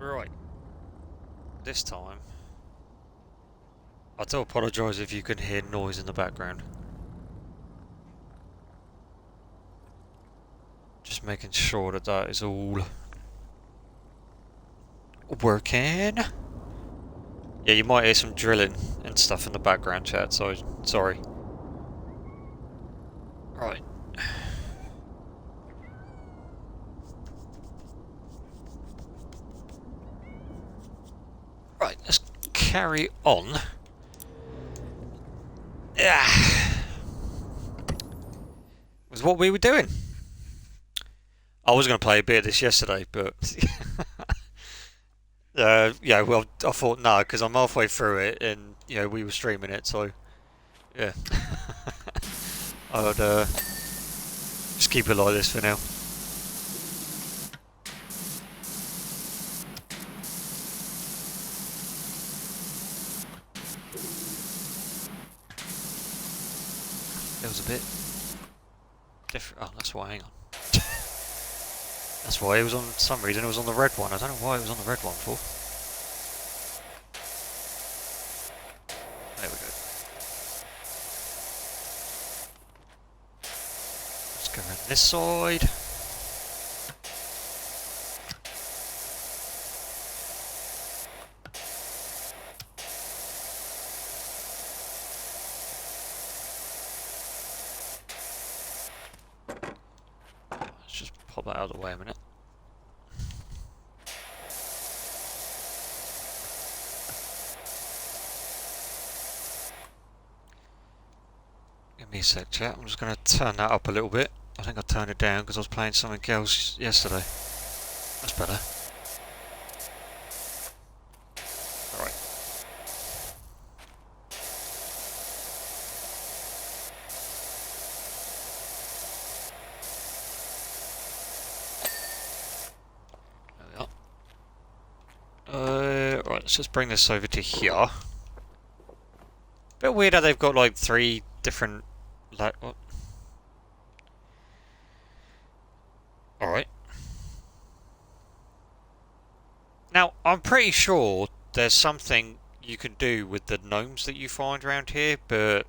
Right, this time, I do apologise if you can hear noise in the background. Just making sure that that is all working. Yeah, you might hear some drilling and stuff in the background, chat, so sorry. Right. Right, let's carry on. Yeah. Was what we were doing. I was going to play a bit of this yesterday, but yeah, well, I thought no, because I'm halfway through it, and we were streaming it, so yeah, I would just keep it like this for now. It was a bit different. Oh, that's why. Hang on. That's why it was on some reason. It was on the red one. I don't know why it was on the red one for. There we go. Let's go around this side. Let's just pop that out of the way a minute. Give me a sec, chat. I'm just going to turn that up a little bit. I think I turned it down because I was playing something else yesterday. That's better. Alright. There we are. Right, let's just bring this over to here. Bit weird how they've got like 3 different... What? Alright. Now, I'm pretty sure there's something you can do with the gnomes that you find around here, but...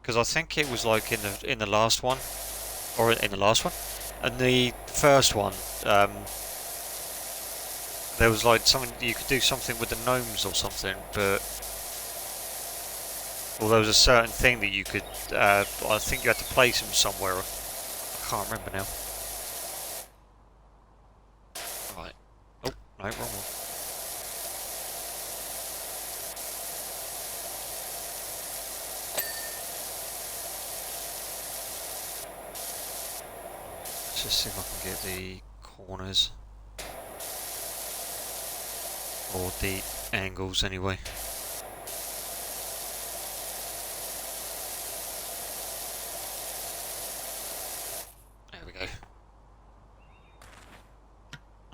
Because I think it was like in the last one. Or in the last one. And the first one, there was like something... You could do something with the gnomes or something, but... Well, there was a certain thing that you could, I think you had to place them somewhere. I can't remember now. Right. Oh, no, wrong one. Let's just see if I can get the corners. Or the angles, anyway.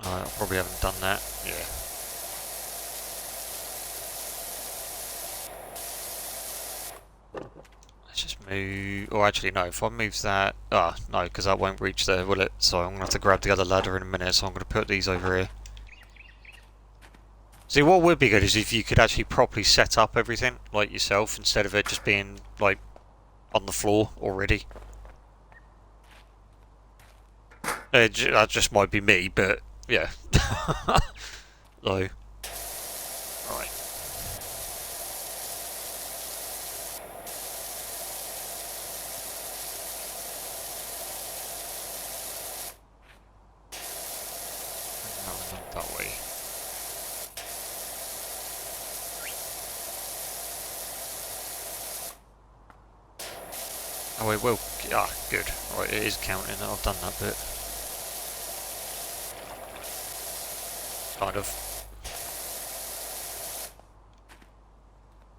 I probably haven't done that. Yeah. Let's just move... Or actually, no. If I move that... Ah, no, because that won't reach there, will it? So I'm going to have to grab the other ladder in a minute, so I'm going to put these over here. See, what would be good is if you could actually properly set up everything, like yourself, instead of it just being, like, on the floor already. That just might be me, but... Yeah. So. Right. No, not that way. Oh, it will. Ah, good. Right, it is counting. I've done that bit. Kind of.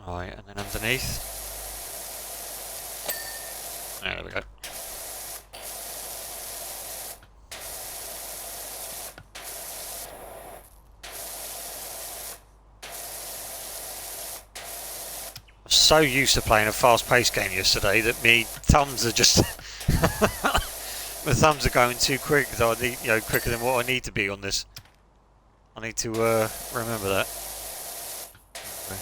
Right, and then underneath. There we go. I'm so used to playing a fast-paced game yesterday that my thumbs are just... my thumbs are going too quick, though I need, quicker than what I need to be on this. I need to remember that. Okay.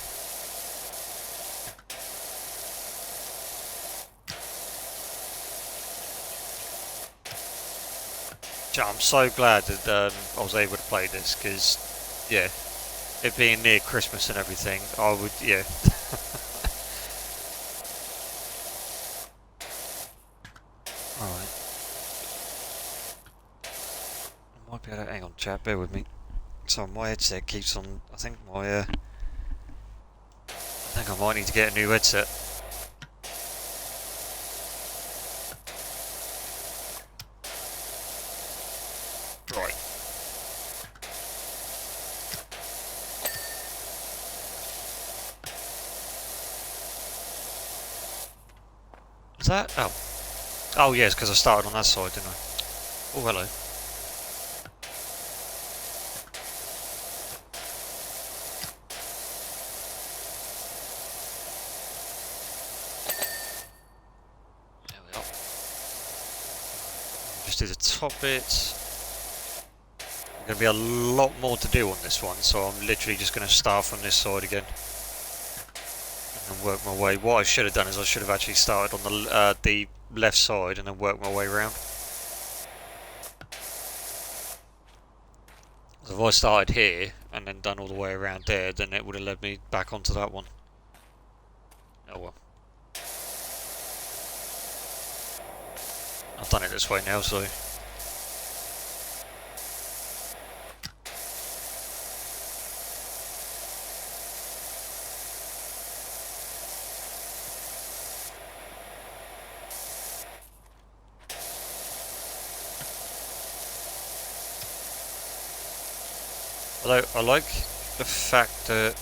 I'm so glad that I was able to play this, because, yeah, it being near Christmas and everything, I would, yeah. Alright. I might be able to, hang on chat, bear with me. So my headset keeps on, I think I think I might need to get a new headset. Right. Is that? Oh. Oh yes, because I started on that side, didn't I? Oh, hello. There we are. Just do the top bit. There's going to be a lot more to do on this one, so I'm literally just going to start from this side again. And work my way. What I should have done is I should have actually started on the left side and then worked my way around. So if I started here and then done all the way around there, then it would have led me back onto that one. Oh well. I've done it this way now, so... Although I like the fact that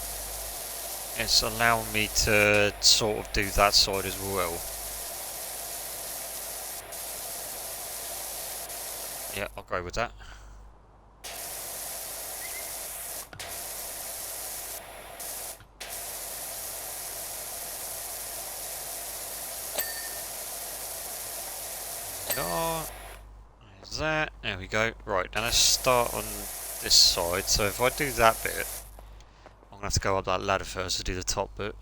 it's allowing me to sort of do that side as well. Yeah, I'll go with that. There's that. There we go. Right, now let's start on this side. So if I do that bit, I'm going to have to go up that ladder first to do the top bit.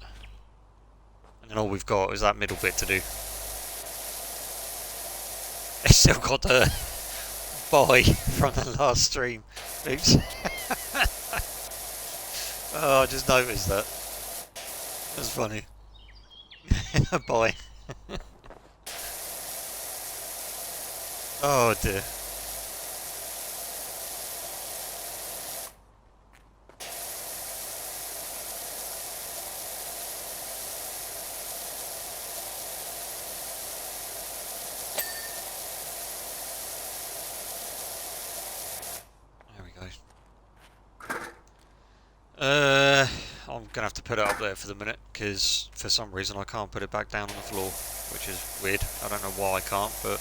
And then all we've got is that middle bit to do. It's still got the buy from the last stream. Oops. Oh, I just noticed that. That's funny. Bye. Oh dear. I'm gonna have to put it up there for the minute, because for some reason I can't put it back down on the floor, which is weird. I don't know why I can't, but...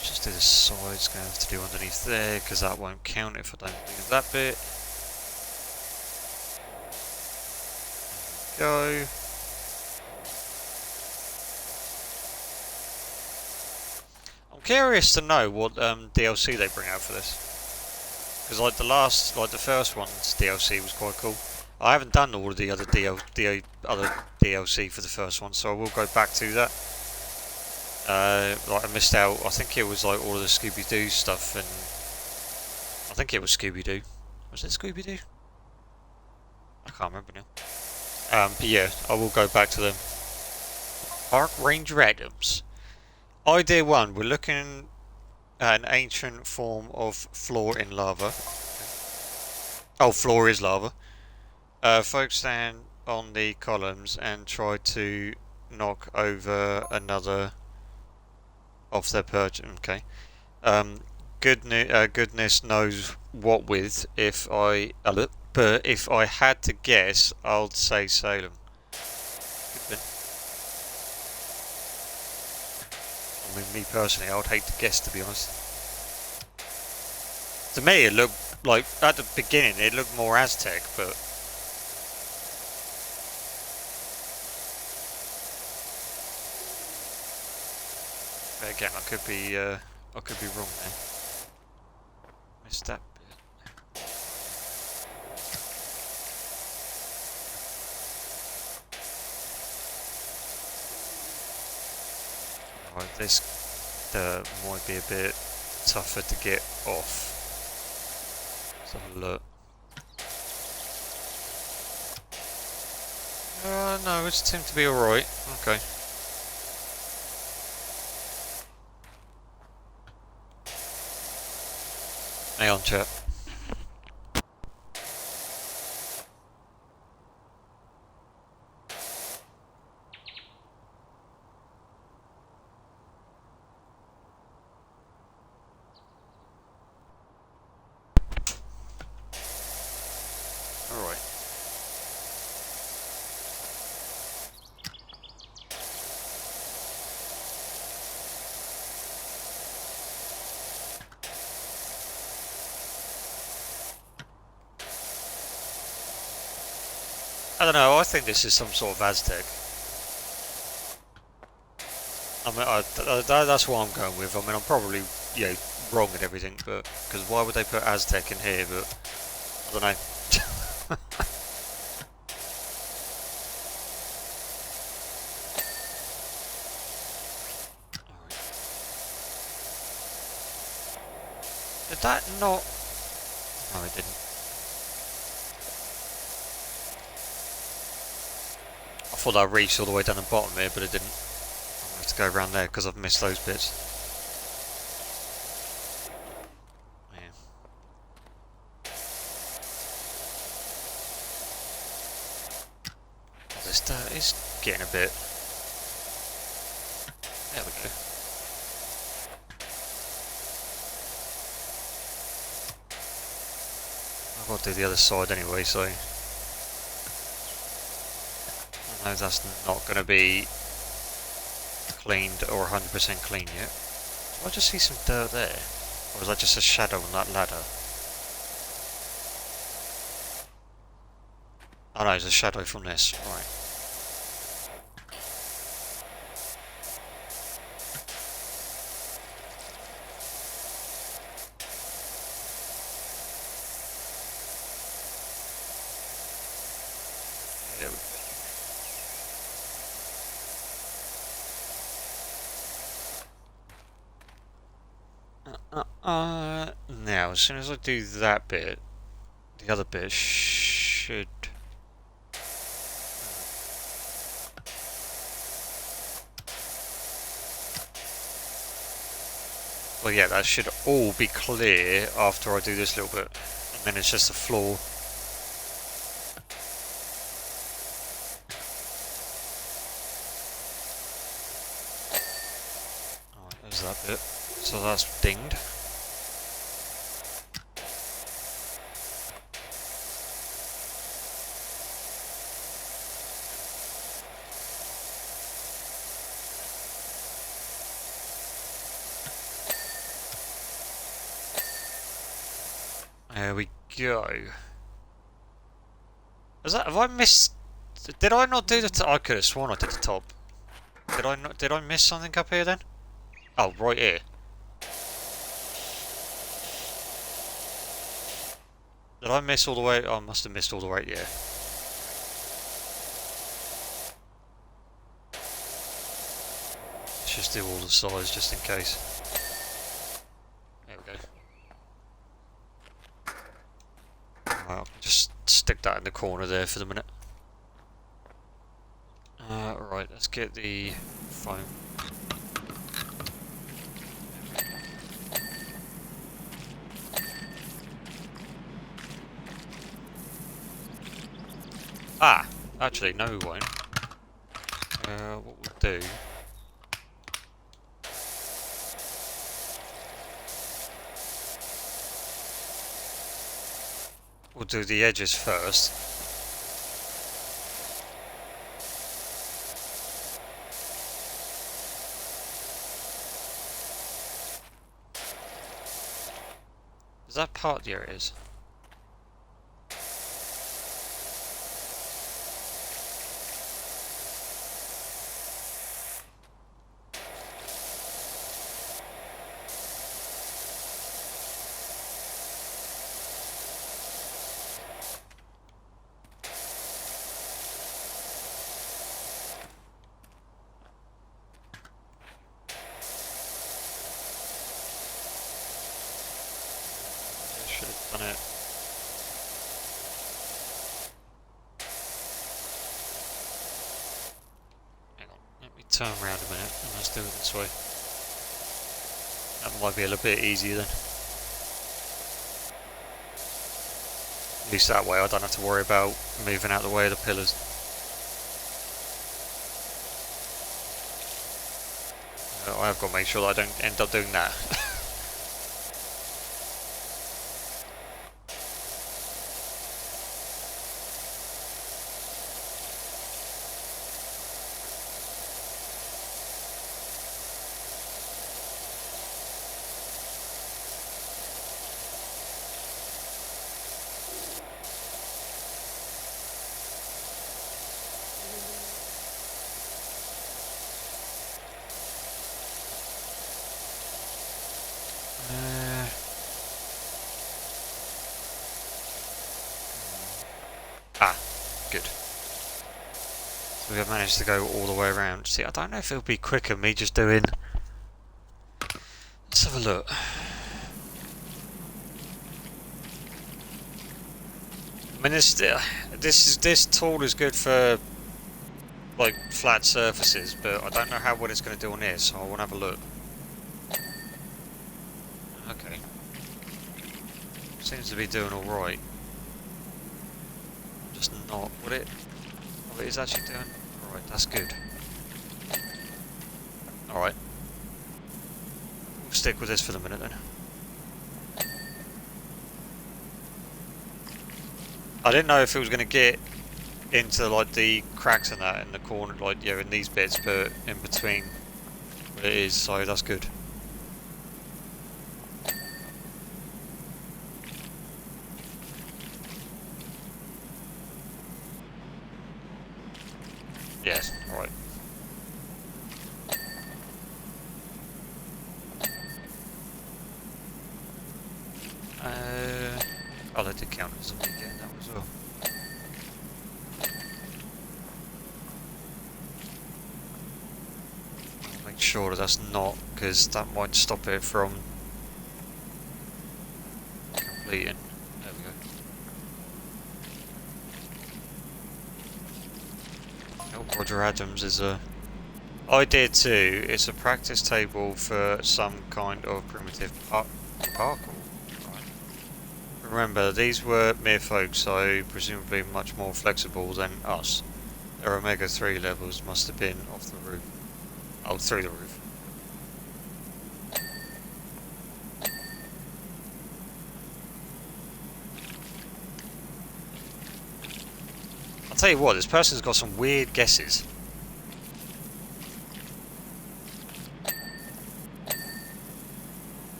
Just do the sides, gonna have to do underneath there, because that won't count if I don't do that bit. There we go. I'm curious to know what DLC they bring out for this. Because like the first one's DLC was quite cool. I haven't done all of the other DLC for the first one, so I will go back to that. Like I missed out. I think it was like all of the Scooby-Doo stuff, and I think it was Scooby-Doo. Was it Scooby-Doo? I can't remember now. But yeah, I will go back to them. Park Ranger Adams. Idea 1. We're looking at an ancient form of floor in lava. Oh, floor is lava. Folks stand on the columns and try to knock over another off their perch. Okay. Goodness knows what with. But if I had to guess, I'd say Salem. I mean, me personally, I would hate to guess, to be honest. To me, it looked like, at the beginning, it looked more Aztec, but... But again, I could be wrong there. Missed that bit. Right, this might be a bit tougher to get off. Let's have a look. No, it seemed to be alright. Okay. Hang on, chat. Alright. I don't know, I think this is some sort of Aztec. I mean, that's what I'm going with. I mean, I'm probably, wrong and everything, but... Because why would they put Aztec in here, but... I don't know. Did that not... No, it didn't. I thought I reached all the way down the bottom here, but it didn't. I'm going to have to go around there because I've missed those bits. Yeah. This dirt is getting a bit... There we go. I've got to do the other side anyway, so... I know that's not going to be cleaned or 100% clean yet. Do I just see some dirt there? Or is that just a shadow on that ladder? Oh no, it's a shadow from this. Right. There we go. Now, as soon as I do that bit, the other bit should... Well, yeah, that should all be clear after I do this little bit. And then it's just the floor. Alright, there's that bit. So that's dinged. There we go. Have I missed... Did I not do the top? I could have sworn I did the top. Did I not? Did I miss something up here then? Oh, right here. Did I miss all the way? Oh, I must have missed all the way, yeah. Let's just do all the sides just in case. There we go. Well, just stick that in the corner there for the minute. Right, let's get the foam. Ah! Actually, no we won't. What we'll do... We'll do the edges first. Is that part? There it is. done it. Hang on, let me turn around a minute and let's do it this way. That might be a little bit easier then. At least that way I don't have to worry about moving out the way of the pillars. I have got to make sure that I don't end up doing that. Good. So we have managed to go all the way around. See, I don't know if it'll be quicker me just doing... Let's have a look. I mean, this tool is good for like flat surfaces, but I don't know how what it's going to do on this, so I want to have a look. Okay. Seems to be doing all right. Just not what it is actually doing. Alright, that's good. Alright. We'll stick with this for the minute then. I didn't know if it was going to get into like the cracks and that in the corner, like in these bits, but in between, but it is, so that's good. Yes, alright. Oh, that did count as a weekend, that was well. I'll make sure that that's not, because that might stop it from completing. There we go. Oh, Roger Adams is a... idea 2, it's a practice table for some kind of primitive parkour. Remember, these were mere folk, so presumably much more flexible than us. Their Omega-3 levels must have been off the roof. Oh, through the roof. I'll tell you what, this person's got some weird guesses.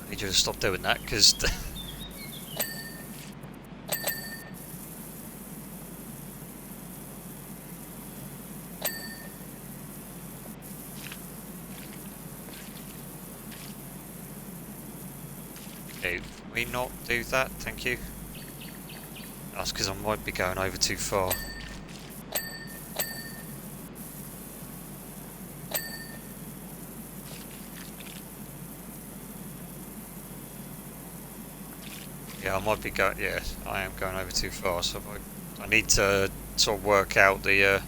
I need you to stop doing that, because... Okay, can we not do that? Thank you. That's because I might be going over too far. Yeah, I might be going... yeah, I am going over too far, so I need to sort of work out the...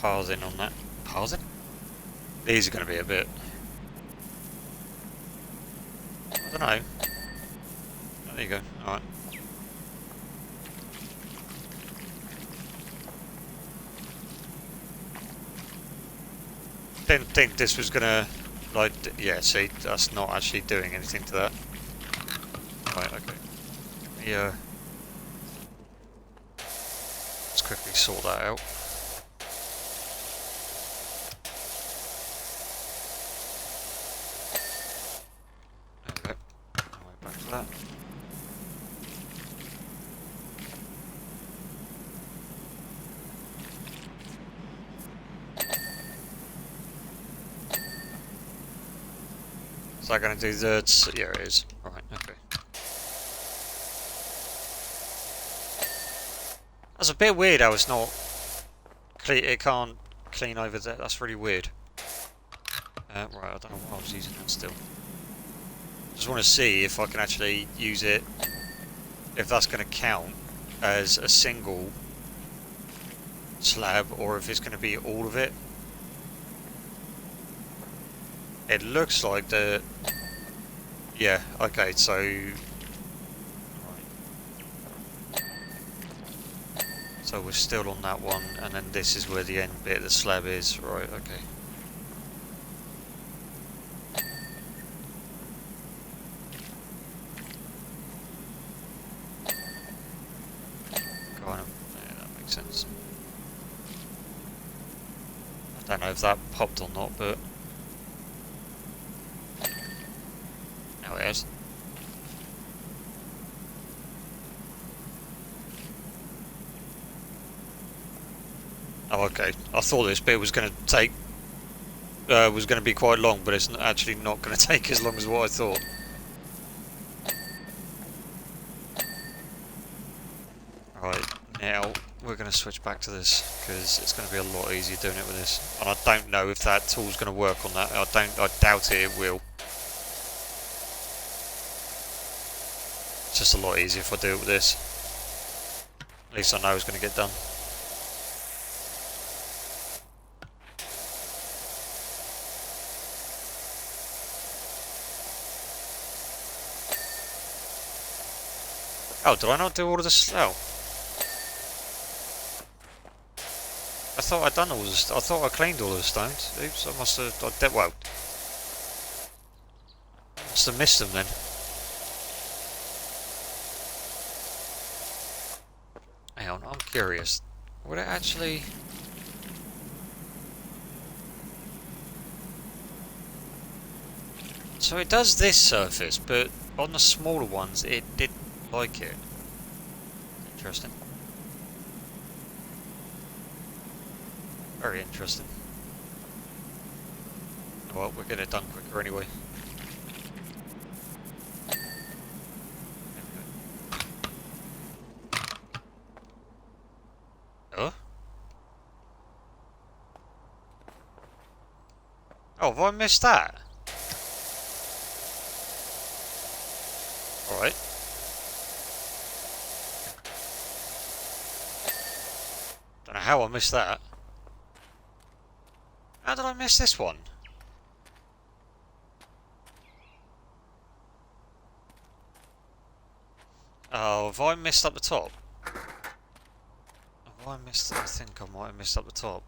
pathing on that. Pathing? These are going to be a bit... I don't know. Oh, there you go, alright. Didn't think this was gonna, like, yeah, see, that's not actually doing anything to that. Right, okay. Yeah. Let's quickly sort that out. There we go. Right, back to that. Is that going to do the... Yeah, it is. Alright, okay. That's a bit weird how it's not... It can't clean over there. That's really weird. Right, I don't know why I was using that still. Just want to see if I can actually use it, if that's going to count as a single slab or if it's going to be all of it. It looks like the... Yeah, okay, so... Right. So we're still on that one, and then this is where the end bit of the slab is. Right, okay. Kind of, yeah, that makes sense. I don't know if that popped or not, but... Now it has. Oh, okay. I thought this bit was going to take... was going to be quite long, but it's actually not going to take as long as what I thought. Right, now we're going to switch back to this, because it's going to be a lot easier doing it with this. And I don't know if that tool's going to work on that. I doubt it will. It's just a lot easier if I do it with this. At least I know it's going to get done. Oh, did I not do all of this? Oh. I thought I'd done all this. I thought I cleaned all of the stones. Oops, I must have... well... must have missed them then. Hang on, I'm curious. Would it actually... So it does this surface, but on the smaller ones it didn't like it. Interesting. Very interesting. Well, we'll get it done quicker anyway. Oh? Oh, have I missed that? Alright. Don't know how I missed that. How did I miss this one? Oh, have I missed up the top? Have I missed... I think I might have missed up the top.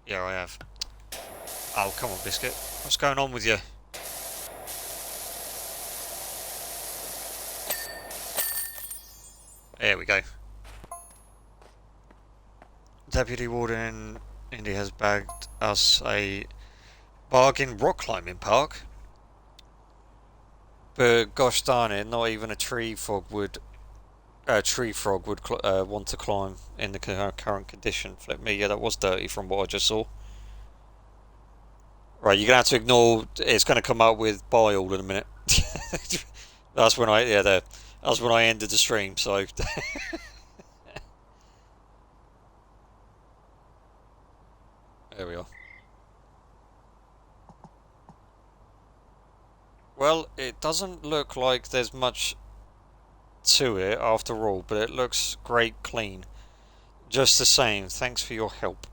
Yeah, I have. Oh, come on, Biscuit. What's going on with you? There we go. Deputy Warden Indy has bagged us a bargain rock climbing park. But gosh darn it, not even a tree frog would want to climb in the current condition. Flip me, yeah, that was dirty from what I just saw. Right, you're gonna have to ignore. It's gonna come up with bye all in a minute. That's when that's when I ended the stream. So. There we are. Well, it doesn't look like there's much to it after all, but it looks great clean. Just the same, thanks for your help.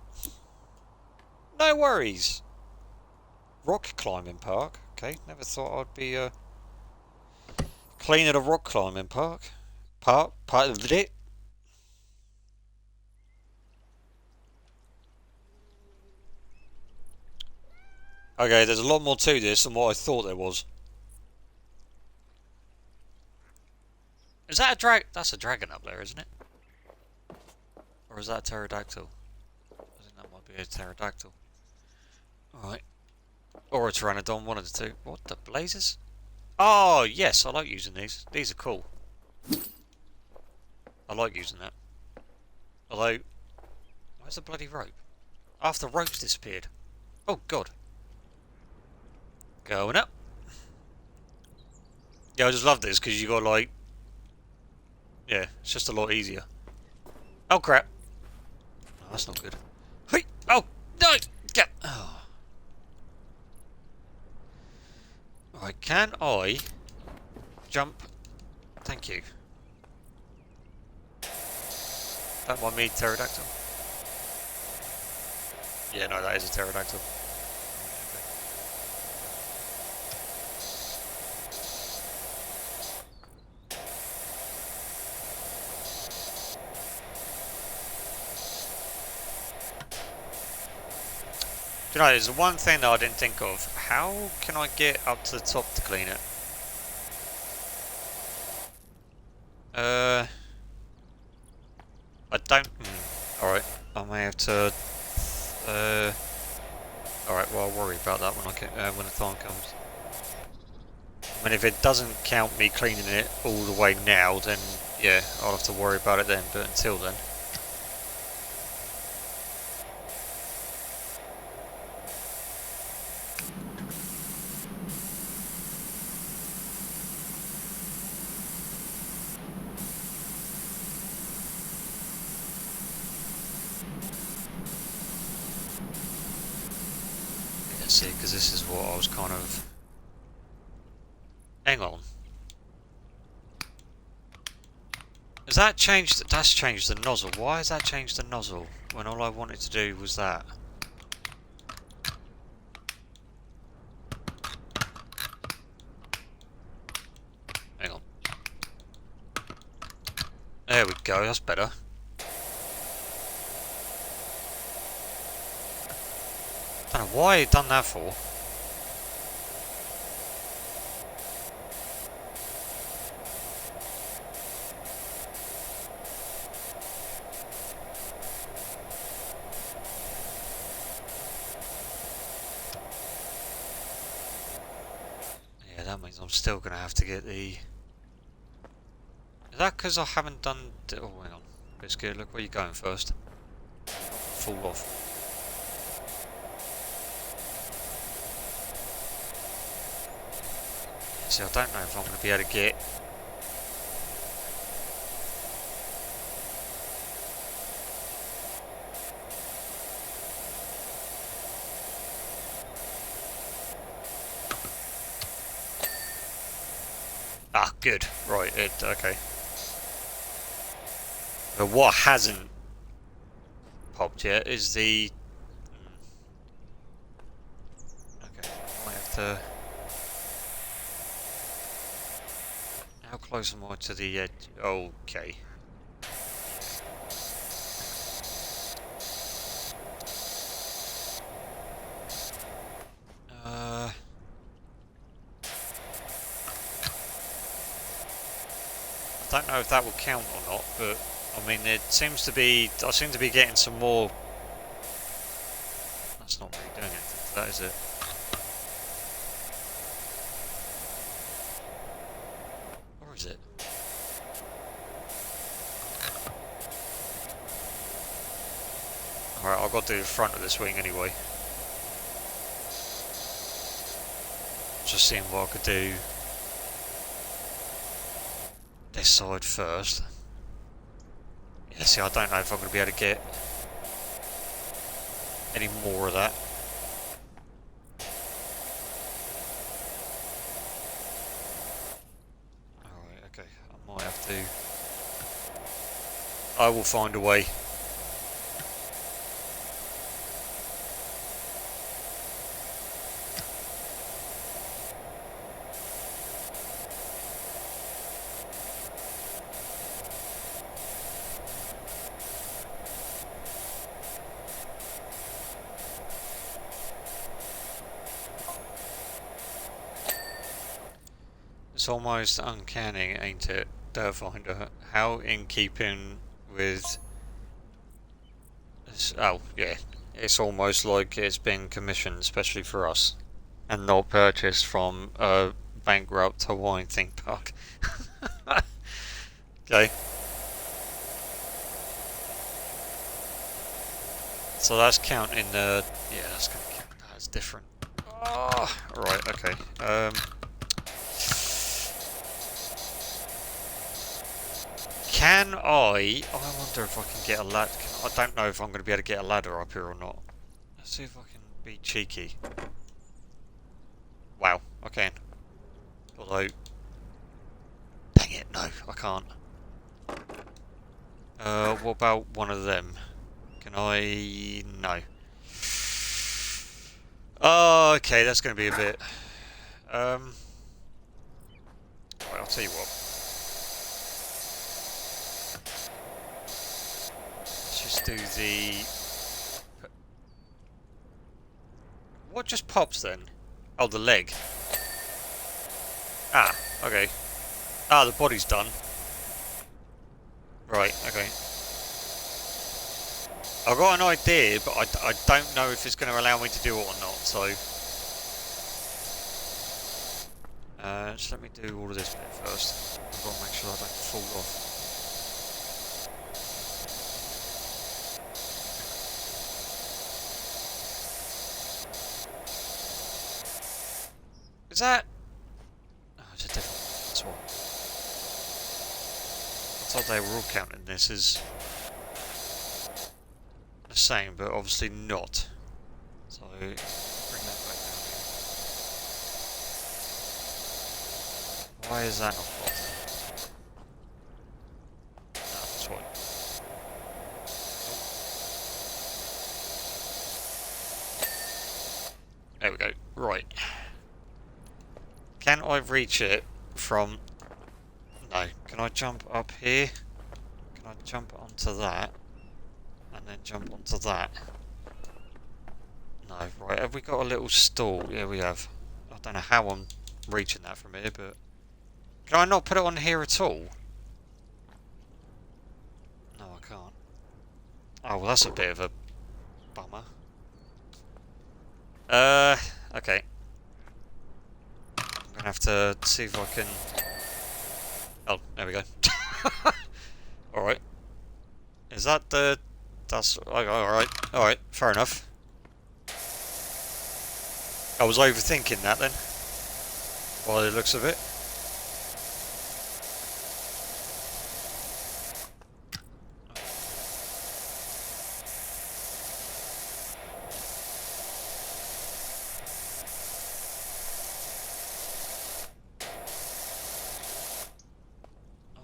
No worries. Rock climbing park. Okay, never thought I'd be clean at a rock climbing park. Part of it. Okay, there's a lot more to this than what I thought there was. Is that a That's a dragon up there, isn't it? Or is that a pterodactyl? I think that might be a pterodactyl. Alright. Or a pteranodon, one of the two. What the blazes? Oh, yes, I like using these. These are cool. I like using that. Although, where's the bloody rope? Half the rope's disappeared. Oh, God. Going up. Yeah, I just love this because you got like, yeah, it's just a lot easier. Oh crap! Oh, that's not good. Hey! Oh no! Get! Oh. Right, can I jump? Thank you. Don't mind me, pterodactyl. Yeah, no, that is a pterodactyl. You know, there's one thing that I didn't think of. How can I get up to the top to clean it? I don't. Alright, I may have to. Alright, well, I'll worry about that when I get when the time comes. I mean, if it doesn't count me cleaning it all the way now, then yeah, I'll have to worry about it then. But until then. Let's see, because this is what I was kind of. Hang on. Has that changed? That's changed the nozzle. Why has that changed the nozzle when all I wanted to do was that? Hang on. There we go. That's better. I don't know why it done that for. Yeah, that means I'm still gonna have to get the. Is that because I haven't done? Oh, hang on, Biscuit. Look where you're going first. Fall off. See, I don't know if I'm gonna be able to get. Ah, good. Right. Okay. But what hasn't popped yet is the. Okay. I might have to. How close am I to the edge? Okay. I don't know if that will count or not, but I mean, it seems to be. I seem to be getting some more. That's not really doing anything to that, is it? Or is it? Alright, I've got to do the front of this wing anyway. Just seeing what I could do this side first. Yeah, see, I don't know if I'm going to be able to get any more of that. Alright, okay, I might have to. I will find a way. It's almost uncanny, ain't it, Dirtfinder? How in keeping with this, oh yeah, it's almost like it's been commissioned especially for us and not purchased from a bankrupt Hawaiian theme park. Okay. So that's counting the, yeah, that's gonna count, that's different. Oh, right, okay. Can I wonder if I can get a ladder. I don't know if I'm going to be able to get a ladder up here or not. Let's see if I can be cheeky. Wow, I can. Although, dang it, no, I can't. What about one of them? Can I... no. Oh, okay, that's going to be a bit... Right, I'll tell you what. Let's just do the... What just pops then? Oh, the leg. Ah, okay. Ah, the body's done. Right, okay. I've got an idea, but I don't know if it's going to allow me to do it or not, so... just let me do all of this bit first. I've got to make sure I don't fall off. Is that... Oh, it's a different one. That's why. I thought they were all counting this as... the same, but obviously not. So, bring that back down here. Why is that not popping? No, that's why. There we go. Right. Can I reach it from... No. Can I jump up here? Can I jump onto that? And then jump onto that? No. Right, have we got a little stall? Yeah, we have. I don't know how I'm reaching that from here, but... Can I not put it on here at all? No, I can't. Oh, well, that's a bit of a bummer. Okay. I'm gonna have to see if I can... Oh, there we go. Alright. Is that the... That's... Alright, alright, fair enough. I was overthinking that then. By the looks of it.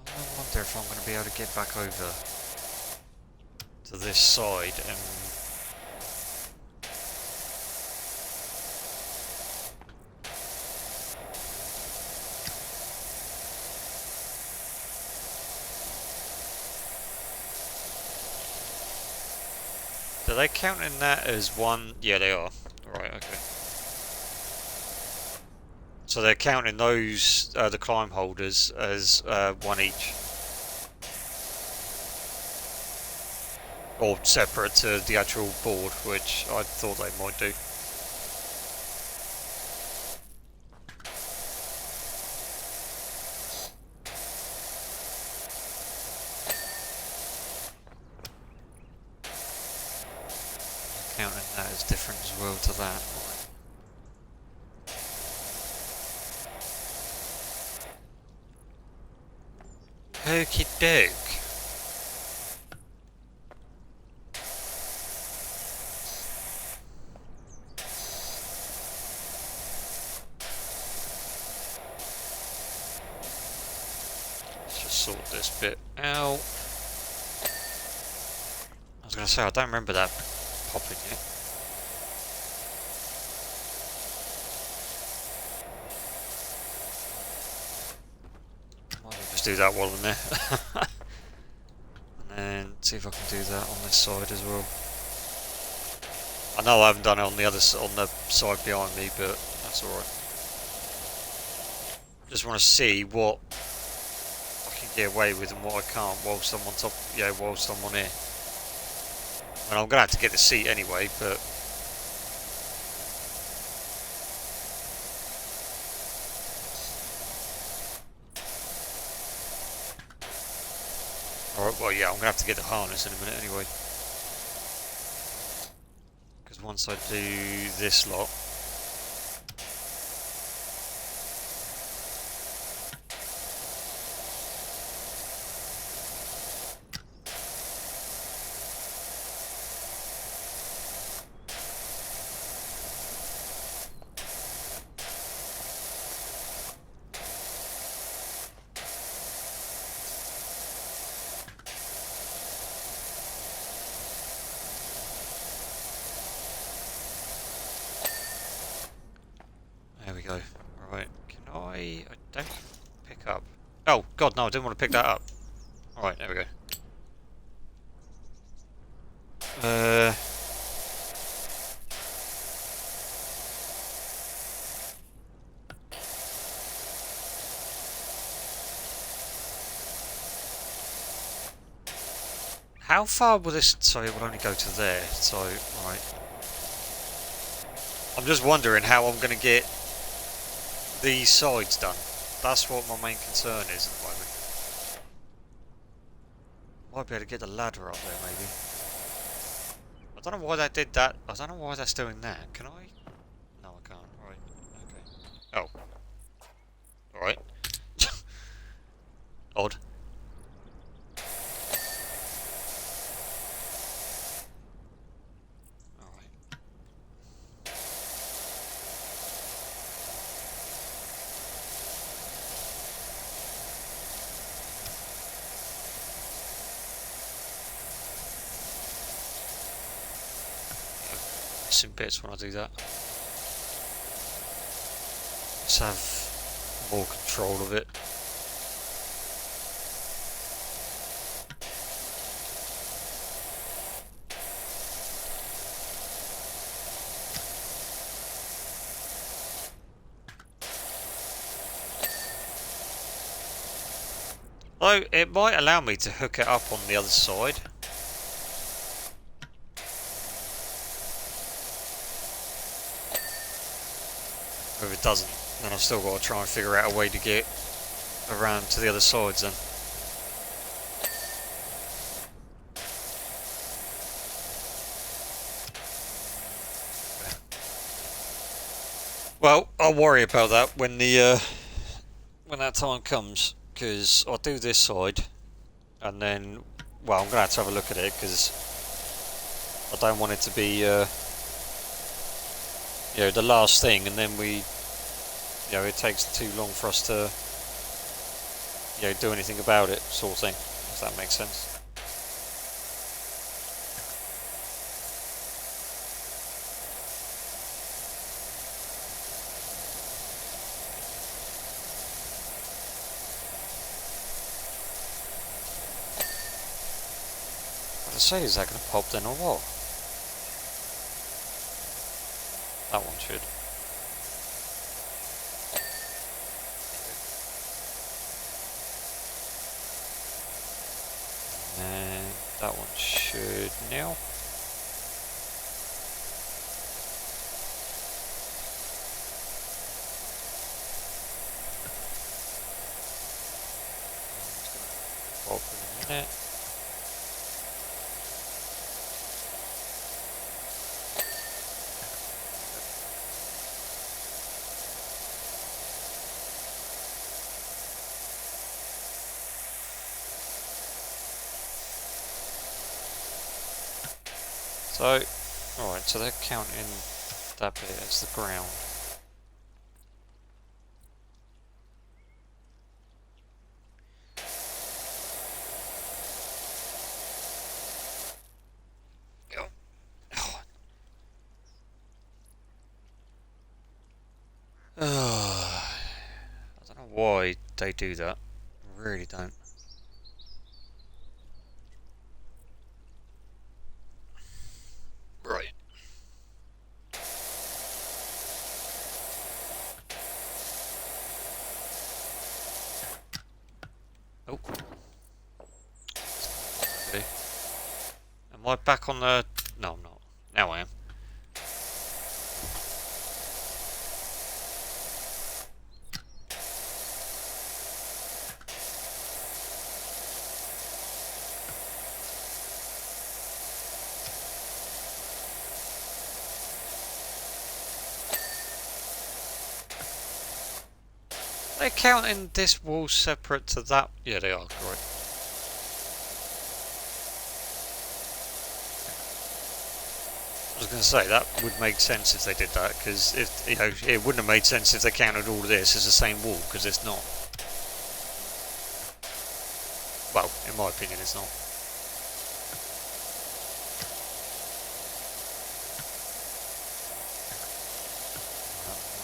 I wonder if I'm going to be able to get back over to this side and... Are they counting that as one? Yeah, they are. Right, okay. So they're counting those, the climb holders, as one each. Or separate to the actual board, which I thought they might do. Counting that as different as well to that. Okie doke. Let's just sort this bit out. I was going to say, I don't remember that popping yet. Might as well just do that while I'm there. And then see if I can do that on this side as well. I know I haven't done it on the other on the side behind me, but that's alright. Just want to see what I can get away with and what I can't whilst I'm on top, whilst I'm on here. And I'm going to have to get the seat anyway, but... Alright, well yeah, I'm going to have to get the harness in a minute anyway. Because once I do this lot... we go. Alright, can I don't pick up. Oh, God, no, I didn't want to pick that up. Alright, there we go. How far will this... Sorry, it will only go to there, so... Alright. I'm just wondering how I'm going to get these sides done. That's what my main concern is at the moment. Might be able to get the ladder up there, maybe. I don't know why that did that. I don't know why that's doing that. Can I? No, I can't. Alright. Okay. Oh. Alright. Odd. Missing bits when I do that. Let's have more control of it. Though it might allow me to hook it up on the other side. If it doesn't, then I've still got to try and figure out a way to get around to the other sides then. Well, I'll worry about that when when that time comes, because I'll do this side, and then, well, I'm gonna have to have a look at it because I don't want it to be, you know, the last thing, and then we, you know, it takes too long for us to, you know, do anything about it, sort of thing. If that makes sense. What I say, is that going to pop then or what? That one should. And that one should now. Pop in a minute. So, alright, so they're counting that bit as the ground. I don't know why they do that. I really don't. Right. Oh. Okay. Am I back on the... No, I'm not. Now I am. They're counting this wall separate to that. Yeah, they are. Right. I was going to say that would make sense if they did that, because if you know, it wouldn't have made sense if they counted all of this as the same wall, because it's not. Well, in my opinion, it's not.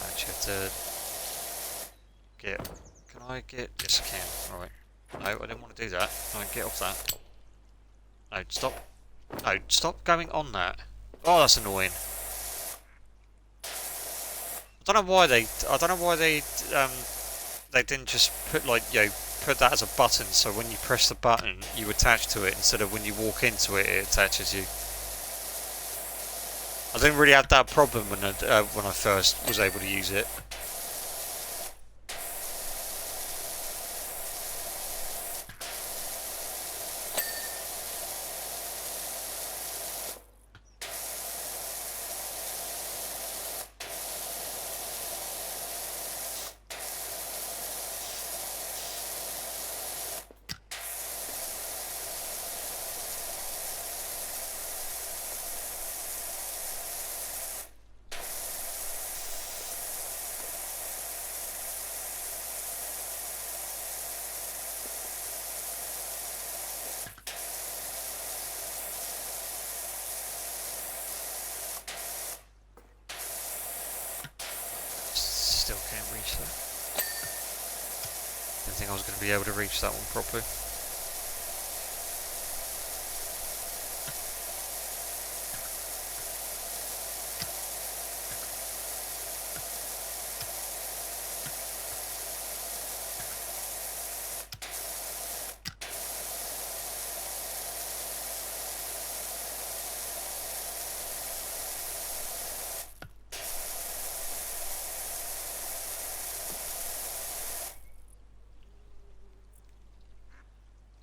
I actually have to get... Can I get... Yes, I can. Alright. No, I didn't want to do that. No, get off that. No, stop. No, stop going on that. Oh, that's annoying. I don't know why they... I don't know why they didn't just put, like, you know, put that as a button, so when you press the button, you attach to it, instead of when you walk into it, it attaches you. I didn't really have that problem when I first was able to use it. Still can't reach that. Didn't think I was going to be able to reach that one properly.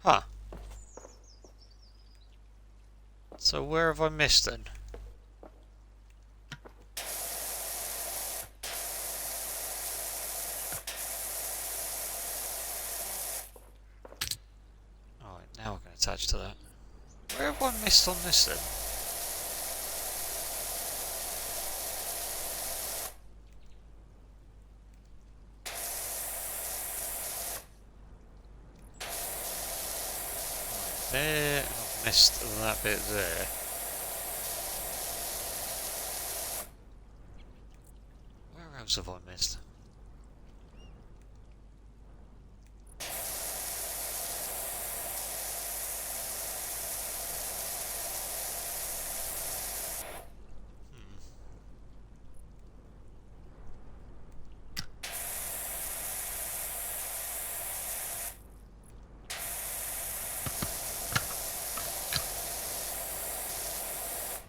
Huh. So where have I missed then? Alright, now I can attach to that. Where have I missed on this then? There, and I've missed that bit there. Where else have I missed?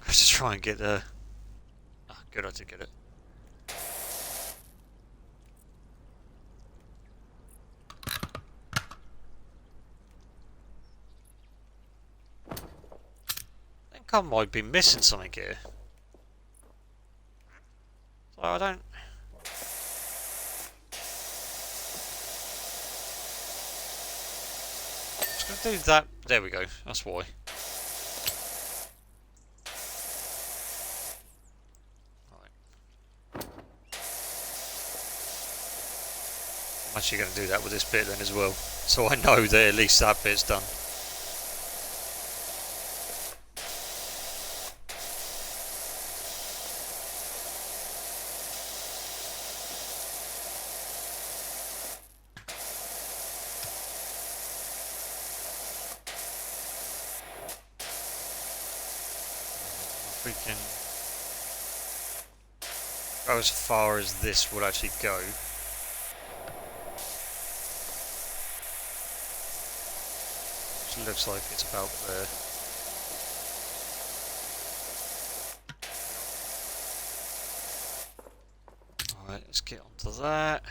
Just try and get the... Ah, good, I did get it. I think I might be missing something here. So I don't... Just gonna do that. There we go. That's why. I'm actually going to do that with this bit then as well, so I know that at least that bit's done. If we can go as far as this would actually go. Looks like it's about there. Alright, let's get onto that.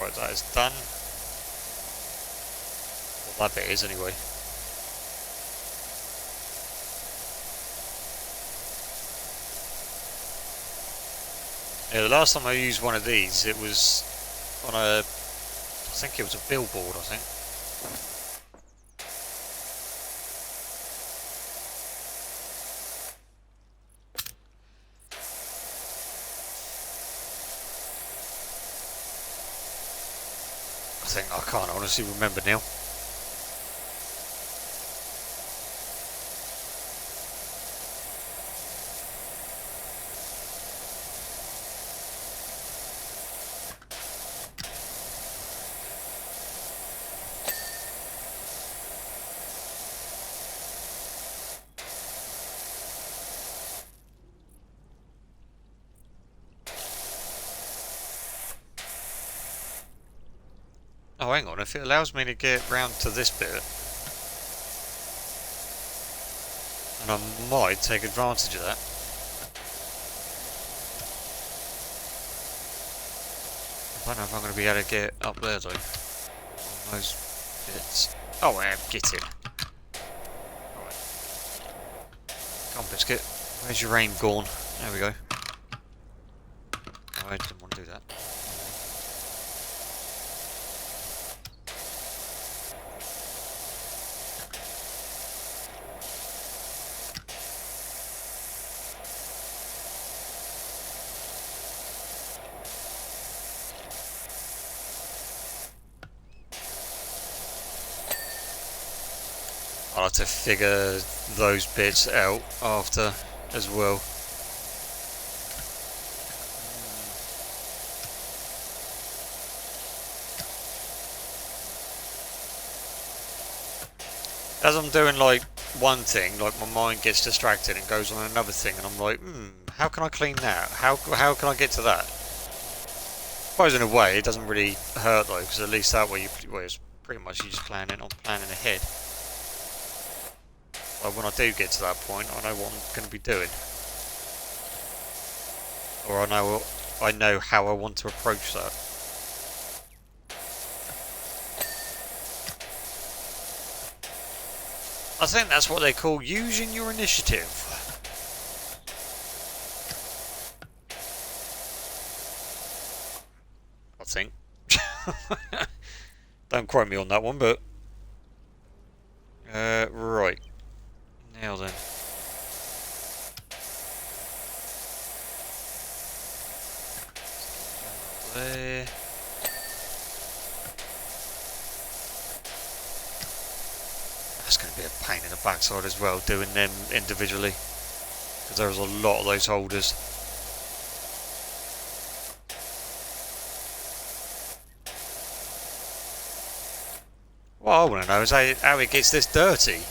Right, that is done. Well, that bit is anyway. Yeah, the last time I used one of these, it was on a... I think it was a billboard, I think. I can't honestly remember now. Oh, hang on. If it allows me to get round to this bit, and I might take advantage of that. I don't know if I'm going to be able to get up there though. On those bits. Oh, I am. Get it. Alright. Come on, Biscuit. Where's your aim gone? There we go. Oh, I didn't want to do that. I'll have to figure those bits out after as well. As I'm doing like one thing, like my mind gets distracted and goes on another thing, and I'm like, how can I clean that? How can I get to that? I suppose in a way it doesn't really hurt though, because at least that way it's pretty much you just planning ahead. Like when I do get to that point, I know what I'm going to be doing, or I know how I want to approach that. I think that's what they call using your initiative. I think. Don't quote me on that one, but right. Now then. There. That's going to be a pain in the backside as well, doing them individually. Because there's a lot of those holders. What I want to know is how it gets this dirty.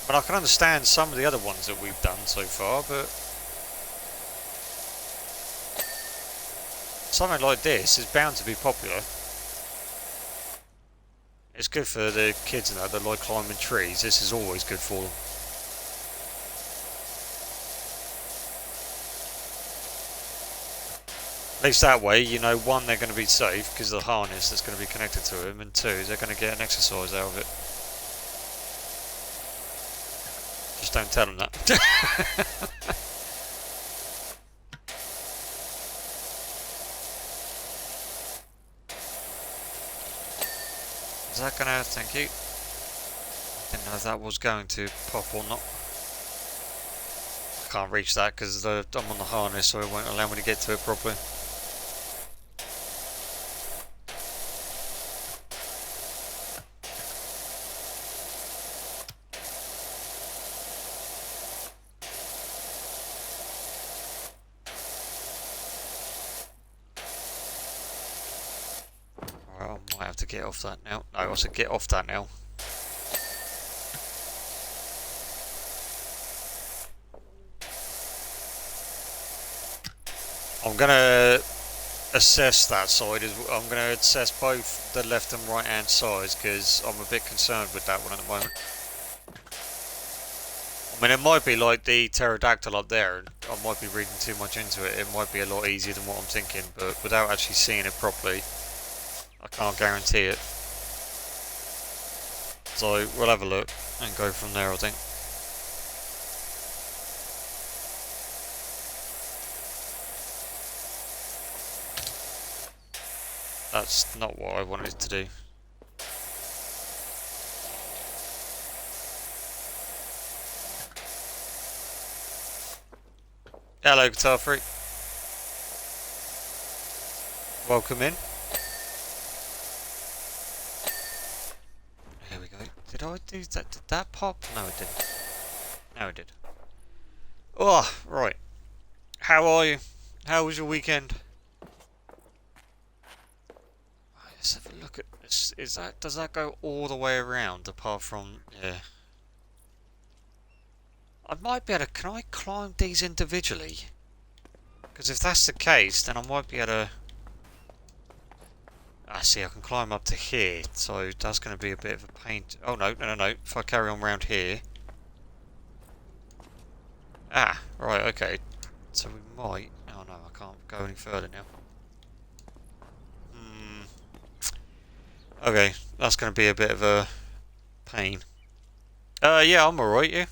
But I can understand some of the other ones that we've done so far, but something like this is bound to be popular. It's good for the kids and that like climbing trees. This is always good for them. At least that way, you know, one, they're going to be safe because of the harness that's going to be connected to them, and two, they're going to get an exercise out of it. Just don't tell them that. Is that going to... Thank you. Didn't know if that was going to pop or not. Can't reach that because I'm on the harness, so it won't allow me to get to it properly. To get off that now. No, I said get off that now. I'm gonna assess that side. I'm gonna assess both the left and right hand sides because I'm a bit concerned with that one at the moment. I mean, it might be like the pterodactyl up there. I might be reading too much into it. It might be a lot easier than what I'm thinking, but without actually seeing it properly, I can't guarantee it. So we'll have a look and go from there, I think. That's not what I wanted to do. Hello, Guitar Freak. Welcome in. Here we go. Did I do that? Did that pop? No, it didn't. No, it did. Oh, right. How are you? How was your weekend? Let's have a look at this. Does that go all the way around apart from... Yeah. I might be able to... Can I climb these individually? Because if that's the case, then I might be able to... I see, I can climb up to here, so that's going to be a bit of a pain. Oh, no, no, no, no. If I carry on round here... Ah, right, okay. So we might... Oh, no, I can't go any further now. Hmm. Okay, that's going to be a bit of a pain. Yeah, I'm alright, yeah.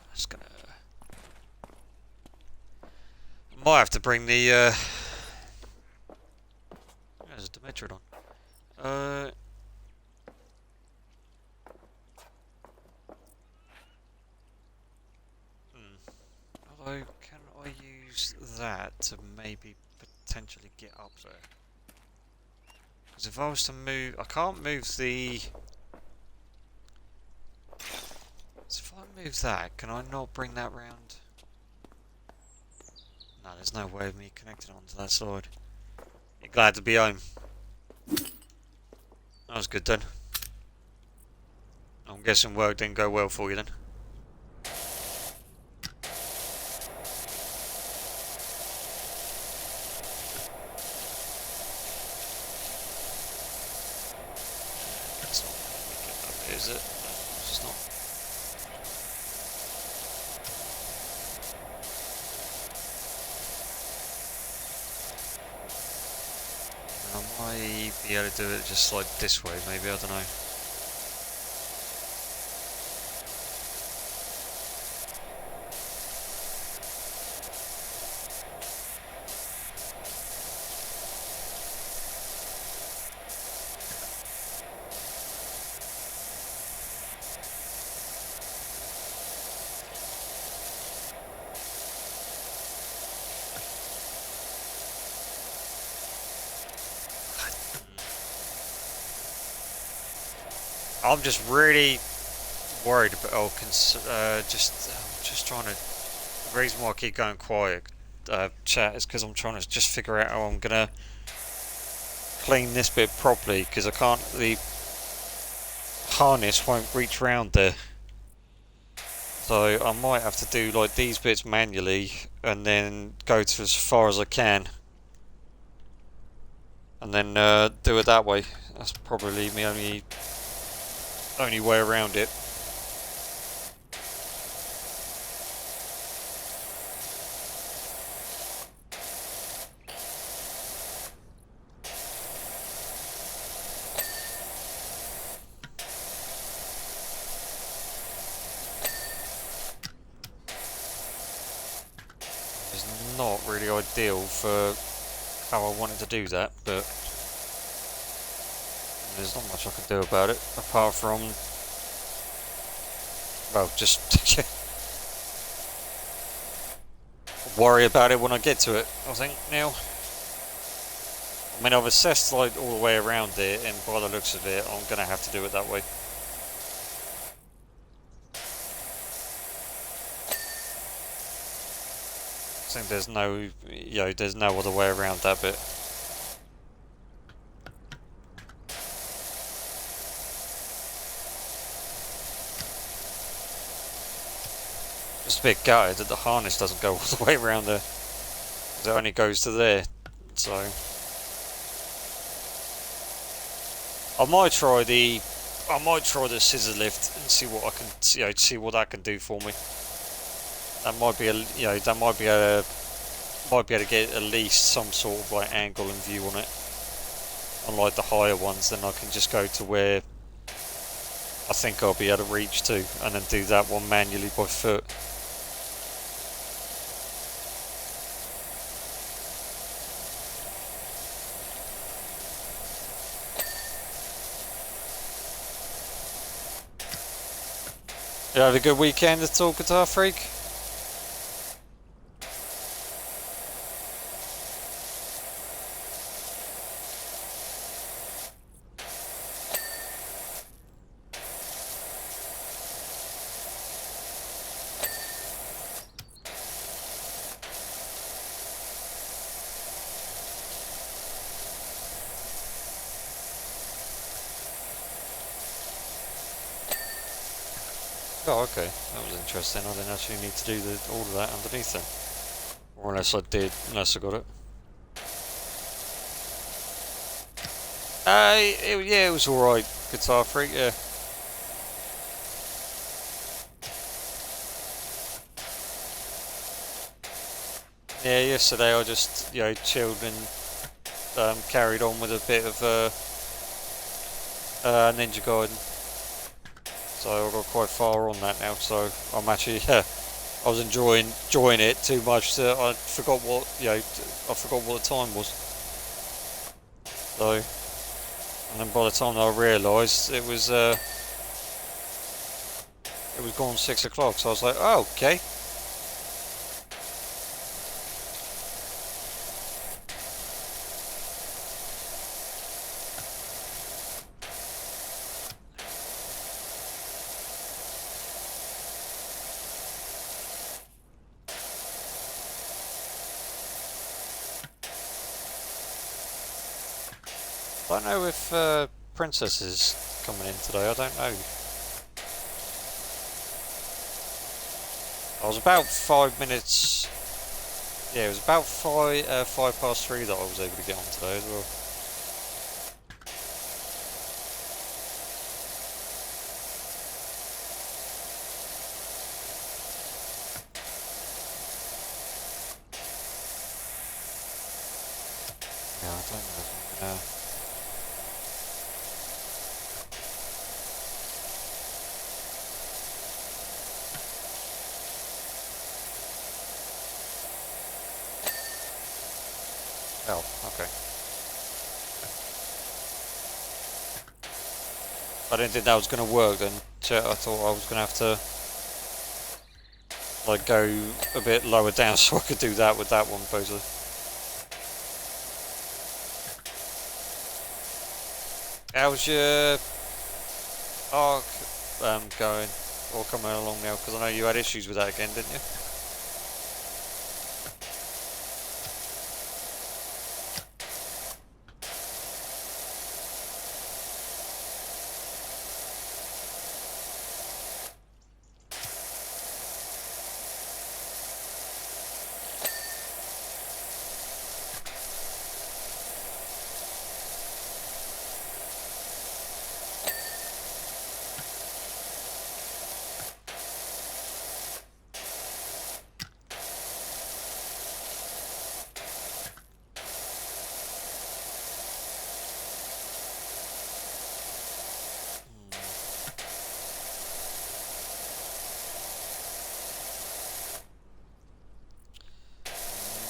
That's gonna... Might have to bring the, There's a Dimetrodon. Uh... Although, can I use that to maybe potentially get up there? Because if I was to move... I can't move the... So if I move that, can I not bring that round? No, there's no way of me connecting onto that side. You're glad to be home. That was good then. I'm guessing work didn't go well for you then. It's not wicked up here, is it? No, it's just not. I might be able to do it just like this way, maybe, I don't know. I'm just really worried about, just trying to, the reason why I keep going quiet, chat, is because I'm trying to just figure out how I'm gonna clean this bit properly, because I can't, the harness won't reach round there. So I might have to do like these bits manually, and then go to as far as I can. And then do it that way. That's probably my only way around it. It's not really ideal for how I wanted to do that, but there's not much I can do about it, apart from, well, just worry about it when I get to it, I think, now. I mean, I've assessed like all the way around it, and by the looks of it, I'm going to have to do it that way. I think there's no, there's no other way around that bit. Just a bit gutted that the harness doesn't go all the way around there. It only goes to there, so I might try the scissor lift and see what I can, see what that can do for me. That might be might be able to get at least some sort of like angle and view on it. Unlike the higher ones, then I can just go to where I think I'll be able to reach to, and then do that one manually by foot. You have a good weekend at all, Guitar Freak? Oh, okay. That was interesting. I didn't actually need to do all of that underneath then. Or unless I did, unless I got it. Yeah, it was alright. Guitar Freak, yeah. Yeah, yesterday I just, chilled and carried on with a bit of Ninja Gaiden. So I got quite far on that now, so I'm actually, I was enjoying it too much that I forgot I forgot what the time was. So, and then by the time I realised it was gone 6 o'clock, so I was like, oh, okay. I don't know if Princess is coming in today, I don't know. I was about 5 minutes. Yeah, it was about 5 past 3 that I was able to get on today as well. Yeah, I don't know if I'm gonna... Oh, okay. I didn't think that was going to work then. I thought I was going to have to like go a bit lower down so I could do that with that one, basically. How's your arc going or coming along now? Because I know you had issues with that again, didn't you?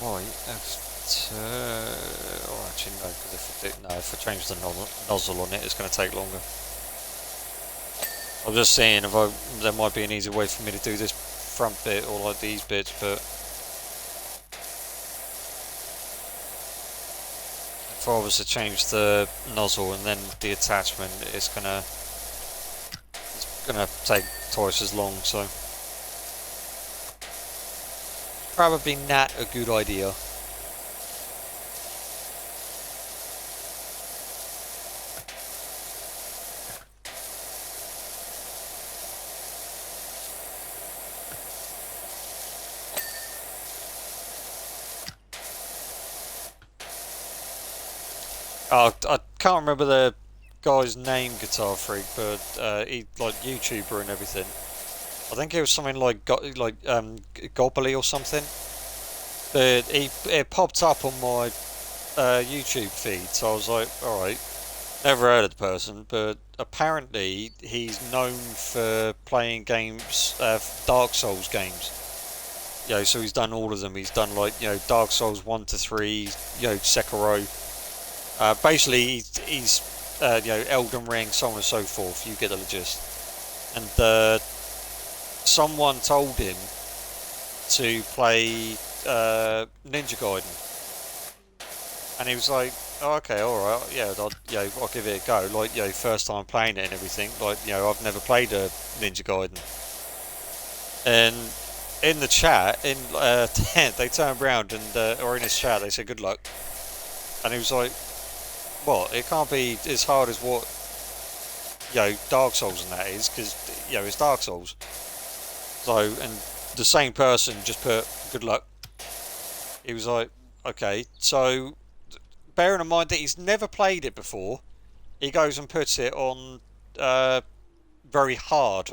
Right, oh, actually no, because if I change the nozzle on it, it's going to take longer. I'm just saying there might be an easier way for me to do this front bit or like these bits, but if I was to change the nozzle and then the attachment, it's gonna take twice as long. So probably not a good idea. Oh, I can't remember the guy's name, Guitar Freak, but he like YouTuber and everything. I think it was something like Gobbly or something. But it popped up on my YouTube feed, so I was like, all right, never heard of the person, but apparently he's known for playing games, Dark Souls games. So he's done all of them. He's done like Dark Souls 1 to 3, Sekiro. Basically, he's Elden Ring, so on and so forth. You get the gist. And someone told him to play Ninja Gaiden, and he was like, "Oh, okay, all right, yeah, I'll give it a go." Like, first time playing it and everything. Like, I've never played a Ninja Gaiden, and in the chat, they turned around and, or in his chat, they said, "Good luck," and he was like, "What? It can't be as hard as what Dark Souls and that is, because, it's Dark Souls. So, and the same person just put, good luck. He was like, okay, so, bearing in mind that he's never played it before, he goes and puts it on, very hard,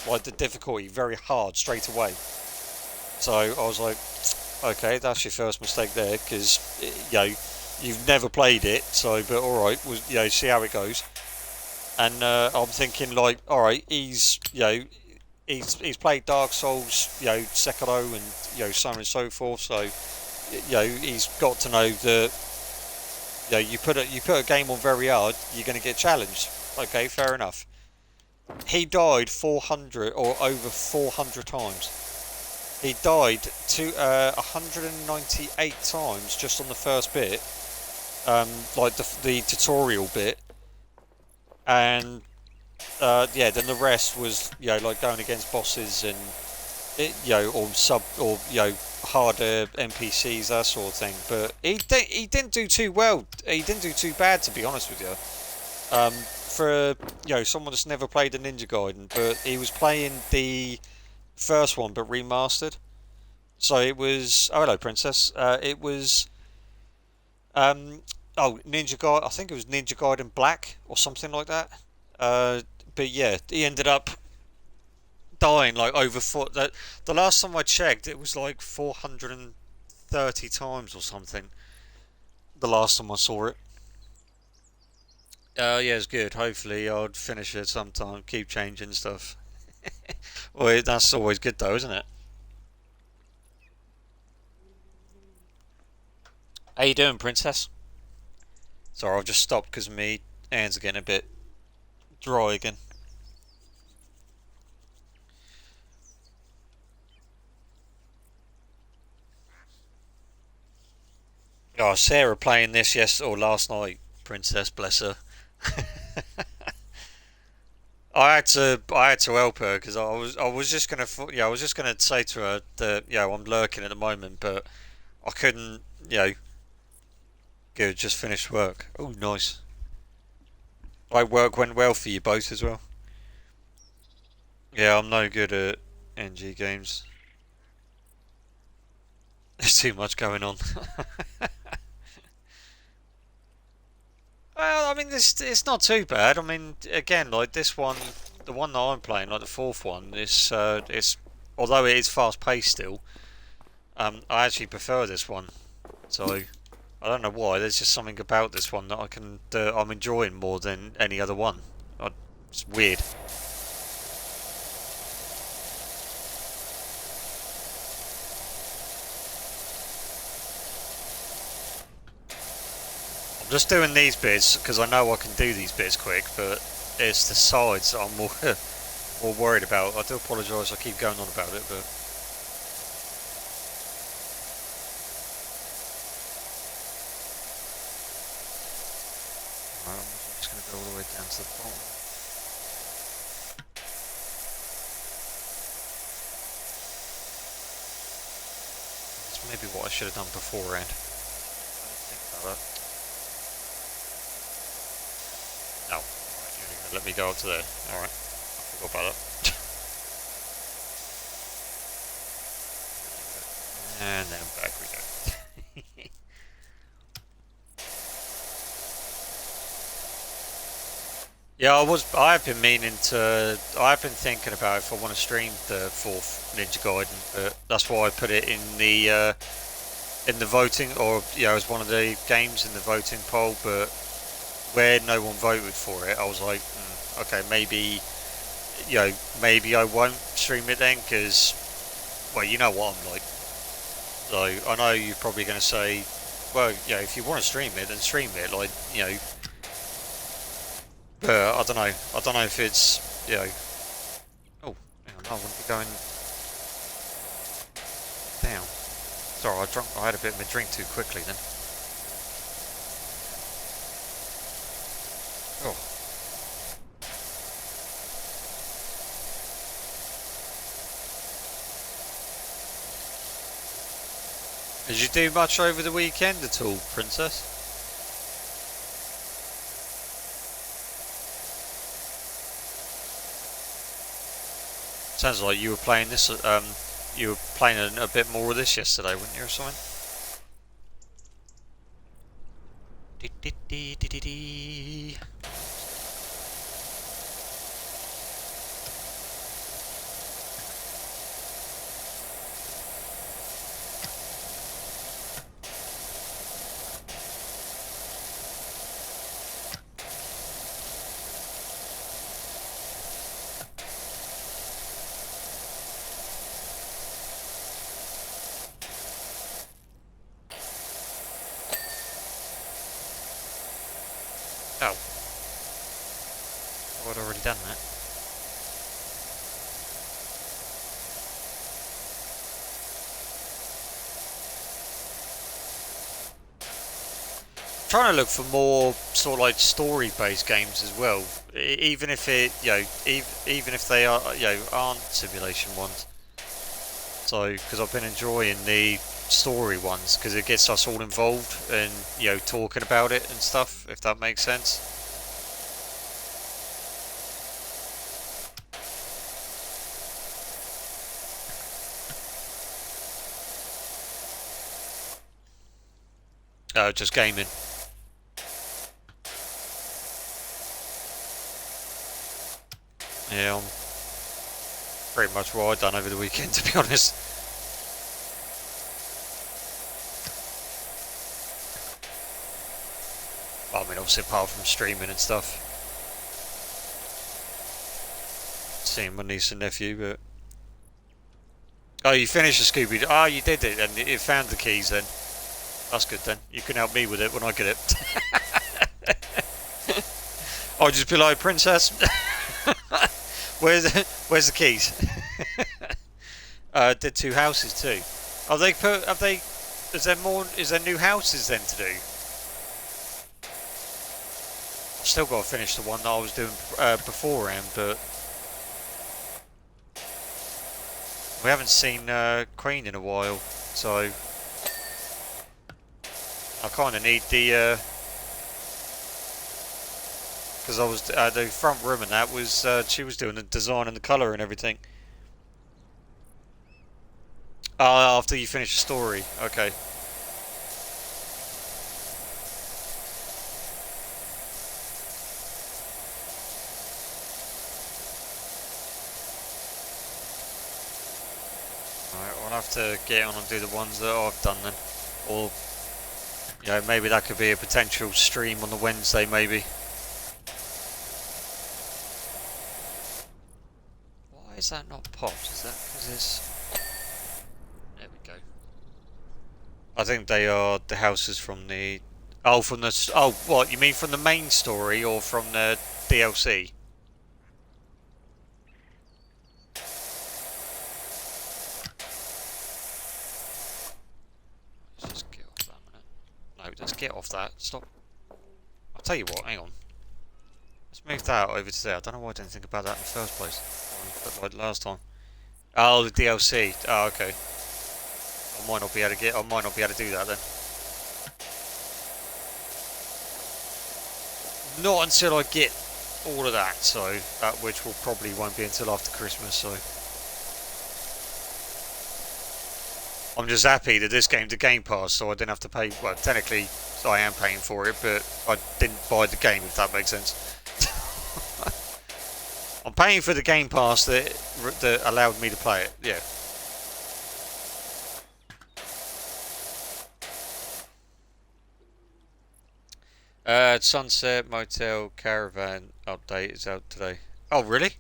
like the difficulty, very hard, straight away. So, I was like, okay, that's your first mistake there, because, you've never played it, so, but alright, see how it goes. And I'm thinking, like, alright, he's played Dark Souls, Sekiro, and so on and so forth. So, he's got to know that, you put a game on very hard, you're going to get challenged. Okay, fair enough. He died 400 or over 400 times. He died to 198 times just on the first bit, like the tutorial bit, and then the rest was like going against bosses and or harder NPCs, that sort of thing. But he didn't do too well. He didn't do too bad, to be honest with you. For someone that's never played a Ninja Gaiden, but he was playing the first one but remastered. So it was, oh hello Princess. It was Ninja Gaiden. I think it was Ninja Gaiden Black or something like that. But yeah, he ended up dying like over four. The last time I checked, it was like 430 times or something. The last time I saw it. Yeah, it's good. Hopefully, I'll finish it sometime. Keep changing stuff. Well, that's always good though, isn't it? How you doing, Princess? Sorry, I've just stopped because my hands are getting a bit dry again. Oh, Sarah playing this or last night, Princess, bless her. I had to help her because I was just gonna I was just gonna say to her that I'm lurking at the moment, but I couldn't good, just finished work. Oh, nice. Like work went well for you both as well. Yeah, I'm no good at NG games. There's too much going on. Well, I mean, it's not too bad. I mean, again, like this one, the one that I'm playing, like the fourth one, it's although it is fast paced still. I actually prefer this one. So I don't know why. There's just something about this one that I'm enjoying more than any other one. It's weird. I'm just doing these bits because I know I can do these bits quick, but it's the sides that I'm more more worried about. I do apologise. I keep going on about it, but. I'm just going to go all the way down to the bottom. That's maybe what I should have done beforehand. I didn't think about that. No. Right, you're going to let me go up to there. Alright. I forgot about that. And then back we go. Yeah, I have been meaning to. I've been thinking about if I want to stream the fourth Ninja Gaiden, but that's why I put it in the voting, or as one of the games in the voting poll. But where no one voted for it, I was like, okay, maybe I won't stream it then, because well, you know what I'm like. So I know you're probably going to say, well, if you want to stream it, then stream it. Like, but I don't know. I don't know if it's, Oh, hang on, I wouldn't be going down. Sorry, I had a bit of a drink too quickly then. Oh. Did you do much over the weekend at all, Princess? Sounds like you were playing this. You were playing a bit more of this yesterday, weren't you, or something? Dee -dee -dee -dee -dee -dee. Oh, I'd already done that. Trying to look for more sort of like story-based games as well, even if it, even if they are, aren't simulation ones. So, because I've been enjoying the story ones, because it gets us all involved and talking about it and stuff, if that makes sense. Just gaming. Yeah, I'm pretty much what I've done over the weekend, to be honest. Well, I mean, obviously apart from streaming and stuff. Seeing my niece and nephew, but... Oh, you finished the Scooby? Oh, you did it, and you found the keys then. That's good then. You can help me with it when I get it. I'll just be like, Princess, where's the keys? Did 2 houses too. Have they? Is there more? Is there new houses then to do? I've still got to finish the one that I was doing beforehand, but we haven't seen Queen in a while, so I kind of need the. Because I was the front room and that was she was doing the design and the colour and everything. After you finish the story, okay. Alright, I'll have to get on and do the ones that I've done then, or maybe that could be a potential stream on the Wednesday, maybe. Why is that not popped? Is that because it's... There we go. I think they are the houses from the... Oh, from the... Oh, what? You mean from the main story or from the DLC? Let's just get off that minute. No, let's get off that. Stop. I'll tell you what, hang on. Let's move that over to there. I don't know why I didn't think about that in the first place. Like last time. Oh, the DLC. Oh, okay. I might not be able to do that then. Not until I get all of that, so which will probably won't be until after Christmas. So I'm just happy that this game's a Game Pass, so I didn't have to pay. Well, technically, I am paying for it, but I didn't buy the game, if that makes sense. I'm paying for the Game Pass that allowed me to play it. Yeah. Sunset Motel Caravan update is out today. Oh, really?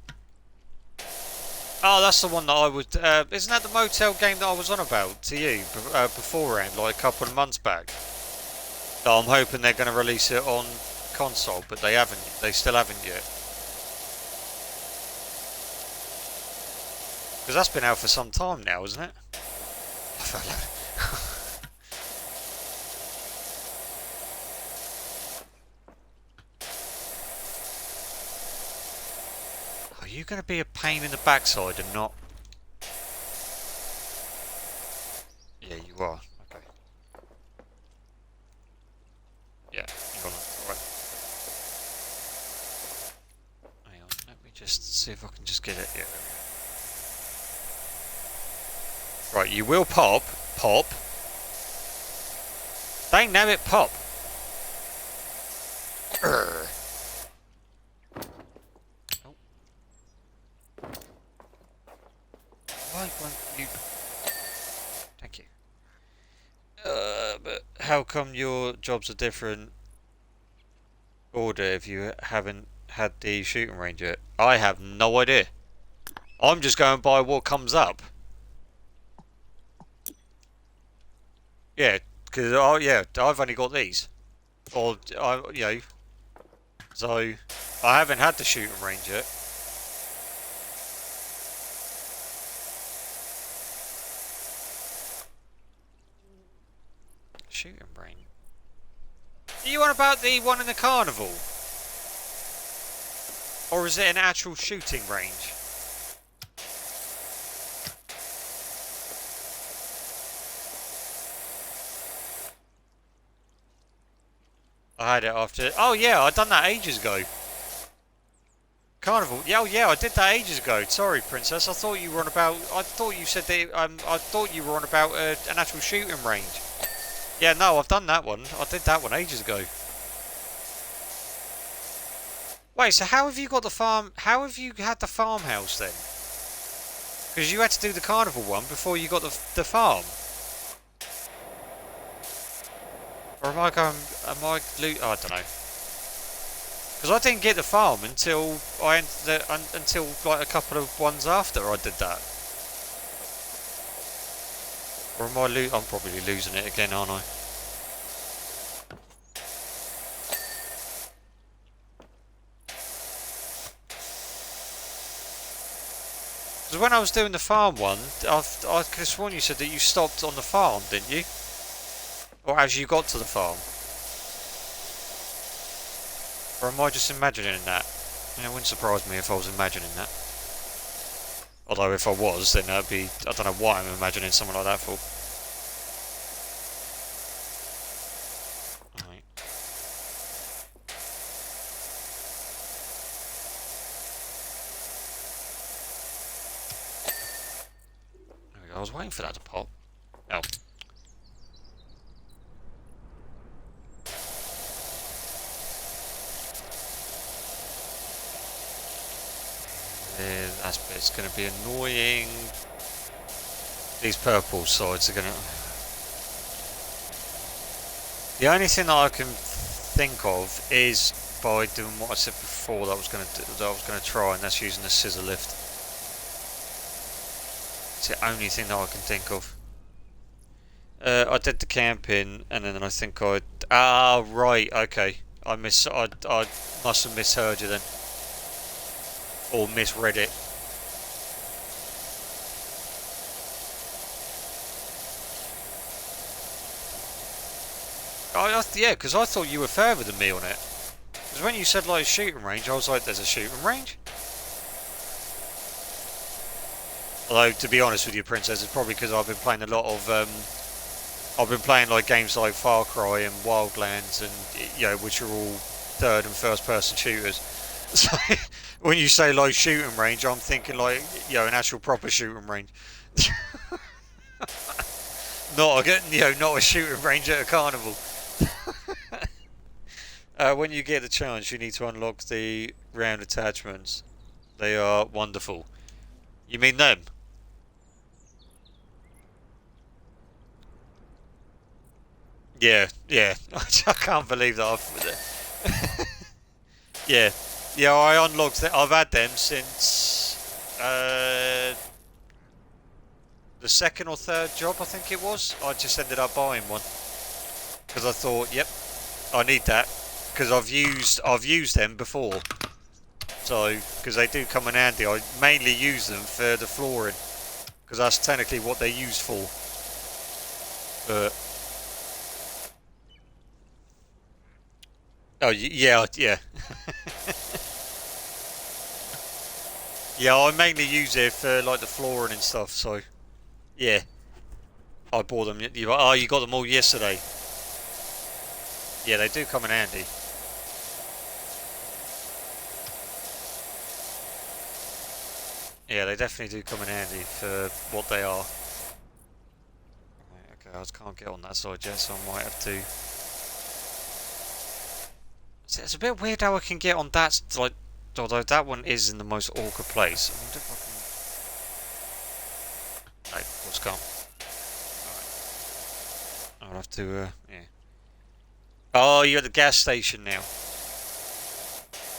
Oh, that's the one that I would... isn't that the motel game that I was on about to you beforehand, like a couple of months back? So I'm hoping they're going to release it on console, but they haven't. They still haven't yet. Because that's been out for some time now, isn't it? Are you going to be a pain in the backside and not... Yeah, you are. Okay. Yeah, you're on. Right. Hang on, let me just see if I can just get it. Yeah. Right, you will pop. Pop. Dang nabbit, pop. Urgh. Oh. Why won't you... Thank you. But how come your jobs are different order if you haven't had the shooting range yet? I have no idea. I'm just going by what comes up. Yeah, because I've only got these. Or, so I haven't had the shooting range yet. Shooting range? Are you on about the one in the carnival? Or is it an actual shooting range? I had it after... Oh yeah, I done that ages ago. Carnival. Yeah, oh yeah, I did that ages ago. Sorry, Princess. I thought you were on about... I thought you said that... I thought you were on about an actual shooting range. Yeah, no, I've done that one. I did that one ages ago. Wait, so how have you got the farm... How have you had the farmhouse then? Because you had to do the carnival one before you got the farm. Or am I going... Am I... Oh, I don't know. Because I didn't get the farm until until like a couple of ones after I did that. Or am I I'm probably losing it again, aren't I? Because when I was doing the farm one, I could have sworn you said that you stopped on the farm, didn't you? Or as you got to the farm? Or am I just imagining that? It wouldn't surprise me if I was imagining that. Although if I was, then that'd be... I don't know why I'm imagining something like that for. Right. There we go. I was waiting for that to pop. Oh. That bit's going to be annoying. These purple sides are going to... The only thing that I can think of is by doing what I said before that I was going to try, and that's using the scissor lift. It's the only thing that I can think of. I did the camping, and then I think I... Ah, right, okay. I must have misheard you then. Or misread it. Yeah, because I thought you were further than me on it. Because when you said like shooting range, I was like, there's a shooting range? Although, to be honest with you, Princess, it's probably because I've been playing a lot of... I've been playing like games like Far Cry and Wildlands, and which are all third and first person shooters. So when you say like shooting range, I'm thinking like an actual proper shooting range, not a shooting range at a carnival. When you get the chance, you need to unlock the round attachments. They are wonderful. You mean them? Yeah, yeah. I can't believe that yeah, yeah. I unlocked them. I've had them since the second or third job, I think it was. I just ended up buying one because I thought, yep, I need that because I've used them before. So because they do come in handy. I mainly use them for the flooring because that's technically what they're used for. But oh yeah, yeah. Yeah, I mainly use it for like the flooring and stuff. So yeah, I bought them. You got them all yesterday. Yeah, they do come in handy. Yeah, they definitely do come in handy for what they are. Okay, I can't get on that side yet, so I might have to. It's a bit weird how I can get on that, like, although that one is in the most awkward place. I wonder if I can. Hey, what's gone? Alright. I'll have to, yeah. Oh, you're at the gas station now.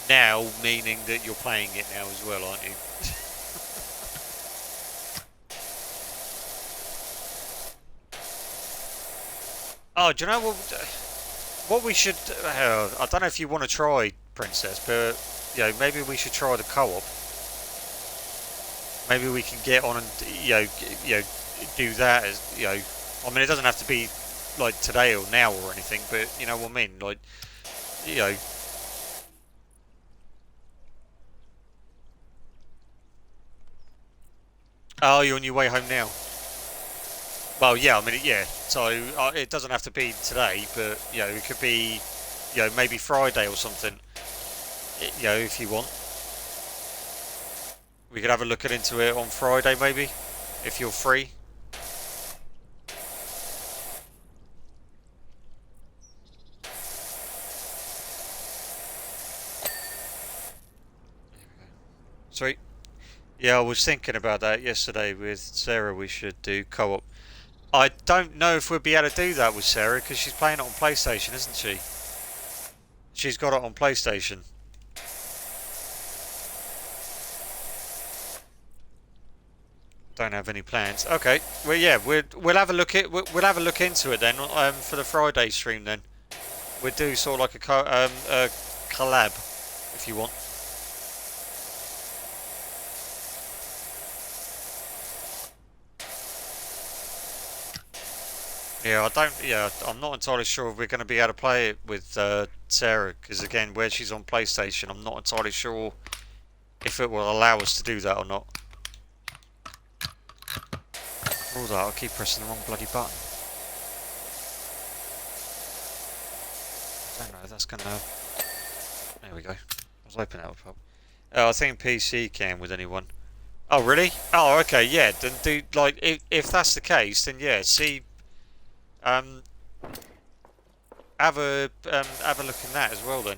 Now, meaning that you're playing it now as well, aren't you? Oh, do you know what we should... I don't know if you want to try, Princess, but, you know, maybe we should try the co-op. Maybe we can get on and, do that as, I mean, it doesn't have to be, like, today or now or anything, but, you know what I mean? Like, you know... Oh, you're on your way home now? Well, yeah, I mean, yeah. So it doesn't have to be today, but it could be, maybe Friday or something. If you want, we could have a look into it on Friday, maybe, if you're free. Sweet. Yeah, I was thinking about that yesterday with Sarah. We should do co-op. I don't know if we'll be able to do that with Sarah because she's playing it on PlayStation, isn't she? She's got it on PlayStation. Don't have any plans. Okay. Well, yeah, we'll have a look at we'll have a look into it then for the Friday stream. Then we'll do sort of like a collab if you want. Yeah, I don't. Yeah, I'm not entirely sure if we're going to be able to play it with Sarah because again, where she's on PlayStation, I'm not entirely sure if it will allow us to do that or not. For all that, I'll keep pressing the wrong bloody button. I don't know. That's gonna. There we go. I was hoping that would pop. I think PC can with anyone. Oh really? Oh okay. Yeah. Then do like if that's the case, then yeah. See. Um, have a look in that as well then.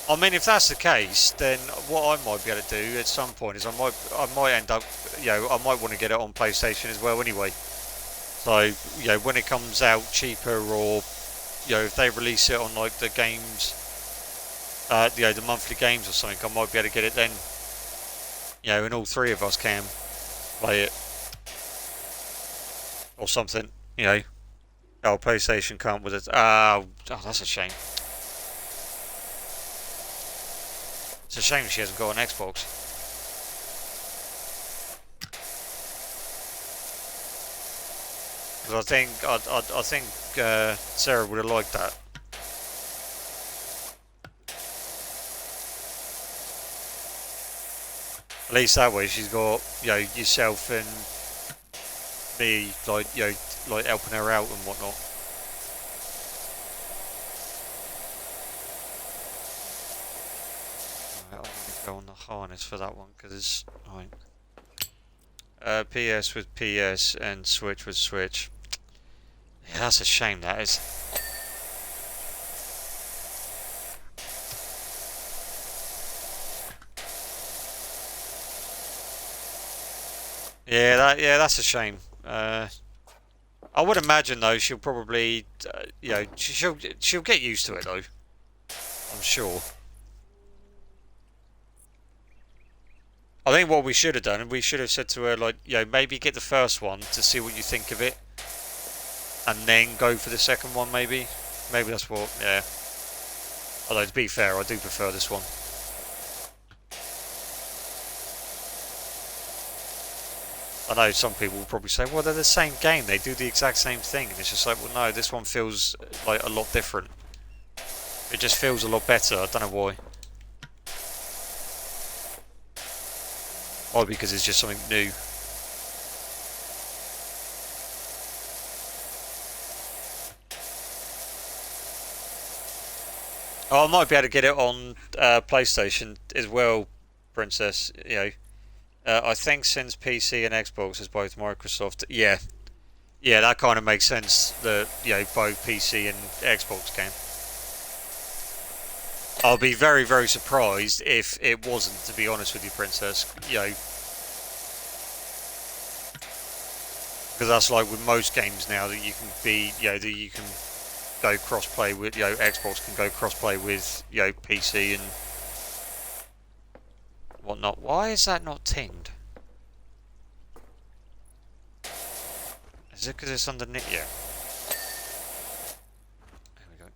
I mean, if that's the case, then what I might be able to do at some point is I might end up, I might want to get it on PlayStation as well anyway. So, when it comes out cheaper or, if they release it on like the games, the monthly games or something, I might be able to get it then. And all three of us can play it. Or something, Oh, PlayStation can't with it. Oh, that's a shame. It's a shame she hasn't got an Xbox. Because I think Sarah would have liked that. At least that way she's got yourself and me like helping her out and whatnot. Right, I'm gonna go on the harness for that one because it's right. PS with PS and Switch with Switch. Yeah, that's a shame. That is. Yeah, that's a shame. I would imagine though she'll probably, she'll get used to it though. I'm sure. I think what we should have done, we should have said to her like, maybe get the first one to see what you think of it, and then go for the second one maybe. Maybe that's what. Yeah. Although to be fair, I do prefer this one. I know some people will probably say, well, they're the same game, they do the exact same thing. And it's just like, well, no, this one feels like a lot different. It just feels a lot better, I don't know why. Or because it's just something new. Oh, I might be able to get it on PlayStation as well, Princess, I think since PC and Xbox is both Microsoft, yeah, yeah, that kind of makes sense that, both PC and Xbox can. I'll be very, very surprised if it wasn't, to be honest with you, Princess. Because that's like with most games now that you can be, that you can go cross-play with, Xbox can go cross-play with, PC and whatnot. Why is that not tinned? Is it because it's underneath? Yeah. There we go.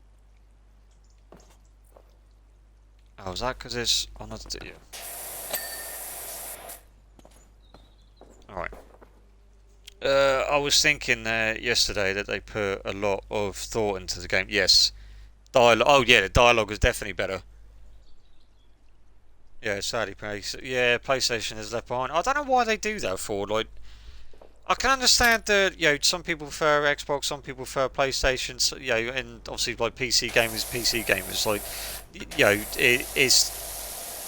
Oh, is that because it's on the... Yeah. Alright. I was thinking yesterday that they put a lot of thought into the game. Yes. Dialogue. Oh, yeah, the dialogue is definitely better. Yeah, sadly, PlayStation is left behind. I don't know why they do that for. Like, I can understand that, some people prefer Xbox, some people prefer PlayStation, so, and obviously, like, PC gamers, like, it's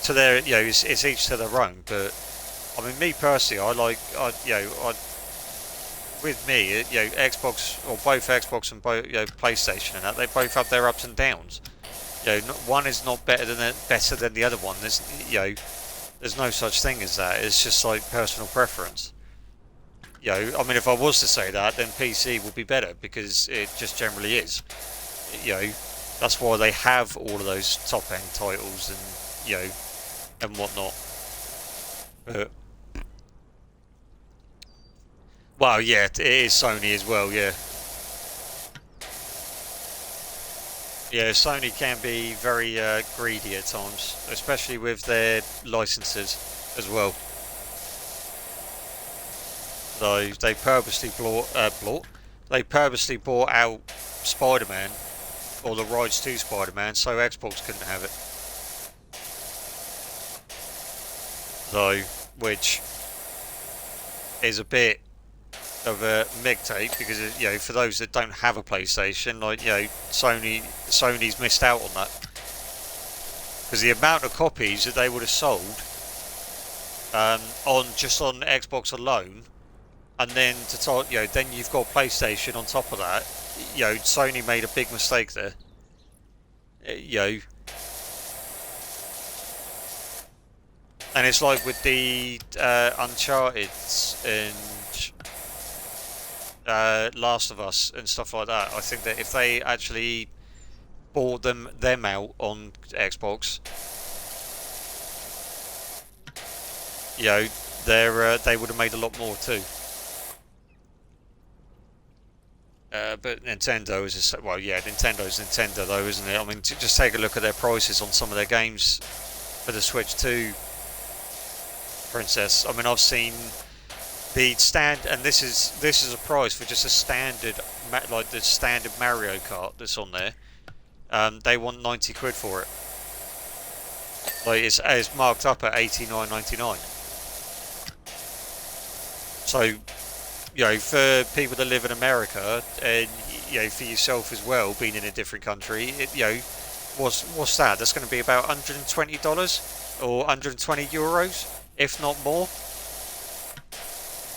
to their, it's each to their own, but, I mean, me personally, with me, Xbox, or both Xbox and both, PlayStation and that, they both have their ups and downs. One is not better than the other one. There's no such thing as that. It's just like personal preference. I mean, if I was to say that, then PC would be better because it just generally is. That's why they have all of those top end titles and whatnot. But, well, yeah, it is Sony as well. Yeah. Yeah, Sony can be very greedy at times, especially with their licenses as well. Though they purposely they purposely bought out Spider-Man, or the rights to Spider-Man, so Xbox couldn't have it. Though, which is a bit of a mig tape because for those that don't have a PlayStation, like Sony's missed out on that because the amount of copies that they would have sold on Xbox alone, and then to talk, then you've got PlayStation on top of that. Sony made a big mistake there. And it's like with the Uncharted and Last of Us and stuff like that. I think that if they actually bought them out on Xbox, they would have made a lot more too. But Nintendo is just, well, yeah, Nintendo's Nintendo though, isn't it? I mean, just take a look at their prices on some of their games for the Switch 2, Princess. I mean, I've seen the and this is a price for just a standard, like the standard Mario Kart that's on there. They want 90 quid for it. Like it's marked up at 89.99. So, for people that live in America, and for yourself as well, being in a different country, what's that? That's going to be about $120 or 120 euros, if not more,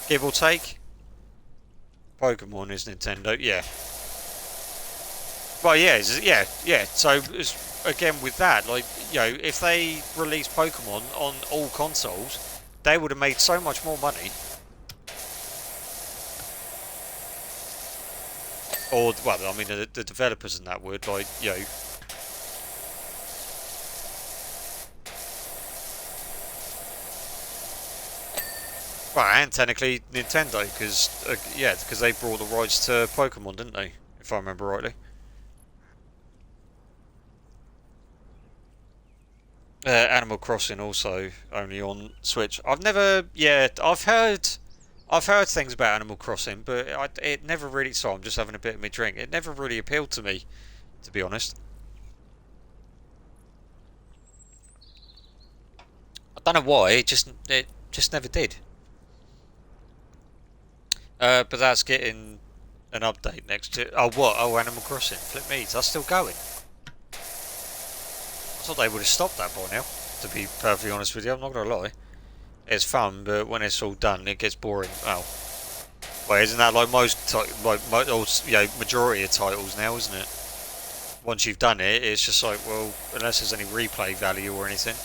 give or take. Pokemon is Nintendo, yeah. Well, yeah. So again, with that, like, if they released Pokemon on all consoles, they would have made so much more money. Or, well, I mean, the developers and that would, like, well, and technically Nintendo, because they brought the rights to Pokemon, didn't they? If I remember rightly. Animal Crossing also only on Switch. I've heard things about Animal Crossing, but it never really. So I'm just having a bit of my drink. It never really appealed to me, to be honest. I don't know why. It just never did. But that's getting an update next to. Oh what? Oh, Animal Crossing. Flip me. That's still going. I thought they would have stopped that by now. To be perfectly honest with you, I'm not gonna lie. it's fun, but when it's all done, it gets boring. Oh, well, isn't that like majority of titles now, isn't it? Once you've done it, it's just like, well, unless there's any replay value or anything.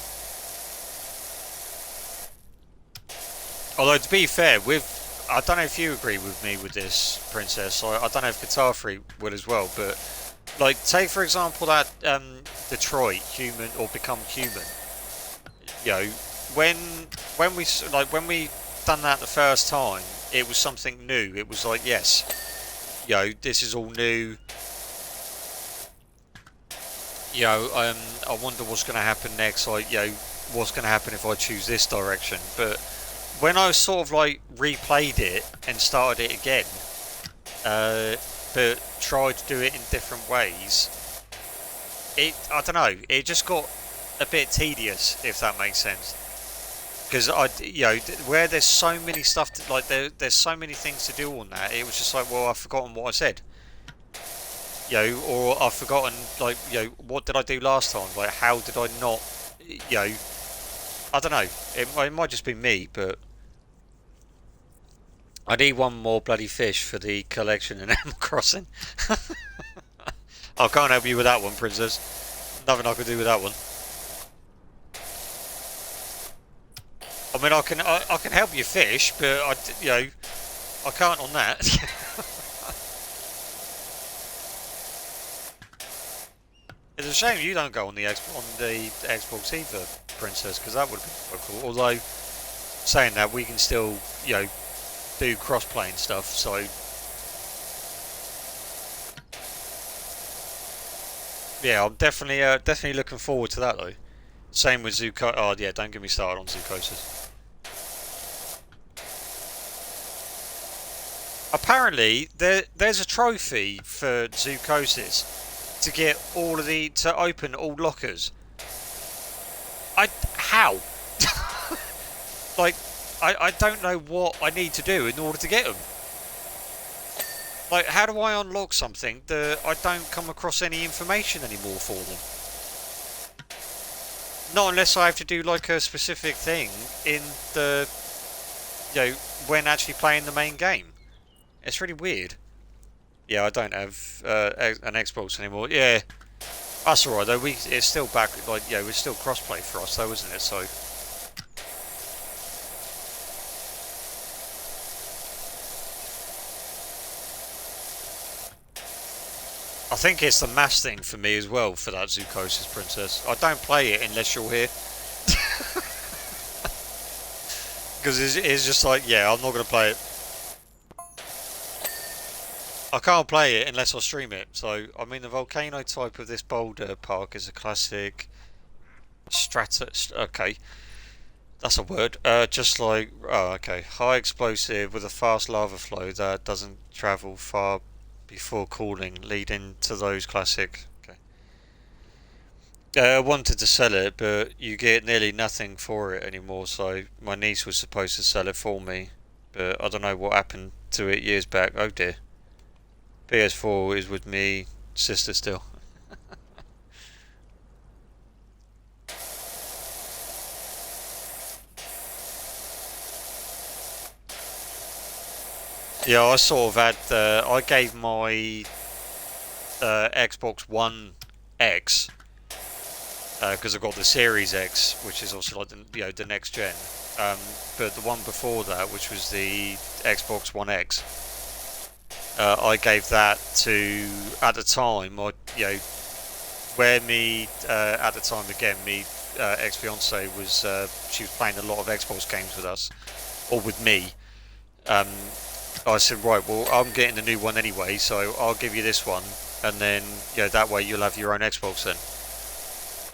Although to be fair, I don't know if you agree with me with this, Princess. I don't know if Guitar Freak would as well, but like, take for example that Detroit Human or Become Human. You know, when when we done that the first time, it was something new. It was like, yes, this is all new. I wonder what's going to happen next. Like, what's going to happen if I choose this direction? But when I sort of like replayed it and started it again, but tried to do it in different ways, I don't know, it just got a bit tedious, if that makes sense. Because where there's so many stuff there's so many things to do on that. It was just like, well, I've forgotten what I said. Or I've forgotten, like, what did I do last time? Like, how did I not, I don't know. It might just be me, but I need one more bloody fish for the collection in Animal Crossing. I can't help you with that one, Princess. Nothing I can do with that one. I mean, I can help you fish, but I can't on that. It's a shame you don't go on the Xbox either, Princess, because that would be quite cool. Although, saying that, we can still, do cross-play and stuff, so... Yeah, I'm definitely looking forward to that, though. Same with Zuko. Oh, yeah, don't get me started on Zookosis. Apparently, there's a trophy for Zookosis to get to open all lockers. How? Like, I don't know what I need to do in order to get them. Like, how do I unlock something that I don't come across any information anymore for them? Not unless I have to do like a specific thing in the, when actually playing the main game. It's really weird. Yeah, I don't have an Xbox anymore. Yeah, that's alright though. It's still back. Like, it's still crossplay for us though, isn't it? So. I think it's the mass thing for me as well for that Zookosis, Princess. I don't play it unless you're here. Because it's just like, yeah, I'm not going to play it. I can't play it unless I stream it. So, I mean, the volcano type of this boulder park is a classic okay, that's a word. Just like, oh, okay, high explosive with a fast lava flow that doesn't travel far before cooling, leading to those classic. Okay. I wanted to sell it, but you get nearly nothing for it anymore. So my niece was supposed to sell it for me, but I don't know what happened to it years back. Oh dear. PS4 is with me, sister still. Yeah, I sort of had. I gave my Xbox One X because I got the Series X, which is also like the next gen. But the one before that, which was the Xbox One X, I gave that to at the time. Where me at the time again, me ex-fiance was she was playing a lot of Xbox games with us or with me. I said, right, well, I'm getting the new one anyway, so I'll give you this one, and then, that way you'll have your own Xbox then.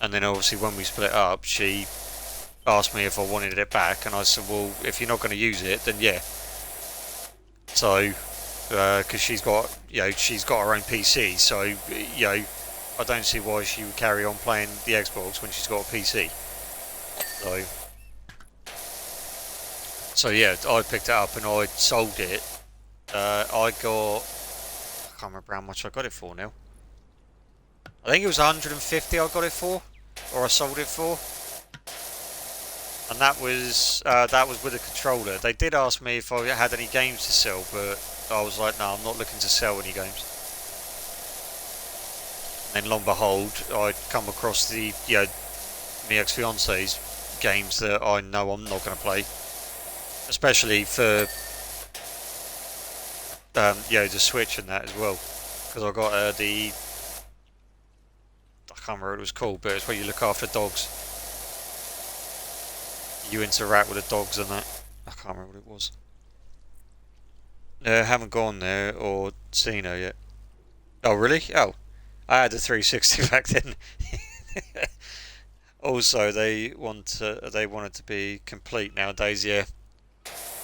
And then obviously when we split up, she asked me if I wanted it back, and I said, well, if you're not going to use it, then yeah. So, because she's got her own PC, so, I don't see why she would carry on playing the Xbox when she's got a PC. So yeah, I picked it up and I sold it. I can't remember how much I got it for now. I think it was 150 I got it for, or I sold it for. and that was with a controller. They did ask me if I had any games to sell, but I was like, no, I'm not looking to sell any games. And then, lo and behold, I'd come across the my ex-fiance's games that I know I'm not going to play, especially for the Switch and that as well, because I got the I can't remember what it was called, but it's where you look after dogs. You interact with the dogs and that. I can't remember what it was. Haven't gone there or seen her yet. Oh really? Oh, I had a 360 back then. Also, they wanted to be complete nowadays. Yeah,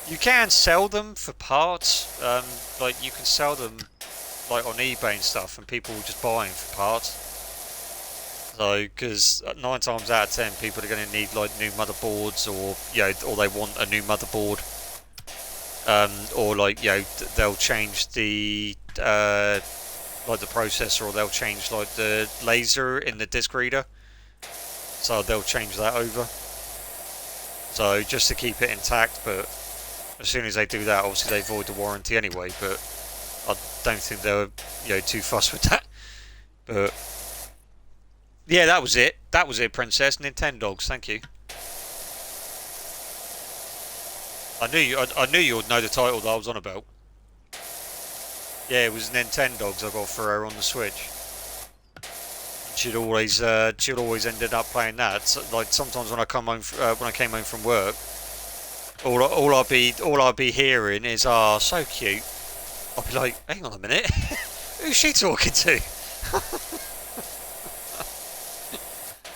you can sell them for parts. Like you can sell them like on eBay and stuff, and people will just buy them for parts. So, because 9 times out of 10, people are going to need like new motherboards, or or they want a new motherboard, or like they'll change the like the processor, or they'll change like the laser in the disc reader. So they'll change that over. So just to keep it intact, but as soon as they do that, obviously they void the warranty anyway. But I don't think they're too fussed with that. But yeah, that was it. That was it, Princess. Nintendogs, thank you. I knew you would know the title that I was on about. Yeah, it was Nintendogs I got for her on the Switch. She'd always ended up playing that. So, like sometimes when I come home, when I came home from work, all I'd be hearing is "ah, so cute." I'd be like, "Hang on a minute, who's she talking to?"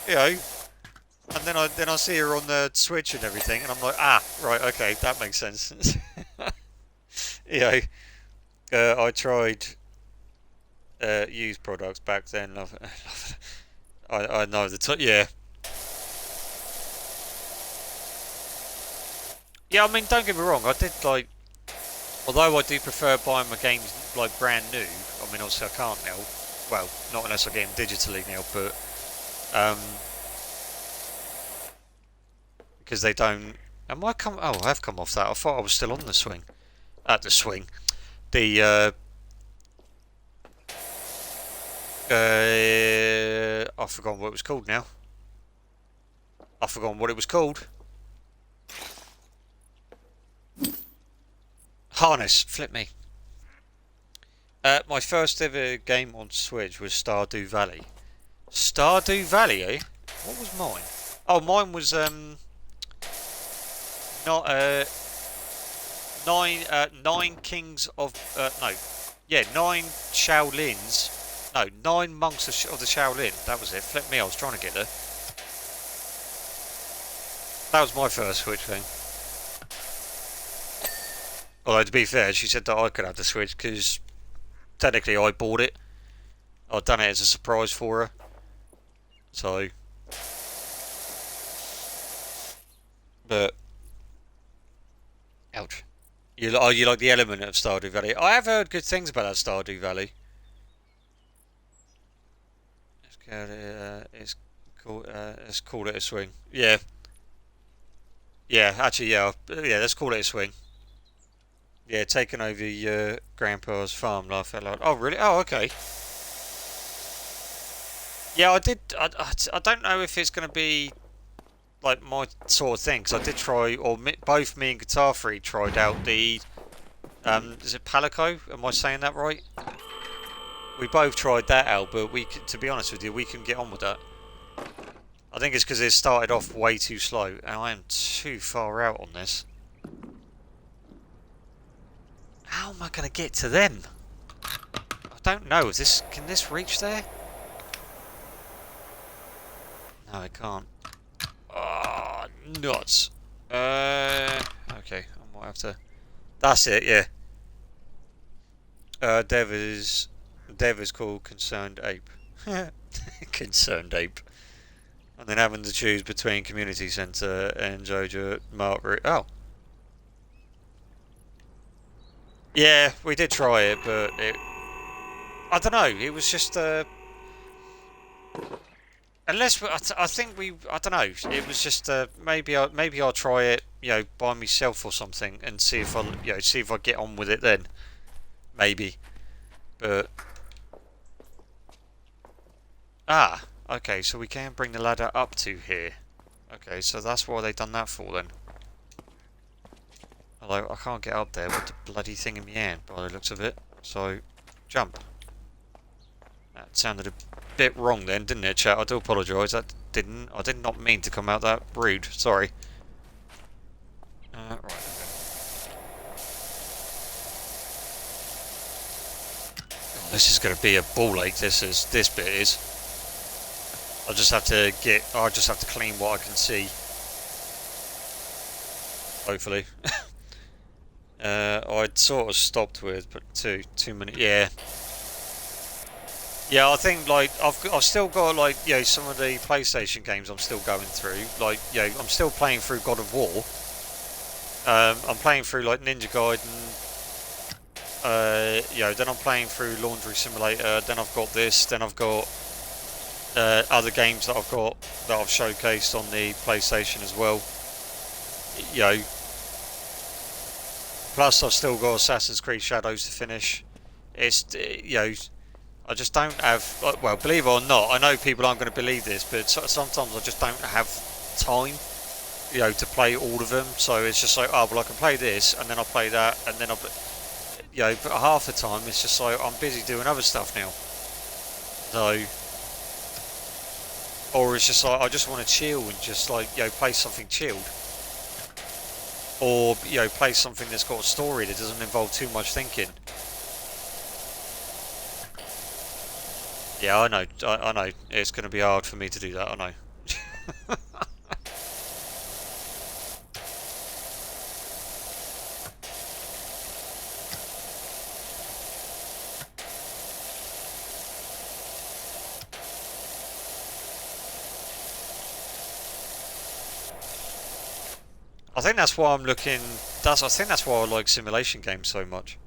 And then I see her on the Switch and everything, and I'm like, ah, right, okay, that makes sense. I tried used products back then. Love it. I know yeah. Yeah, I mean, don't get me wrong. I did like, although I do prefer buying my games like brand new. I mean, obviously I can't now. Well, not unless I get them digitally now, but because they don't. Am I come? Oh, I have come off that. I thought I was still on the swing. At the swing, the I've forgotten what it was called now. I've forgotten what it was called. Harness, flip me. My first ever game on Switch was Stardew Valley. Stardew Valley, eh? What was mine? Oh, mine was not nine kings of no, yeah, nine Shaolins. No, nine monks of the Shaolin. That was it. Flip me. I was trying to get there. That was my first Switch thing. Although to be fair, she said that I could have the Switch because technically I bought it. I'd done it as a surprise for her. So, but ouch. You like the element of Stardew Valley? I have heard good things about that Stardew Valley. Let's call it a swing. Yeah, yeah. Actually, yeah, yeah. Let's call it a swing. Yeah, taking over your grandpa's farm. Laugh out loud. Oh, really? Oh, okay. Yeah, I did. I don't know if it's going to be like my sort of thing. Because I did try, or both me and Guitar Freak tried out the. Is it Palico? Am I saying that right? We both tried that out, but to be honest with you, we couldn't get on with that. I think it's because it started off way too slow, and I am too far out on this. How am I going to get to them? I don't know. Can this reach there? No, it can't. Oh, nuts. Okay, I might have to. That's it. Yeah. Dev is called Concerned Ape. Concerned Ape. And then having to choose between Community Centre and Jojo Mart Route. Oh. Yeah, we did try it, but I don't know. It was just Unless I think I don't know. It was just maybe I'll try it, by myself or something, and see if see if I get on with it then. Maybe, but okay. So we can bring the ladder up to here. Okay, so that's why they done that for then. Although I can't get up there with the bloody thing in my hand by the looks of it. So jump. That sounded a bit wrong then, didn't it, chat? I do apologise. I did not mean to come out that rude. Sorry. Right. Okay. Oh, this is going to be a ball ache. This bit is. I just have to clean what I can see. Hopefully. I'd sort of stopped with, but 2 minutes. Yeah. Yeah, I think like I've still got like some of the PlayStation games I'm still going through. Like I'm still playing through God of War. I'm playing through like Ninja Gaiden. Then I'm playing through Laundry Simulator. Then I've got this. Then I've got other games that I've showcased on the PlayStation as well. Plus I've still got Assassin's Creed Shadows to finish. It's I just don't have, well, believe it or not, I know people aren't going to believe this, but sometimes I just don't have time, to play all of them. So it's just like, oh, well, I can play this, and then I'll play that, and then but half the time it's just like I'm busy doing other stuff now. So, or it's just like I just want to chill and just like, play something chilled. Or, play something that's got a story that doesn't involve too much thinking. Yeah, I know. I know. It's going to be hard for me to do that. I know. I think that's why I'm looking. I think that's why I like simulation games so much.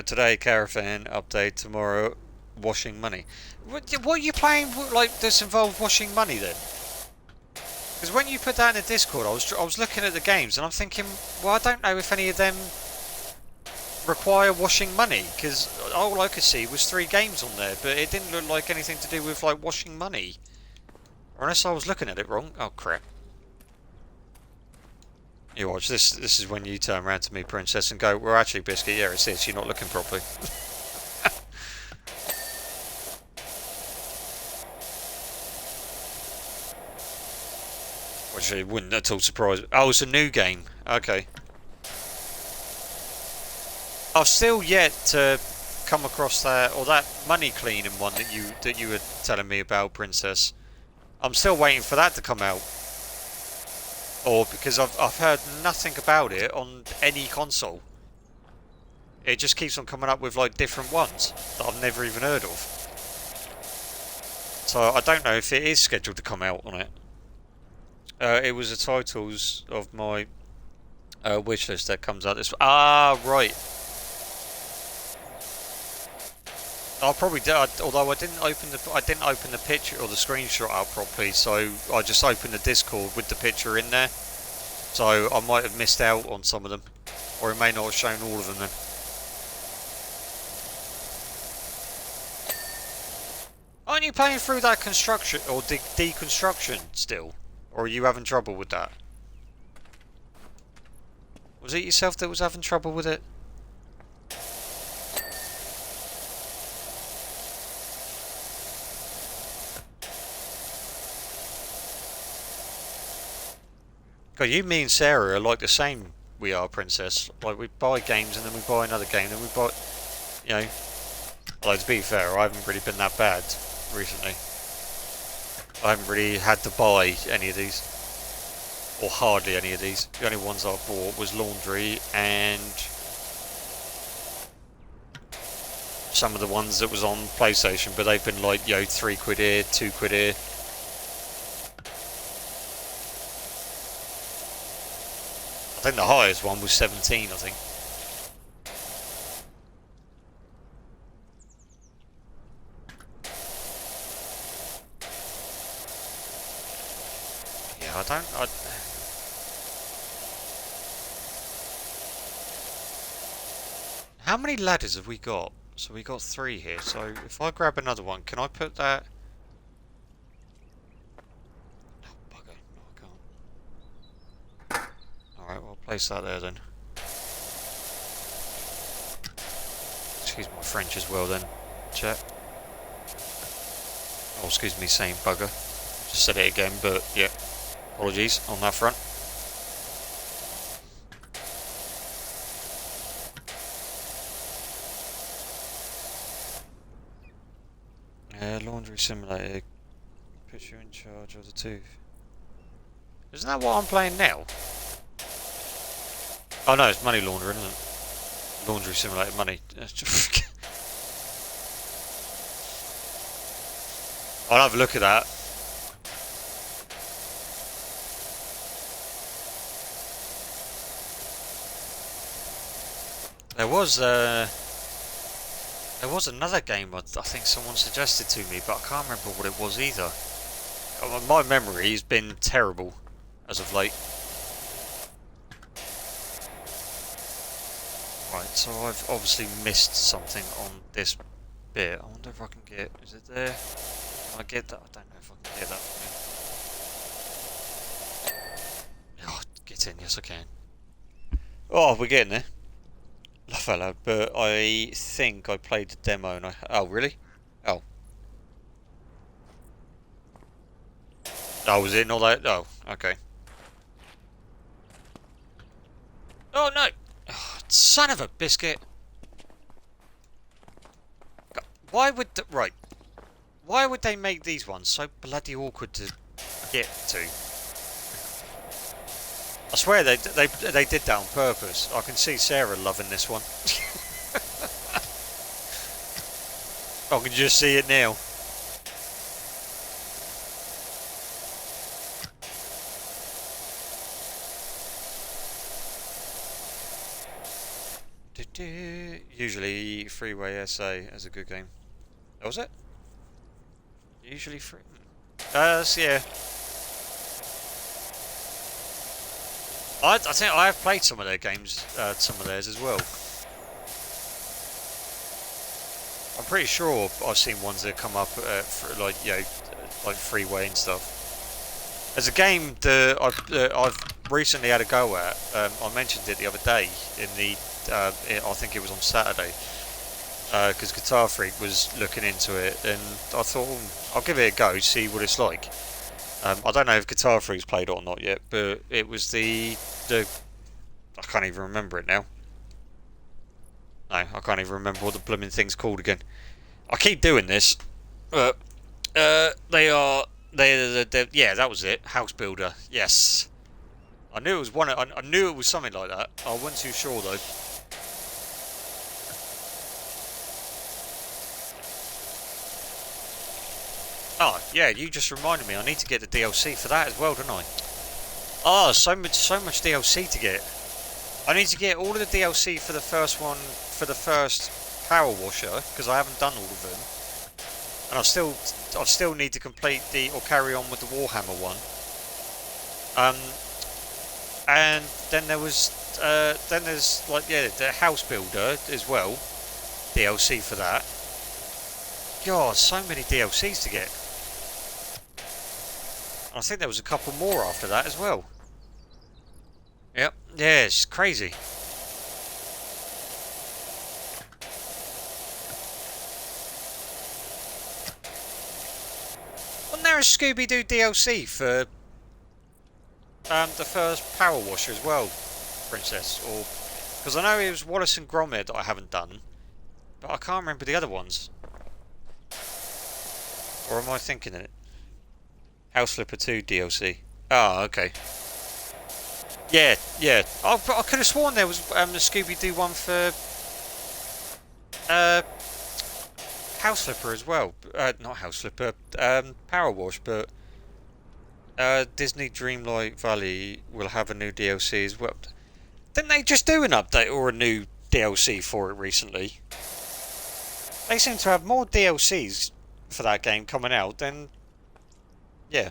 Today, caravan update. Tomorrow, washing money. What are you playing like this involve washing money then? Because when you put that in the Discord, I was looking at the games and I'm thinking, well, I don't know if any of them require washing money, because all I could see was 3 games on there, but it didn't look like anything to do with like washing money. Or unless I was looking at it wrong. Oh crap. You watch, this is when you turn around to me, Princess, and go, well actually, Biscuit, yeah, it's this, you're not looking properly. Which it wouldn't at all surprise me. Oh, it's a new game. Okay. I've still yet to come across that money cleaning one that you were telling me about, Princess. I'm still waiting for that to come out. Or because I've heard nothing about it on any console. It just keeps on coming up with like different ones that I've never even heard of. So I don't know if it is scheduled to come out on it. It was the titles of my wish list that comes out this. Ah, right. I probably did, although I didn't open the picture or the screenshot out properly, so I just opened the Discord with the picture in there. So I might have missed out on some of them, or it may not have shown all of them then. Aren't you playing through that construction or deconstruction still, or are you having trouble with that? Was it yourself that was having trouble with it? God, you, me and Sarah are like the same, we are, Princess. Like, we buy games and then we buy another game, then we buy, Although, to be fair, I haven't really been that bad recently. I haven't really had to buy any of these. Or hardly any of these. The only ones I bought was Laundry and some of the ones that was on PlayStation, but they've been like, £3 here, £2 here. I think the highest one was 17, I think. don't. How many ladders have we got? So we got 3 here. So if I grab another one, can I put that? Oh, bugger. No, I can't. Alright, well, I'll place that there then. Excuse my French as well then, chat. Oh, excuse me saying bugger. Just said it again, but yeah. Apologies on that front. Laundry simulator puts you in charge of the tooth. Isn't that what I'm playing now? Oh no, it's money laundering, isn't it? Laundry simulator money. I'll have a look at that. There was another game I think someone suggested to me, but I can't remember what it was either. My memory has been terrible as of late. Right, so I've obviously missed something on this bit. I wonder if I can get... Is it there? Can I get that? I don't know if I can get that from here. Oh, get in. Yes, I can. Oh, we're getting there. Hello, but I think I played the demo and I... Oh, really? Oh. Oh, was it not that? Oh, okay. Oh, no! Oh, son of a biscuit! Why would... Right. Why would they make these ones so bloody awkward to get to? I swear they did that on purpose. I can see Sarah loving this one. I can just see it now. Usually Freeway SA is a good game. Oh, was it? Usually free. Yeah. I think I have played some of their games, some of theirs as well. I'm pretty sure I've seen ones that come up for like like Freeway and stuff. There's a game that I've recently had a go at. I mentioned it the other day in the I think it was on Saturday because Guitar Freak was looking into it, and I thought I'll give it a go, see what it's like. I don't know if Guitar Freak's played it or not yet, but it was the I can't even remember it now. No, I can't even remember what the blooming thing's called again. I keep doing this. They're yeah, that was it. House Builder. Yes. I knew it was one. I knew it was something like that. I wasn't too sure though. Oh yeah, you just reminded me. I need to get the DLC for that as well, don't I? Oh, so much DLC to get. I need to get all of the DLC for the first one, for the first Power Washer, because I haven't done all of them, and I still need to complete or carry on with the Warhammer one. And then there's like the House Builder as well, DLC for that. God, so many DLCs to get. I think there was a couple more after that as well. Yep, yeah, it's crazy. Wasn't there a Scooby-Doo DLC for the first Power Washer as well, Princess? Or because I know it was Wallace and Gromit that I haven't done, but I can't remember the other ones. Or am I thinking it? House Flipper 2 DLC. Oh, okay. Yeah. I could have sworn there was a Scooby-Doo one for House Flipper as well. Not House Flipper. Power Wash, but Disney Dreamlight Valley will have a new DLC as well. Didn't they just do an update or a new DLC for it recently? They seem to have more DLCs for that game coming out than... Yeah.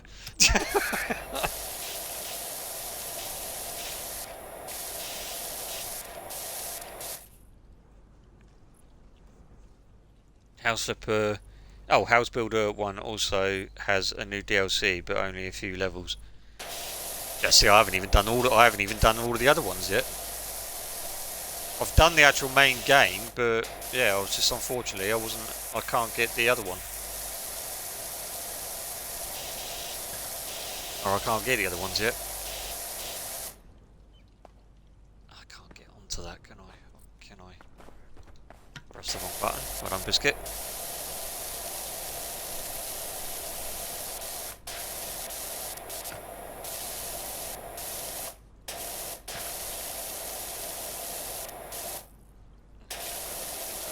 House Flipper. Oh, House Builder 1 also has a new DLC, but only a few levels. Yeah, see, I haven't even done all of the other ones yet. I've done the actual main game, but yeah, I was just unfortunately I can't get the other one. Or I can't get the other ones yet. I can't get onto that, can I? Can I? Press the wrong button. Well done, Biscuit.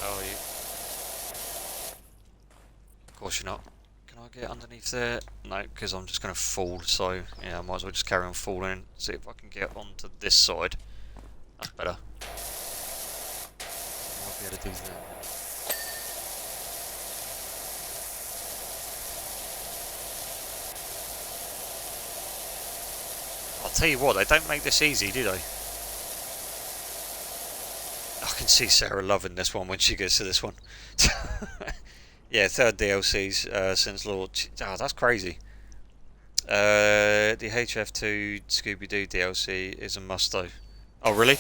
Oh, you. Of course you're not. Can I get underneath there? No, because I'm just going to fall, so yeah, I might as well just carry on falling. See if I can get onto this side. That's better. I'll be able to do that. I'll tell you what, they don't make this easy, do they? I can see Sarah loving this one when she gets to this one. Yeah, third DLC's since launch. Oh, that's crazy. The HF2 Scooby-Doo DLC is a must though. Oh, really?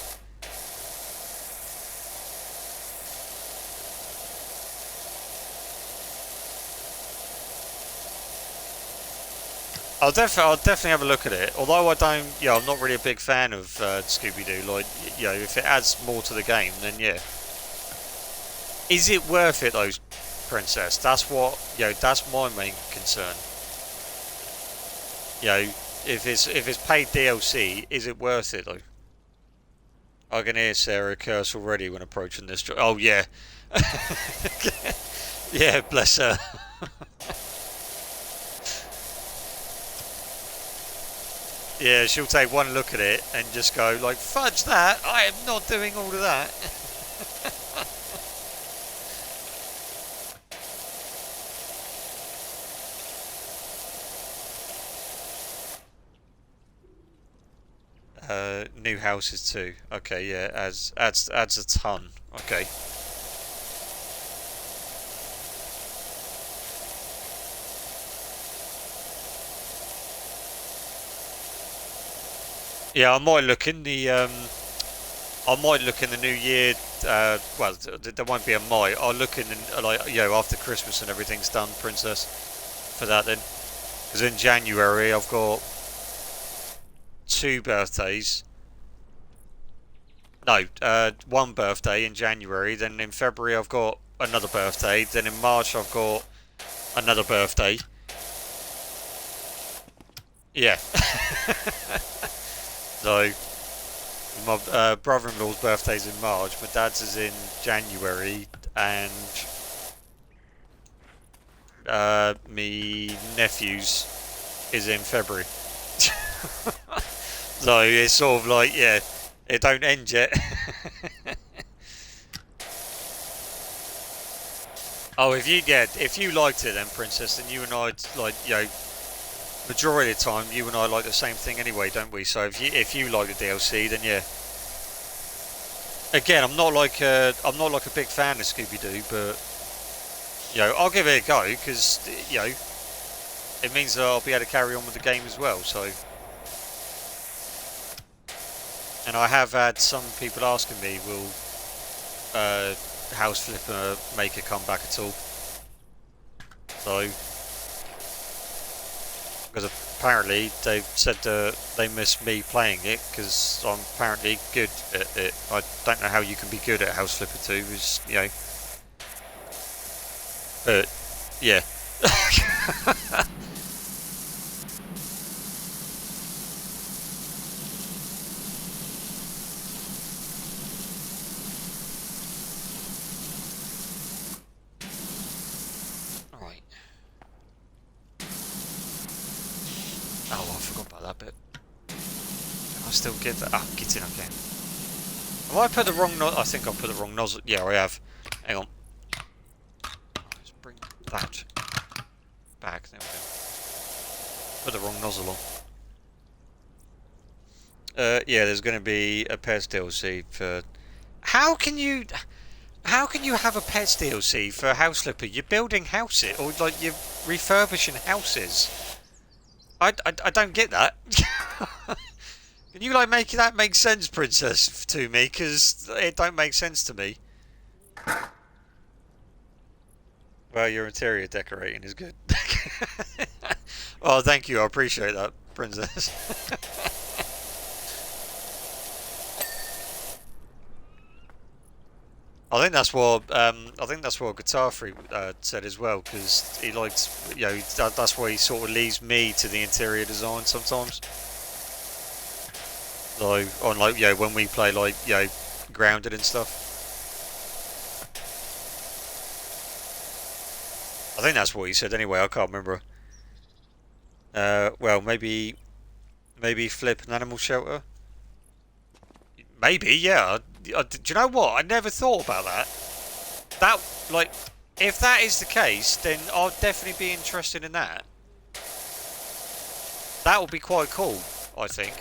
I'll definitely have a look at it. Although I'm not really a big fan of Scooby-Doo. Like, if it adds more to the game, then yeah. Is it worth it though, Princess? That's that's my main concern. If it's paid DLC, is it worth it though? I can hear Sarah curse already when approaching this. Oh yeah, yeah, bless her. Yeah, she'll take one look at it and just go like, fudge that, I am not doing all of that. New houses too. Okay, yeah, adds a ton. Okay. Yeah, I might look in the new year. Well, there won't be a might. I'll look in after Christmas and everything's done, Princess, for that then. Because in January I've got 2 birthdays. No, one birthday in January. Then in February I've got another birthday. Then in March I've got another birthday. Yeah. So my brother-in-law's birthday's in March. My dad's is in January, and me nephew's is in February. So it's sort of like, yeah, it don't end yet. Oh, if you liked it then, Princess, then you and I, like, majority of the time, you and I like the same thing anyway, don't we? So if you like the DLC, then yeah. Again, I'm not like a big fan of Scooby-Doo, but I'll give it a go because it means that I'll be able to carry on with the game as well. So, and I have had some people asking me, will House Flipper make a comeback at all? So, because apparently they've said they miss me playing it because I'm apparently good at it. I don't know how you can be good at House Flipper 2, but yeah. Alright. Oh, I forgot about that bit. Can I still get that? Ah, get in, okay. Have I put the wrong nozzle? I think I put the wrong nozzle. Yeah, I have. Hang on. Let's bring that back. There we go. Put the wrong nozzle on. Yeah, there's going to be a PES DLC for... How can you... How can you have a pets DLC for House Flipper? You're building houses, or like you're refurbishing houses. I don't get that. Can you like make that make sense, Princess, to me? Because it don't make sense to me. Well, your interior decorating is good. Oh, thank you. I appreciate that, Princess. I think that's what Guitar Freak said as well, because he likes, that's why he sort of leaves me to the interior design sometimes. Like on like when we play like Grounded and stuff. I think that's what he said anyway. I can't remember. Well, maybe flip an animal shelter. Maybe, yeah. Do you know what? I never thought about that. That, like, if that is the case, then I'll definitely be interested in that. That would be quite cool, I think.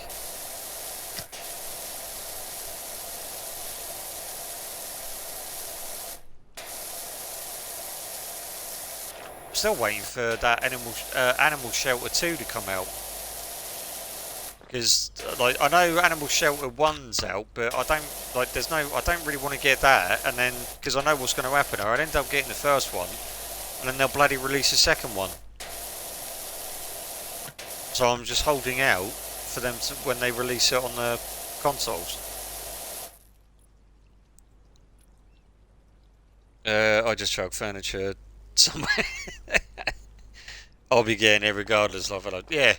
Still waiting for that Animal Shelter 2 to come out. Because like I know Animal Shelter 1's out, but I don't really want to get that, and then because I know what's going to happen, I'd end up getting the first one, and then they'll bloody release a second one. So I'm just holding out for them to, when they release it on the consoles. I just chuck furniture somewhere. I'll be getting it regardless. Yeah.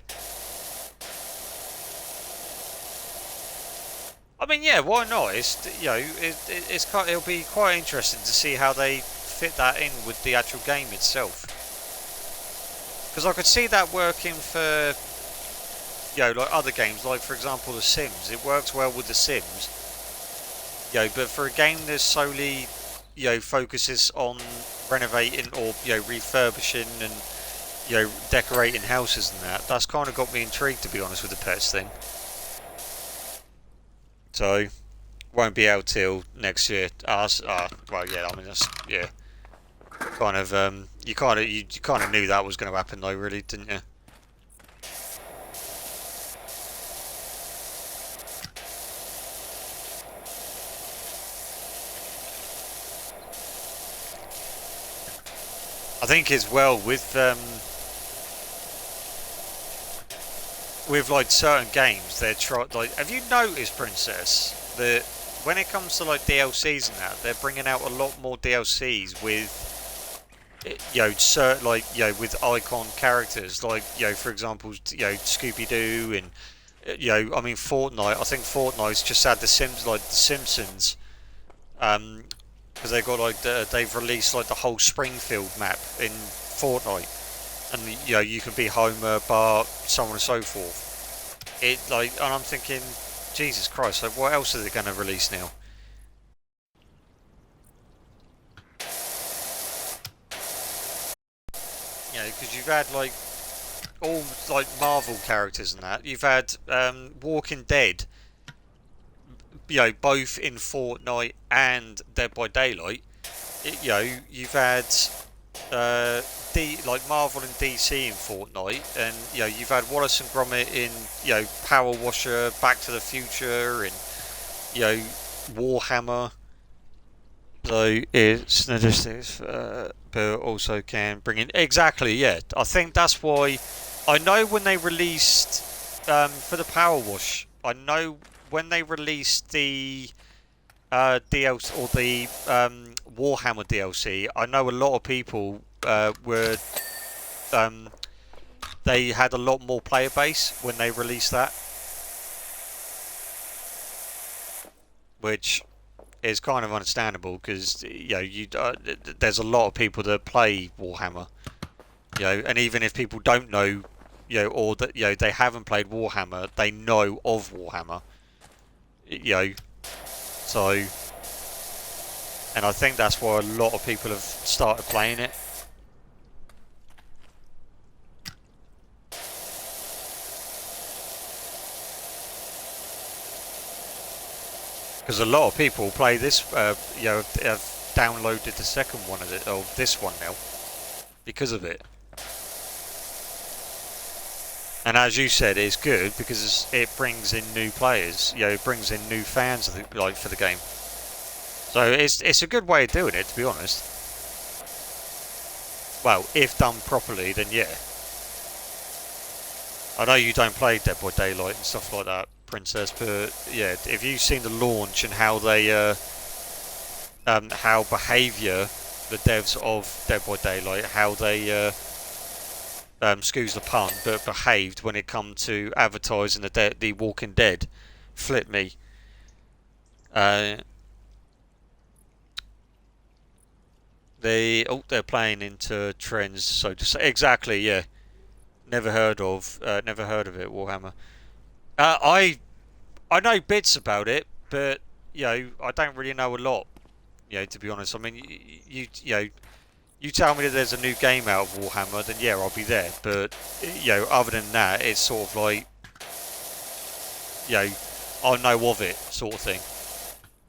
I mean, yeah, why not? It'll be quite interesting to see how they fit that in with the actual game itself. Because I could see that working for, like other games, like for example The Sims. It works well with The Sims. But for a game that solely, focuses on renovating or, refurbishing and, decorating houses and that's kind of got me intrigued, to be honest, with the pets thing. So, won't be out till next year. Well, yeah, I mean, yeah. You kind of knew that was going to happen, though, really, didn't you? I think as well with like certain games, have you noticed, Princess, that when it comes to like DLCs and that, they're bringing out a lot more DLCs with with icon characters, like for example, Scooby Doo and I mean Fortnite. I think Fortnite's just had the Simpsons, because they got they've released like the whole Springfield map in Fortnite, and you can be Homer, Bart, so on and so forth. And I'm thinking, Jesus Christ, like what else are they going to release now? Because you've had like all like Marvel characters and that. You've had Walking Dead, both in Fortnite and Dead by Daylight. You've had like Marvel and DC in Fortnite, and you've had Wallace and Gromit in Power Washer, Back to the Future, and Warhammer. So it's not just this, but also can bring in exactly. Yeah, I think that's why. I know when they released for the Power Wash. I know when they released the DLC or the Warhammer DLC. I know a lot of people were they had a lot more player base when they released that, which is kind of understandable because there's a lot of people that play Warhammer, and even if people don't know, or that they haven't played Warhammer, they know of Warhammer, so, and I think that's why a lot of people have started playing it. Because a lot of people play this, downloaded the second one of it, or this one now, because of it. And as you said, it's good because it brings in new players. It brings in new fans like for the game. So it's a good way of doing it, to be honest. Well, if done properly, then yeah. I know you don't play Dead by Daylight and stuff like that, Princess, but yeah, if you've seen the launch and how they, how behaviour, the devs of Dead by Daylight, how they, excuse the pun, but behaved when it come to advertising the Walking Dead, flip me. They're playing into trends, so to say. Exactly, yeah. Never heard of it, Warhammer. I know bits about it, but I don't really know a lot. To be honest, I mean, you tell me that there's a new game out of Warhammer, then yeah, I'll be there. But other than that, it's sort of like I know of it, sort of thing.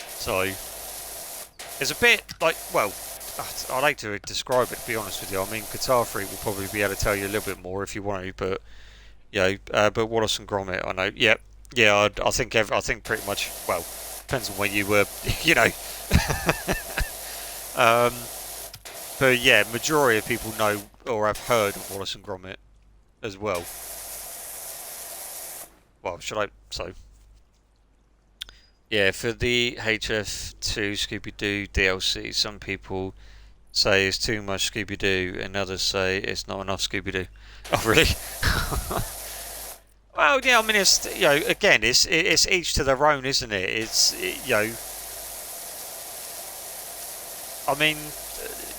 So it's a bit like, well, I like to describe it, to be honest with you. I mean, Guitar Freak will probably be able to tell you a little bit more if you want to, but but Wallace and Gromit, I know. Yeah. I think pretty much. Well, depends on when you were, um, but yeah, majority of people know or have heard of Wallace and Gromit as well. Well, should I? So, yeah, for the HF2 Scooby-Doo DLC, some people say it's too much Scooby-Doo, and others say it's not enough Scooby-Doo. Oh, really? Well, yeah, I mean, it's again, it's each to their own, isn't it? I mean,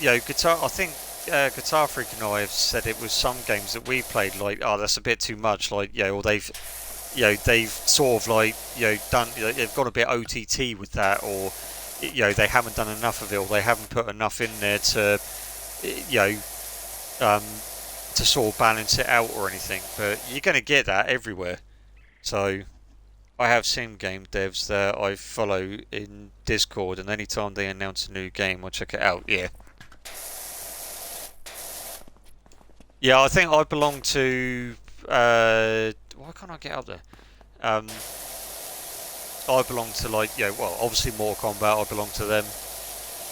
guitar. I think Guitar Freak and I have said it was some games that we played like, oh, that's a bit too much, like, or they've sort of like, done, they've gone a bit OTT with that, or they haven't done enough of it, or they haven't put enough in there to, to sort of balance it out or anything. But you're going to get that everywhere. So I have seen game devs that I follow in Discord, and anytime they announce a new game, I check it out. Yeah. Yeah, I think I belong to. Why can't I get up there? I belong to, like, well, obviously Mortal Kombat. I belong to them,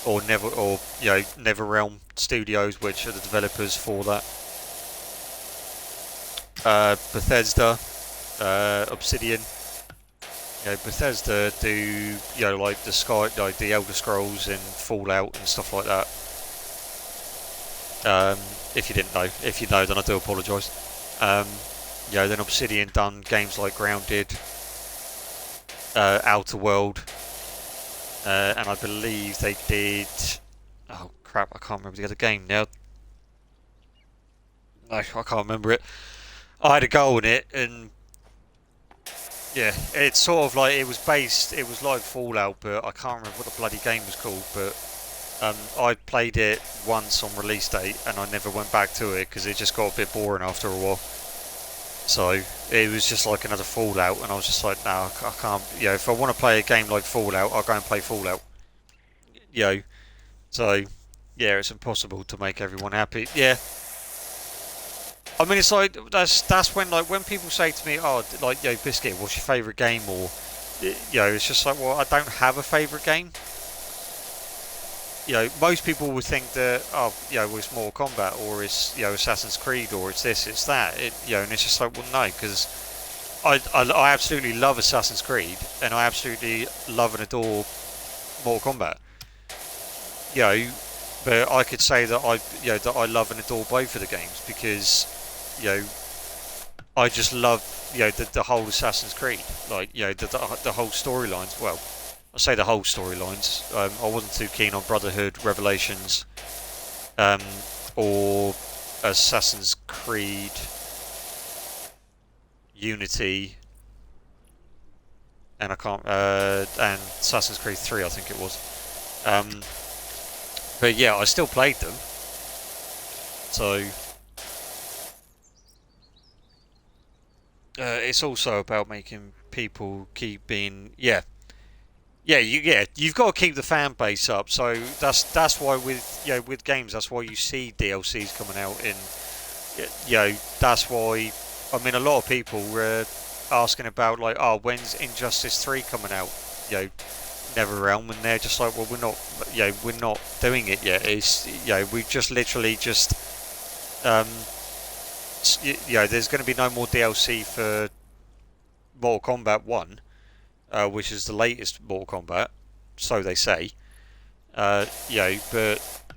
or NetherRealm Studios, which are the developers for that. Bethesda, Obsidian. Bethesda do like the Elder Scrolls and Fallout and stuff like that. If you didn't know, if you know, then I do apologise. Then Obsidian done games like Grounded, Outer World, and I believe they did. Oh crap! I can't remember the other game now. No, I can't remember it. I had a go on it, and yeah, it's sort of like it was like Fallout, but I can't remember what the bloody game was called. But I played it once on release date, and I never went back to it because it just got a bit boring after a while. So it was just like another Fallout, and I was just like, no, I can't. If I want to play a game like Fallout, I'll go and play Fallout. So yeah, it's impossible to make everyone happy. Yeah. I mean, it's like that's when, like, when people say to me, "Oh, like, Biscuit, what's your favourite game?" Or, it's just like, well, I don't have a favourite game. Most people would think that, oh, well, it's Mortal Kombat, or it's, Assassin's Creed, or it's this, it's that. And it's just like, well, no, because I absolutely love Assassin's Creed, and I absolutely love and adore Mortal Kombat. But I could say that I love and adore both of the games because I just love the whole Assassin's Creed, like the whole storylines. Well, I say the whole storylines. I wasn't too keen on Brotherhood, Revelations, or Assassin's Creed Unity, and and Assassin's Creed 3, I think it was. But yeah, I still played them. So it's also about making people keep being, you've got to keep the fan base up. So that's why with with games, that's why you see DLCs coming out in that's why. I mean, a lot of people were asking about like, oh, when's Injustice 3 coming out? NetherRealm, and they're just like, well, we're not doing it yet. It's we've just literally just um, there's going to be no more DLC for Mortal Kombat 1, which is the latest Mortal Kombat, so they say. But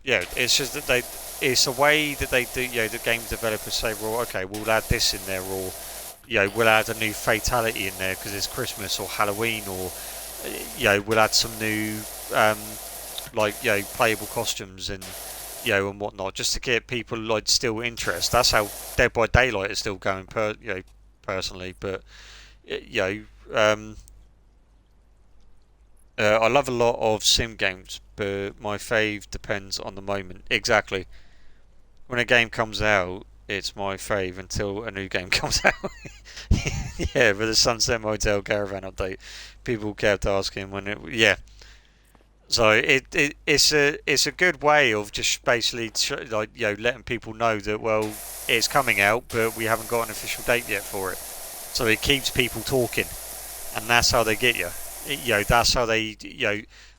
it's just that it's a way that they do. The game developers say, well, okay, we'll add this in there, or we'll add a new fatality in there because it's Christmas or Halloween, or we'll add some new playable costumes and and whatnot, just to get people like still interest. That's how Dead by Daylight is still going personally, but I love a lot of sim games, but my fave depends on the moment. Exactly. When a game comes out, it's my fave until a new game comes out. Yeah, but the Sunset Motel Caravan update, people kept asking when it. Yeah, so it's a good way of just basically letting people know that, well, it's coming out, but we haven't got an official date yet for it. So it keeps people talking, and that's how they get you. That's how they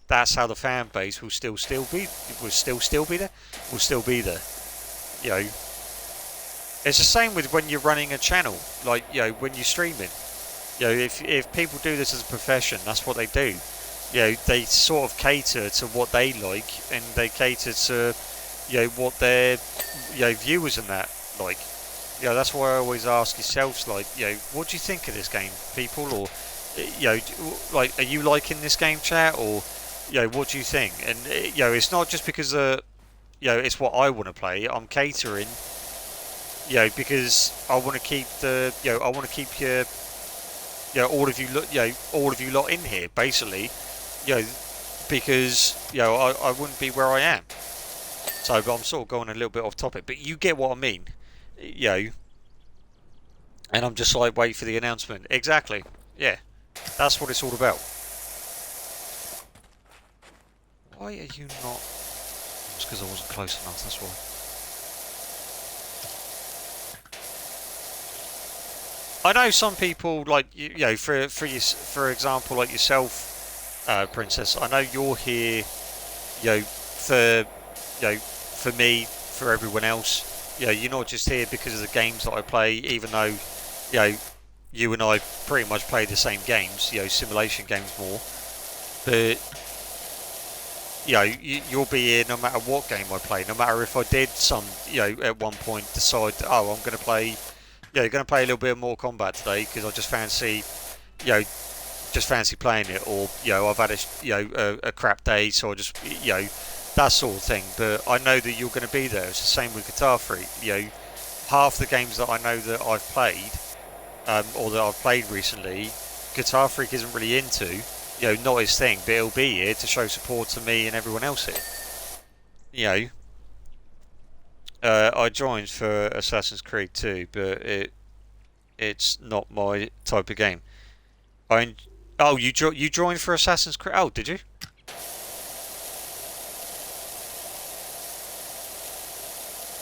that's how the fan base will still be there. Will still be there. You know, it's the same with when you're running a channel, like when you're streaming. If people do this as a profession, that's what they do. They sort of cater to what they like, and they cater to what their viewers and that like. That's why I always ask yourselves, like, what do you think of this game, people? Or like, are you liking this game, chat? Or what do you think? And it's not just because it's what I want to play. I'm catering, because I want to keep I want to keep all of you lot in here, basically, because I wouldn't be where I am. So, but I'm sort of going a little bit off topic, but you get what I mean, And I'm just like, wait for the announcement. Exactly. Yeah, that's what it's all about. Why are you not? It's because I wasn't close enough. That's why. I know some people like for example, like yourself, Princess. I know you're here, for me, for everyone else. You're not just here because of the games that I play, even though, you and I pretty much play the same games, simulation games more. But you'll be here no matter what game I play. No matter if I did at one point decide, oh, I'm going to play. You're going to play a little bit of Mortal Kombat today because I just fancy, playing it, or I've had a crap day, so I just that sort of thing. But I know that you're going to be there. It's the same with Guitar Freak. Half the games that I know that I've played, or that I've played recently, Guitar Freak isn't really into. Not his thing, but he'll be here to show support to me and everyone else here. I joined for Assassin's Creed 2, but it's not my type of game. You joined for Assassin's Creed? Oh, did you?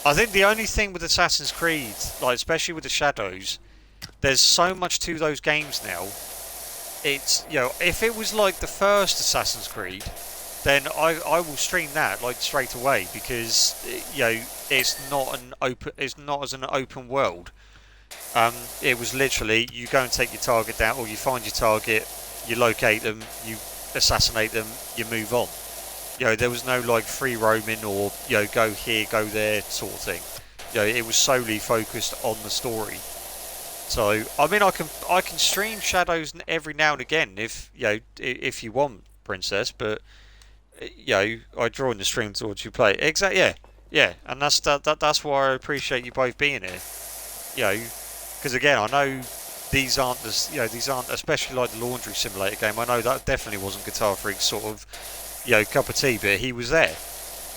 I think the only thing with Assassin's Creed, like especially with the Shadows, there's so much to those games now. It's if it was like the first Assassin's Creed, then I will stream that like straight away, because it's not as an open world. It was literally, you go and take your target down, or you find your target, you locate them, you assassinate them, you move on. There was no like free roaming or go here, go there sort of thing. It was solely focused on the story. So I mean, I can stream Shadows every now and again if if you want, Princess, but I draw in the stream towards you play. Exactly, yeah, and that's why I appreciate you both being here. Because again, I know these aren't especially like the laundry simulator game. I know that definitely wasn't Guitar Freak's sort of cup of tea, but he was there.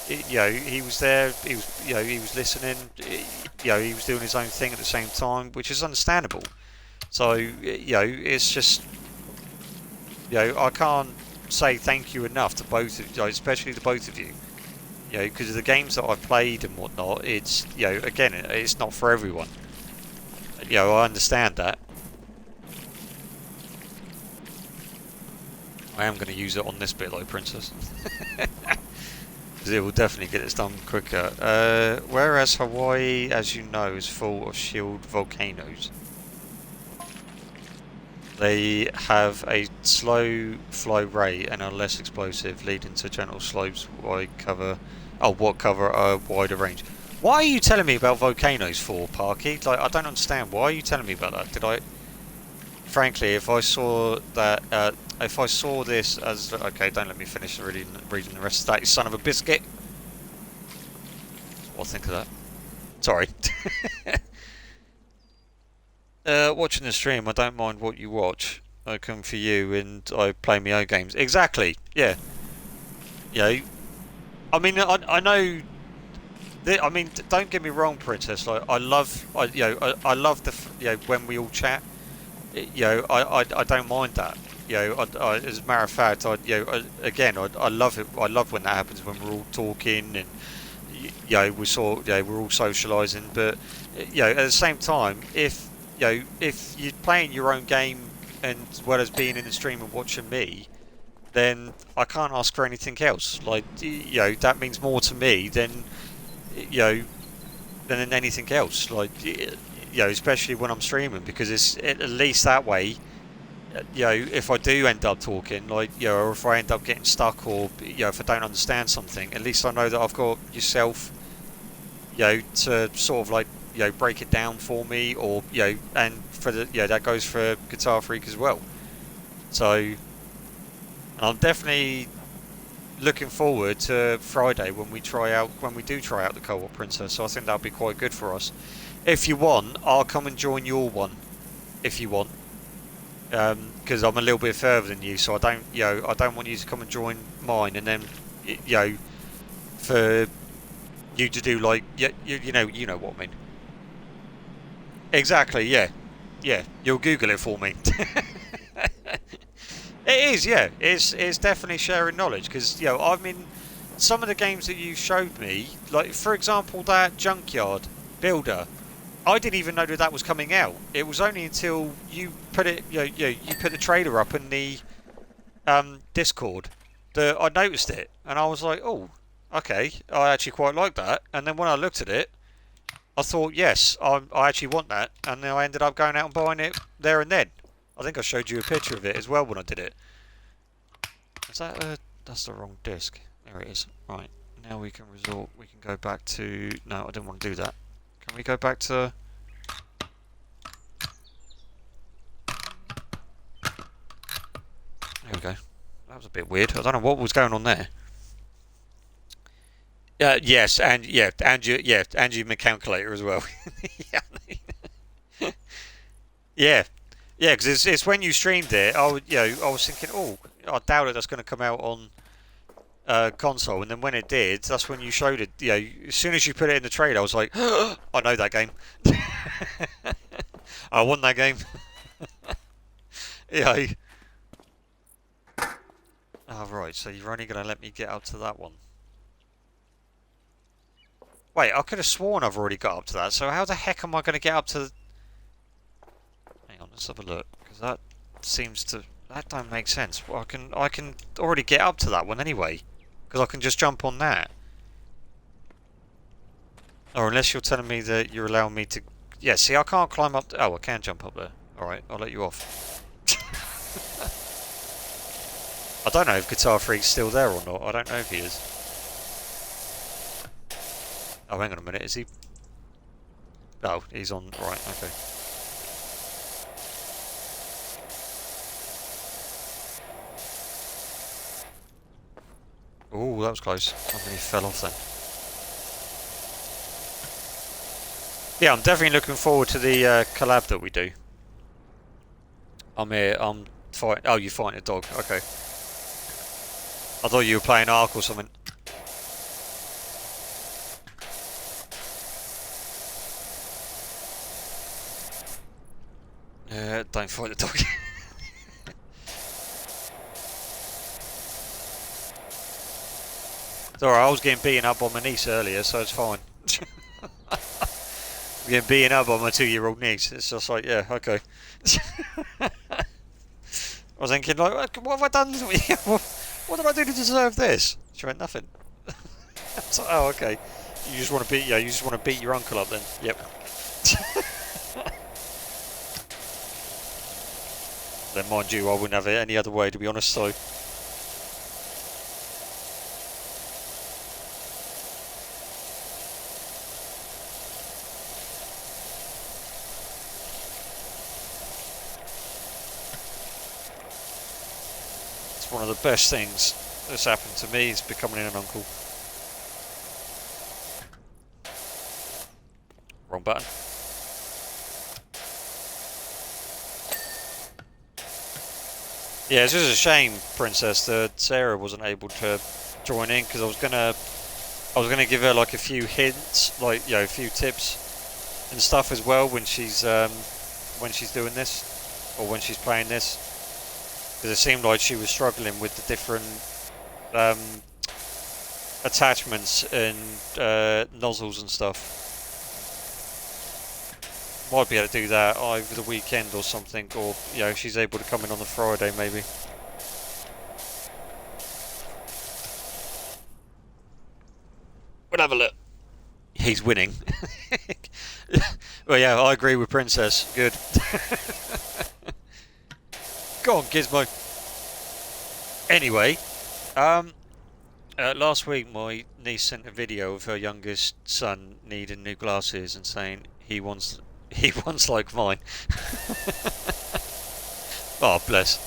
He was there. He was listening. He was doing his own thing at the same time, which is understandable. So it's just I can't say thank you enough to both of you, especially to both of you. You know, because of the games that I've played and whatnot, it's, you know, again, it's not for everyone. You know, I understand that. I am going to use it on this bit though, Princess. Because it will definitely get this done quicker. Whereas Hawaii, as you know, is full of shield volcanoes. They have a slow flow rate and are less explosive, leading to gentle slopes what cover a wider range. Why are you telling me about volcanoes for, Parky? Like, I don't understand. Why are you telling me about that? Did I... Frankly, if I saw that... if I saw this as... Okay, don't let me finish reading the rest of that, you son of a biscuit. That's what I think of that. Sorry. Watching the stream, I don't mind what you watch. I come for you and I play my own games. Exactly, yeah. You know, I mean, I know... I mean, don't get me wrong, Princess. Like, I love the, you know, when we all chat. You know, I don't mind that. You know, as a matter of fact, I love it. I love when that happens, when we're all talking and you know we're all socialising. But you know, at the same time, if you're playing your own game and as well as being in the stream and watching me, then I can't ask for anything else. Like, you know, that means more to me than than anything else. Like, you know, especially when I'm streaming, because it's at least that way. You know, if I do end up talking, like, you know, or if I end up getting stuck, or you know, if I don't understand something, at least I know that I've got yourself, you know, to sort of like, you know, break it down for me, or you know, and for the, you know, that goes for Guitar Freak as well. So, I'm definitely looking forward to Friday when we do try out the Co-op Princess. So I think that'll be quite good for us. If you want, I'll come and join your one. If you want. Because I'm a little bit further than you, so I don't want you to come and join mine, and then, you know, for you to do like, you know what I mean. Exactly, yeah, you'll Google it for me. It is, yeah, it's definitely sharing knowledge, because, you know, I mean, some of the games that you showed me, like for example that Junkyard Builder. I didn't even know that was coming out. It was only until you put it, you put the trailer up in the Discord that I noticed it, and I was like, oh, okay, I actually quite like that. And then when I looked at it, I thought, yes, I actually want that, and then I ended up going out and buying it there and then. I think I showed you a picture of it as well when I did it. Is that that's the wrong disc. There it is. Right, now we can go back to... No, I didn't want to do that. Can we go back to... There we go. That was a bit weird. I don't know what was going on there. Yes, and your calculator as well. Yeah, yeah, because it's when you streamed it. I was thinking, oh, I doubt it. That's going to come out on console, and then when it did, that's when you showed it. You know, as soon as you put it in the trailer, I was like, oh, I know that game. I want that game. Yeah. Oh, right, so you're only going to let me get up to that one. Wait, I could have sworn I've already got up to that, so how the heck am I going to get up to... Hang on, let's have a look, because that seems to... That don't make sense. Well, I can already get up to that one anyway, because I can just jump on that. Or unless you're telling me that you're allowing me to... Yeah, see, I can't climb up... Oh, I can jump up there. Alright, I'll let you off. I don't know if Guitar Freak's still there or not. I don't know if he is. Oh, hang on a minute. Is he... Oh, he's on... Right, okay. Oh, that was close. I think he fell off then. Yeah, I'm definitely looking forward to the collab that we do. I'm here. I'm fighting... Oh, you're fighting a dog. Okay. I thought you were playing Ark or something. Don't fight the dog. It's alright, I was getting beaten up by my niece earlier, so it's fine. Getting beaten up by my 2-year-old niece. It's just like, yeah, okay. I was thinking, like, what have I done? What did I do to deserve this? She went, nothing. It's like, oh, okay. You just want to beat, you just want to beat your uncle up then. Yep. Then, mind you, I wouldn't have it any other way, to be honest. So. One of the best things that's happened to me is becoming an uncle. Wrong button. Yeah, it's just a shame, Princess, that Sarah wasn't able to join in, because I was gonna give her like a few hints, like, you know, a few tips and stuff as well when she's doing this, or when she's playing this. Because it seemed like she was struggling with the different attachments and nozzles and stuff. Might be able to do that over the weekend or something, or, you know, if she's able to come in on the Friday maybe. We'll have a look. He's winning. Well, yeah, I agree with Princess. Good. Go on, Gizmo. Anyway, last week my niece sent a video of her youngest son needing new glasses and saying he wants like mine. Oh, bless.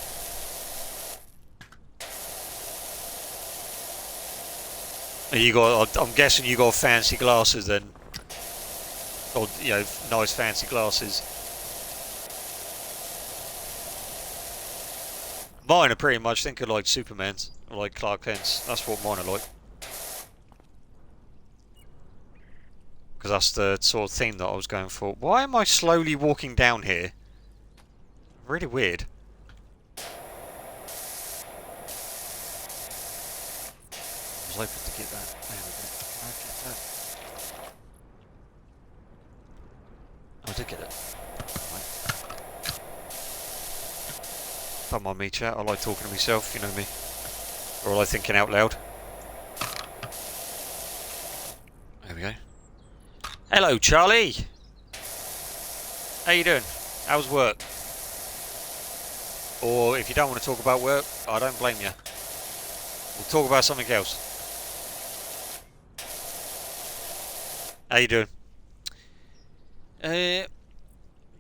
I'm guessing you got fancy glasses then, or, you know, nice fancy glasses. Mine are pretty much, think of like Superman's, or like Clark Kent's. That's what mine are like. Because that's the sort of theme that I was going for. Why am I slowly walking down here? Really weird. I was hoping to get that. There we go. Can I get that? Oh, I did get it. Don't mind me, chat. I like talking to myself, you know me. Or I like thinking out loud. There we go. Hello, Charlie! How you doing? How's work? Or if you don't want to talk about work, I don't blame you. We'll talk about something else. How you doing?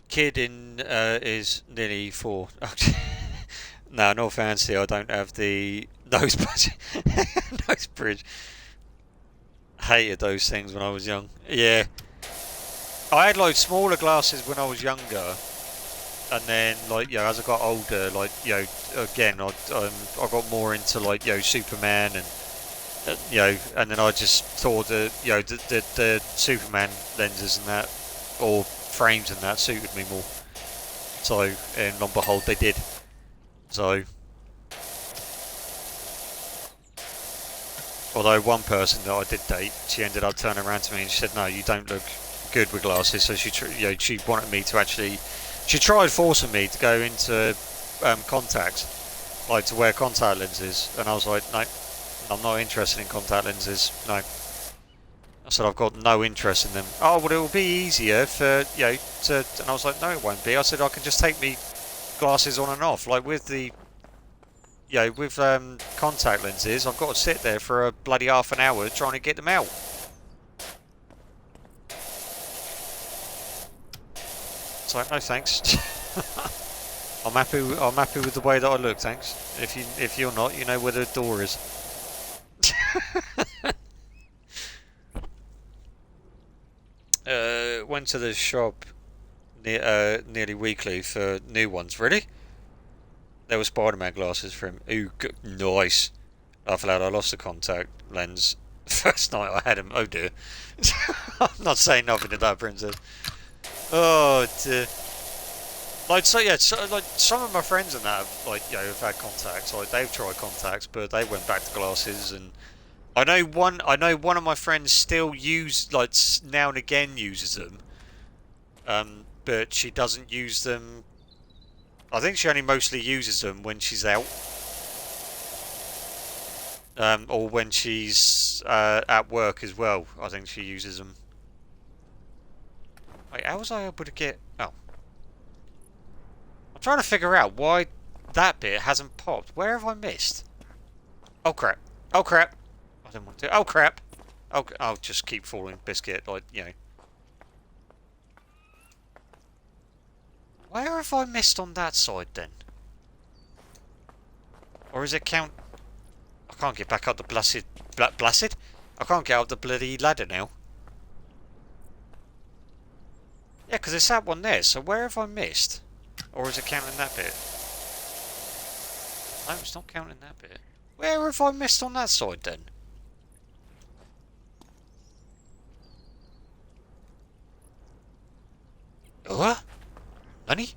Kid is nearly 4. No, not fancy. I don't have the nose bridge. Hated those things when I was young. Yeah, I had like smaller glasses when I was younger, and then, like, you know, as I got older, like, you know, again, I got more into, like, you know, Superman and you know, and then I just thought that, you know, the Superman lenses and that, or frames and that, suited me more. So, and lo and behold, they did. So, although one person that I did date, she ended up turning around to me and she said, "No, you don't look good with glasses." So she, you know, she wanted me to actually, she tried forcing me to go into contacts, like to wear contact lenses, and I was like, "No, I'm not interested in contact lenses. No." I said, "I've got no interest in them." "Oh, well, it will be easier for, you know, to," and I was like, "No, it won't be." I said, "I can just take me glasses on and off, like with the, you know, with contact lenses. I've got to sit there for a bloody half an hour trying to get them out." It's like, no thanks. I'm happy with the way that I look, thanks. If you're not, you know where the door is. Went to the shop nearly weekly for new ones. Really? There were Spider-Man glasses for him. Ooh, good, nice. Laugh aloud, I lost the contact lens first night I had him. Oh dear. I'm not saying nothing to that, Princess. Oh dear. Like, so yeah, so, like, some of my friends and that have, like, you know, have had contacts. Like, they've tried contacts, but they went back to glasses, and I know one of my friends still like now and again uses them. But she doesn't use them. I think she only mostly uses them when she's out. Or when she's at work as well. I think she uses them. Wait, how was I able to get... Oh. I'm trying to figure out why that bit hasn't popped. Where have I missed? Oh crap. Oh crap. I didn't want to... Oh crap. Oh, I'll just keep falling biscuit, like, you know. Where have I missed on that side then? Or is it count... I can't get back up the blessed... Blessed? I can't get up the bloody ladder now. Yeah, because it's that one there, so where have I missed? Or is it counting that bit? No, it's not counting that bit. Where have I missed on that side then? What? Nani?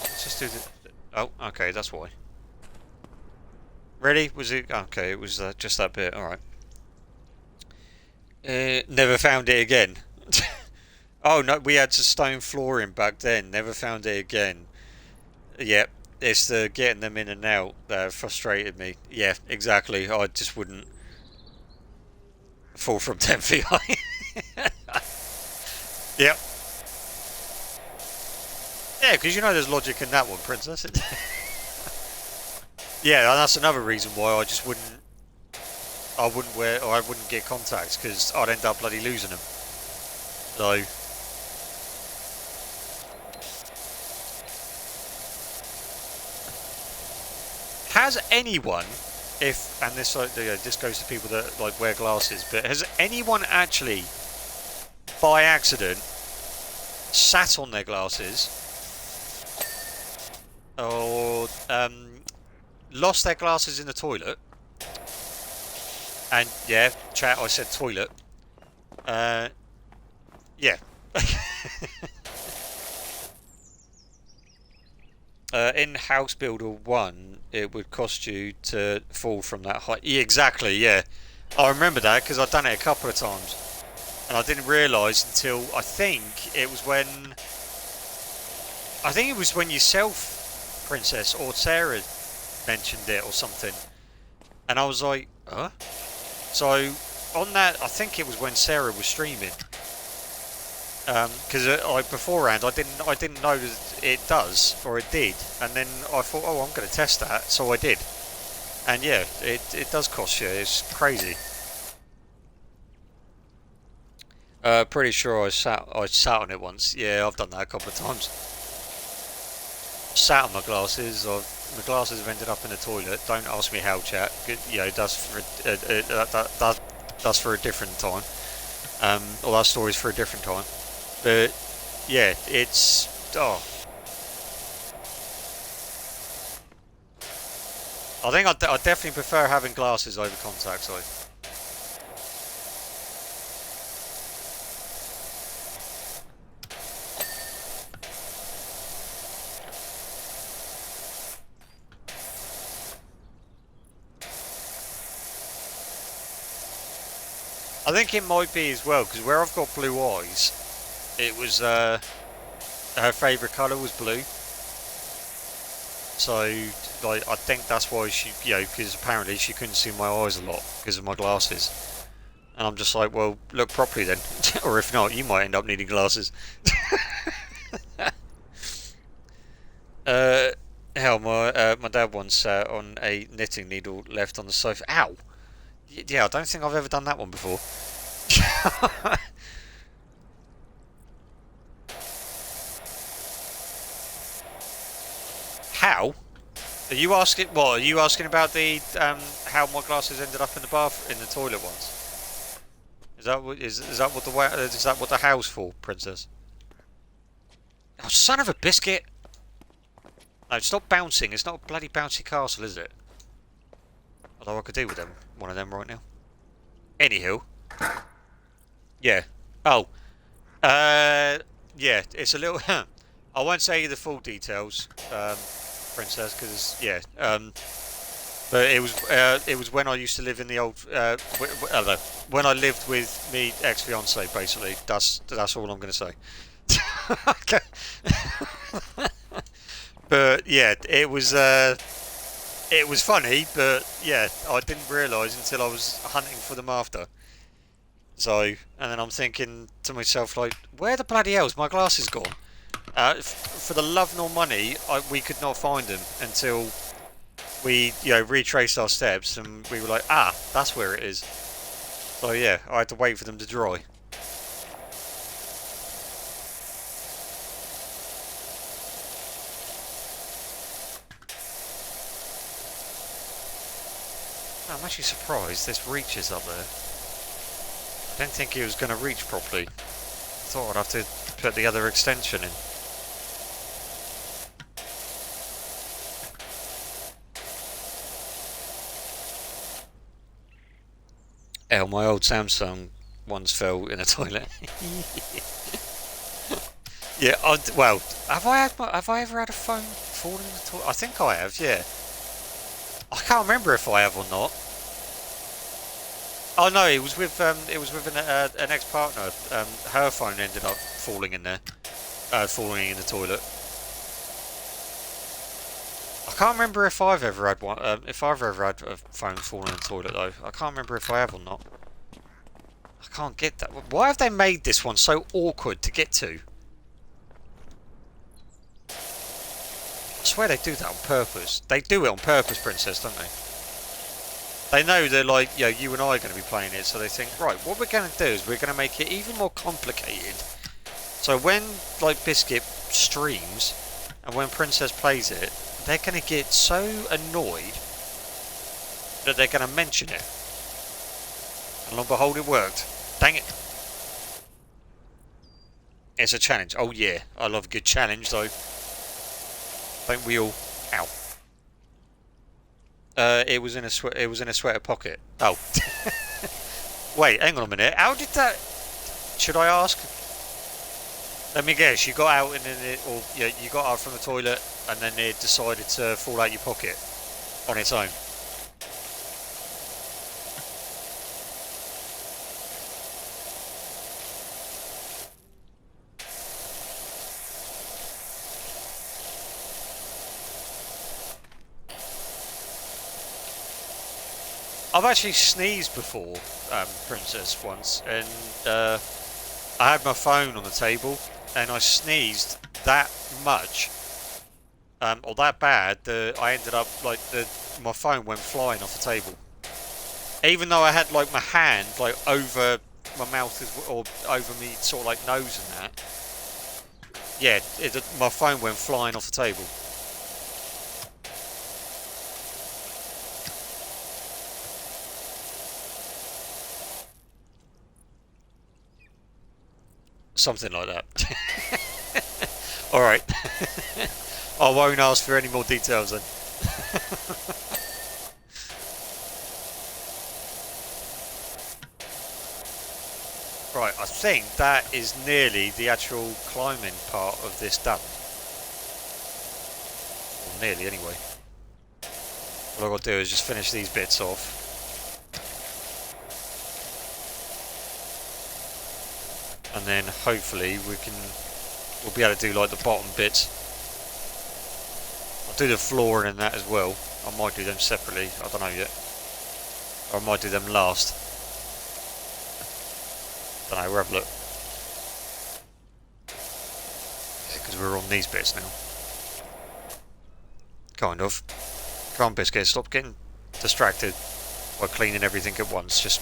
Let's just do the... Oh, okay, that's why. Ready? Was it... Okay, it was just that bit, alright. Never found it again. Oh no, we had stone flooring back then. Never found it again. Yep, it's the getting them in and out that frustrated me. Yeah, exactly. I just wouldn't fall from 10 feet high. Yep. Yeah, because you know there's logic in that one, Princess. Yeah, and that's another reason why I just wouldn't. I wouldn't wear, or I wouldn't get contacts because I'd end up bloody losing them. So. Has anyone, if, and this this goes to people that like wear glasses, but has anyone actually, by accident, sat on their glasses, or lost their glasses in the toilet? And yeah, chat, I said toilet. Yeah. In House Builder 1, it would cost you to fall from that height. Yeah, exactly, yeah. I remember that because I've done it a couple of times. And I didn't realise until, I think it was when... I think it was when yourself, Princess, or Sarah mentioned it or something. And I was like, huh? So, on that, I think it was when Sarah was streaming. Because beforehand I didn't know that it does, or it did, and then I thought, oh, I'm going to test that, so I did, and yeah, it does cost you. It's crazy. Pretty sure I sat on it once. Yeah, I've done that a couple of times. Sat on my glasses. My glasses have ended up in the toilet. Don't ask me how, chat. You know, that's for a different time. Or that story's for a different time. But yeah, it's I think I definitely prefer having glasses over contacts though. I think it might be as well because where I've got blue eyes, it was her favourite colour was blue. So, like, I think that's why she, you know, because apparently she couldn't see my eyes a lot because of my glasses. And I'm just like, well, look properly then. Or if not, you might end up needing glasses. Hell, my dad once sat on a knitting needle left on the sofa. Ow! Yeah, I don't think I've ever done that one before. How? Are you asking? What are you asking about the how my glasses ended up in the bath in the toilet once? Is that what is that what the house for, Princess? Oh, son of a biscuit! No, stop bouncing. It's not a bloody bouncy castle, is it? Although I could do with one of them right now. Anywho, yeah. Oh, yeah. It's a little. I won't say you the full details, Princess, because yeah. But it was when I used to live in the old when I lived with me ex-fiance. Basically, that's all I'm going to say. Okay. But yeah, it was funny, but yeah, I didn't realise until I was hunting for them after. So, and then I'm thinking to myself, like, where the bloody hell's my glasses gone? For the love nor money, we could not find them until we, retraced our steps, and we were like, ah, that's where it is. So yeah, I had to wait for them to dry. I'm actually surprised this reaches up there. I didn't think it was going to reach properly. Thought I'd have to put the other extension in. Hell, my old Samsung once fell in a toilet. Yeah, well, have I ever had a phone fall in the toilet? I think I have. Yeah, I can't remember if I have or not. Oh no, it was with an ex-partner. Her phone ended up falling in there, falling in the toilet. I can't remember if I've ever had one. If I've ever had a phone fall in the toilet though. I can't remember if I have or not. I can't get that. Why have they made this one so awkward to get to? I swear they do that on purpose. They do it on purpose, Princess, don't they? They know they're like, you and I are going to be playing it, so they think, right, what we're going to do is we're going to make it even more complicated. So when, like, Biscuit streams, and when Princess plays it, they're going to get so annoyed that they're going to mention it. And lo and behold, it worked. Dang it. It's a challenge. Oh yeah, I love a good challenge though. Don't we all? Ow. It was in a sweater pocket. Oh. Wait, hang on a minute. How did that? Should I ask? Let me guess. You got out and then you got out from the toilet and then it decided to fall out your pocket on its own. I've actually sneezed before, Princess, once, and I had my phone on the table, and I sneezed that much, or that bad, that I ended up, like, my phone went flying off the table. Even though I had, like, my hand, like, over my mouth, or over me, sort of, like, nose and that. Yeah, my phone went flying off the table. Something like that. Alright. I won't ask for any more details then. Right, I think that is nearly the actual climbing part of this done. Or nearly, anyway. What I've got to do is just finish these bits off. And then hopefully we'll be able to do like the bottom bits. I'll do the flooring and that as well. I might do them separately, I don't know yet. Or I might do them last. Don't know, we'll have a look. Yeah, because we're on these bits now. Kind of. Come on, Biscuit, stop getting distracted by cleaning everything at once. Just...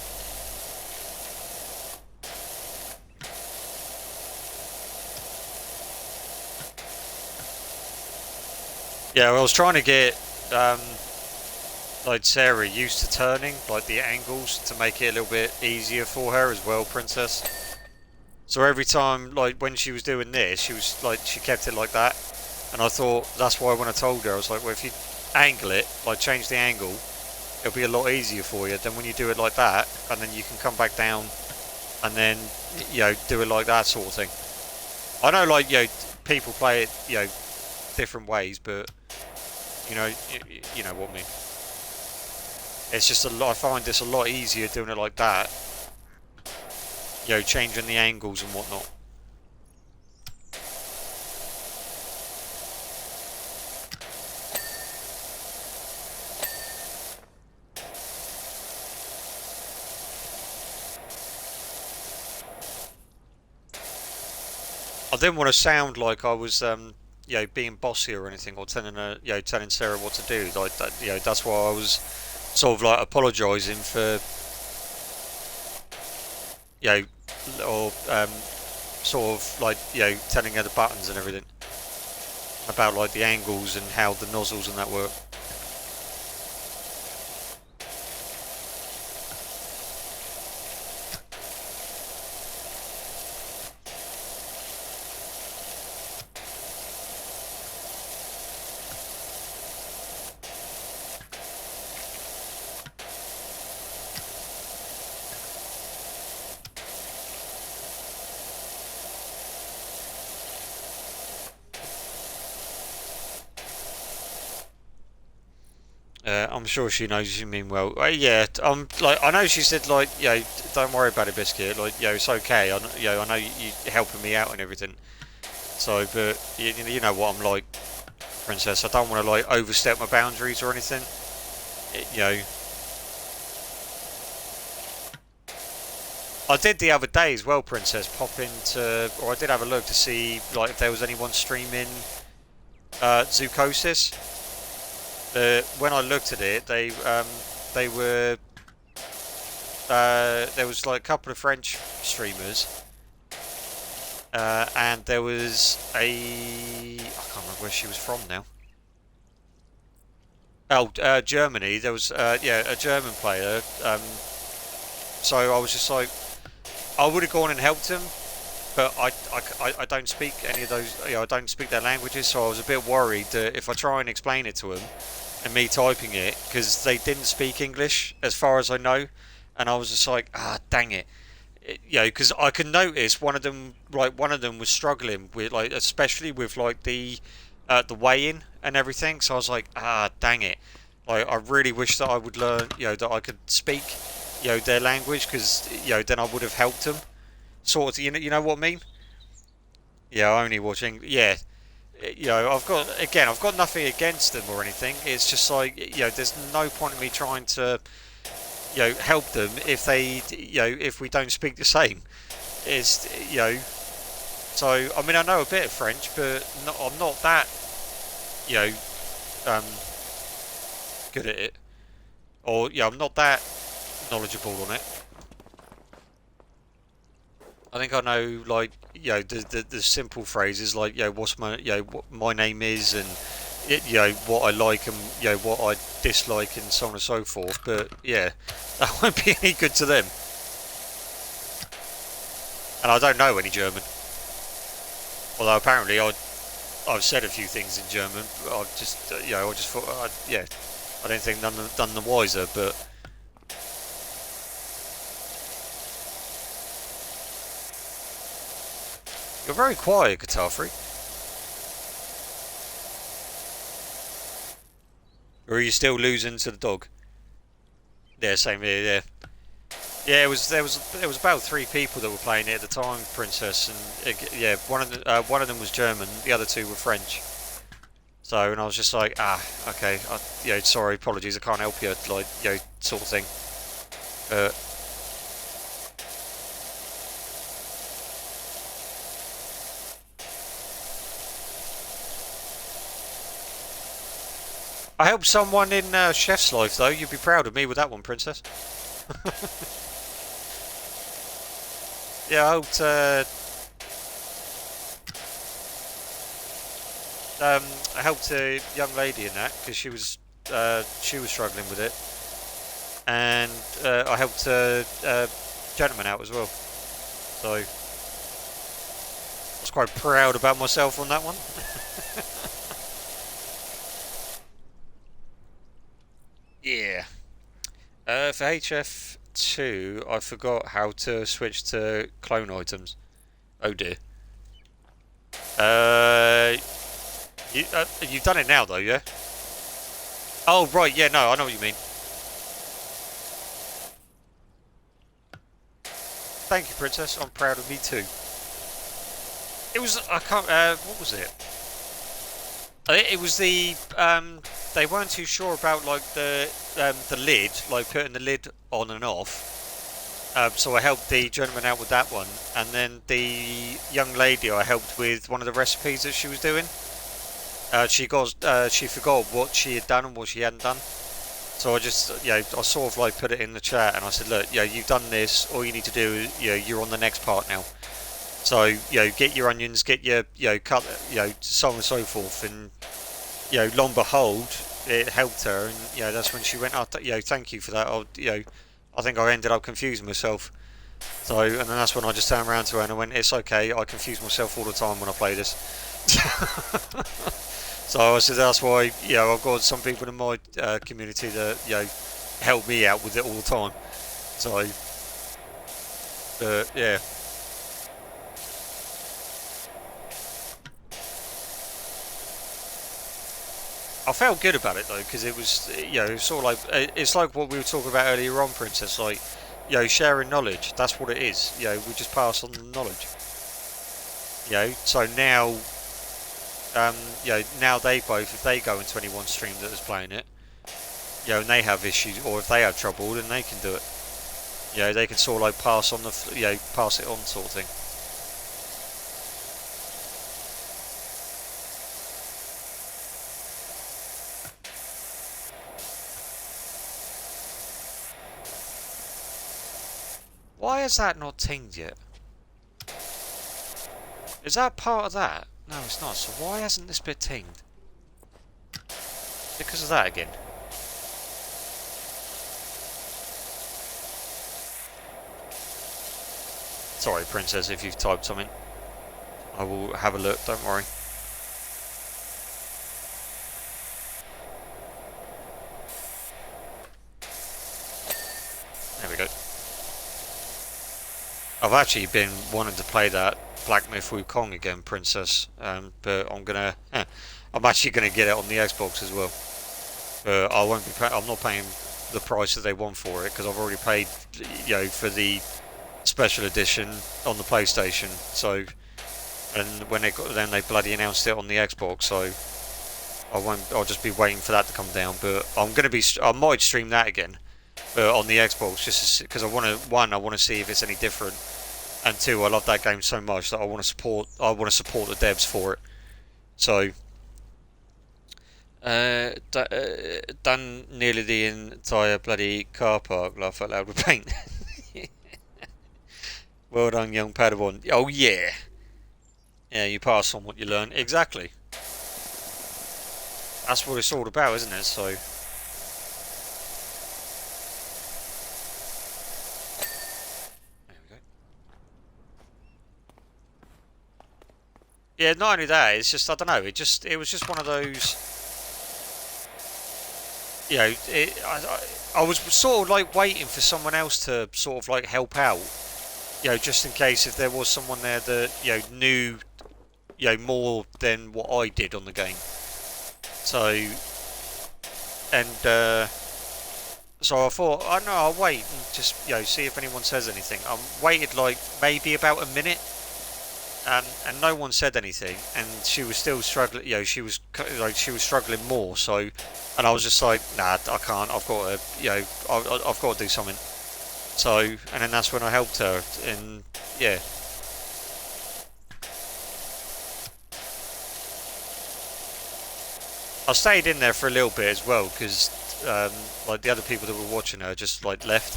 Yeah, well, I was trying to get like Sarah used to turning, like the angles, to make it a little bit easier for her as well, Princess. So every time, like when she was doing this, she kept it like that, and I thought that's why when I told her, I was like, well, if you angle it, like change the angle, it'll be a lot easier for you. Then when you do it like that, and then you can come back down, and then do it like that sort of thing. I know, like people play it different ways, but you know what I mean. It's just a lot. I find this a lot easier doing it like that. You know, changing the angles and whatnot. I didn't want to sound like I was, you know, being bossy or anything, or telling telling Sarah what to do. Like that, you know, that's why I was sort of like apologising for, you know, or sort of like, you know, telling her the buttons and everything about like the angles and how the nozzles and that work. I'm sure she knows you mean well. Yeah, like I know she said like, you know, don't worry about it, Biscuit. Like, you know, it's okay. I know you helping me out and everything. So, but you know what I'm like, Princess. I don't want to like overstep my boundaries or anything. You know, I did the other day as well, Princess. Pop into, or I did have a look to see like if there was anyone streaming Zoocosis. When I looked at it, they were there was like a couple of French streamers, and there was I can't remember where she was from now. Oh, Germany. There was yeah, a German player. So I was just like, I would have gone and helped him, but I don't speak any of those. You know, I don't speak their languages, so I was a bit worried that if I try and explain it to them, and me typing it, because they didn't speak English as far as I know, and I was just like, ah, dang it. You know, because I could notice one of them was struggling with like, especially with like the weigh-in and everything. So I was like, ah, dang it. Like, I really wish that I would learn, you know, that I could speak, you know, their language, because you know, then I would have helped them. Sort of, you know what I mean? Yeah, only watching. Yeah, you know, I've got nothing against them or anything. It's just like, you know, there's no point in me trying to, you know, help them if they, you know, if we don't speak the same. It's, you know, so I mean, I know a bit of French, but I'm not that, you know, um, good at it, or yeah, I'm not that knowledgeable on it. I think I know, like, you know, the simple phrases like, you know, what's my, you know, what my name is, and you know, what I like and, you know, what I dislike, and so on and so forth. But yeah, that won't be any good to them. And I don't know any German. Although apparently I've said a few things in German. I've just, you know, I just thought, yeah, I don't think none the wiser. But you're very quiet, Guitar Freak. Or are you still losing to the dog? Yeah, same here. Yeah. Yeah, it was there was about three people that were playing it at the time, Princess, and yeah, one of them was German, the other two were French. So, and I was just like, ah, okay, you know, sorry, apologies, I can't help you, like, you know, sort of thing. Uh, I helped someone in Chef's Life though. You'd be proud of me with that one, Princess. Yeah, I helped. I helped a young lady in that because she was struggling with it, and I helped a gentleman out as well. So I was quite proud about myself on that one. Yeah. For HF2, I forgot how to switch to clone items. Oh dear. Uh, you've done it now though, yeah? Oh right, yeah, no, I know what you mean. Thank you, Princess. I'm proud of me too. It was, I can't, what was it? It was they weren't too sure about like the lid, like putting the lid on and off. So I helped the gentleman out with that one, and then the young lady I helped with one of the recipes that she was doing. She forgot what she had done and what she hadn't done. So I just, I sort of like put it in the chat, and I said, look, you've done this. All you need to do, you're on the next part now. So, get your onions, get your, cut, so on and so forth, and lo and behold, it helped her, and that's when she went, oh, thank you for that. I think I ended up confusing myself. So, and then that's when I just turned around to her and I went, it's okay, I confuse myself all the time when I play this. So I said that's why, I've got some people in my community that, help me out with it all the time. So, yeah. I felt good about it though, because it was, it's sort of like, it's like what we were talking about earlier on, Princess, like, sharing knowledge, that's what it is, we just pass on the knowledge. So now, now they both, if they go into anyone's stream that is playing it, and they have issues, or if they have trouble, then they can do it. They can sort of like pass on the, pass it on sort of thing. Why is that not tinged yet? Is that part of that? No, it's not. So why hasn't this bit tinged? Because of that again. Sorry, Princess, if you've typed something. I will have a look, don't worry. There we go. I've actually been wanting to play that Black Myth Wukong again, Princess, but I'm actually gonna get it on the Xbox as well. I won't be. I'm not paying the price that they want for it because I've already paid, for the special edition on the PlayStation. So, and when then they bloody announced it on the Xbox, so I won't. I'll just be waiting for that to come down. But I might stream that again, on the Xbox just because I want to. One, I want to see if it's any different. And two, I love that game so much that I want to support the devs for it. So, done nearly the entire bloody car park. Laugh out loud with paint. Well done, young Padawan. Oh yeah, yeah. You pass on what you learn. Exactly. That's what it's all about, isn't it? So. Yeah, not only that, it's just, I don't know, it was just one of those, I was sort of like waiting for someone else to sort of like help out, just in case if there was someone there that, knew, more than what I did on the game. So, and, so I thought, I know, I'll wait and just, see if anyone says anything. I waited like maybe about a minute. And no one said anything, and she was still struggling. She was struggling more. So, and I was just like, nah, I can't. I've got to, I've got to do something. So, and then that's when I helped her, and yeah. I stayed in there for a little bit as well because, like the other people that were watching her just like left.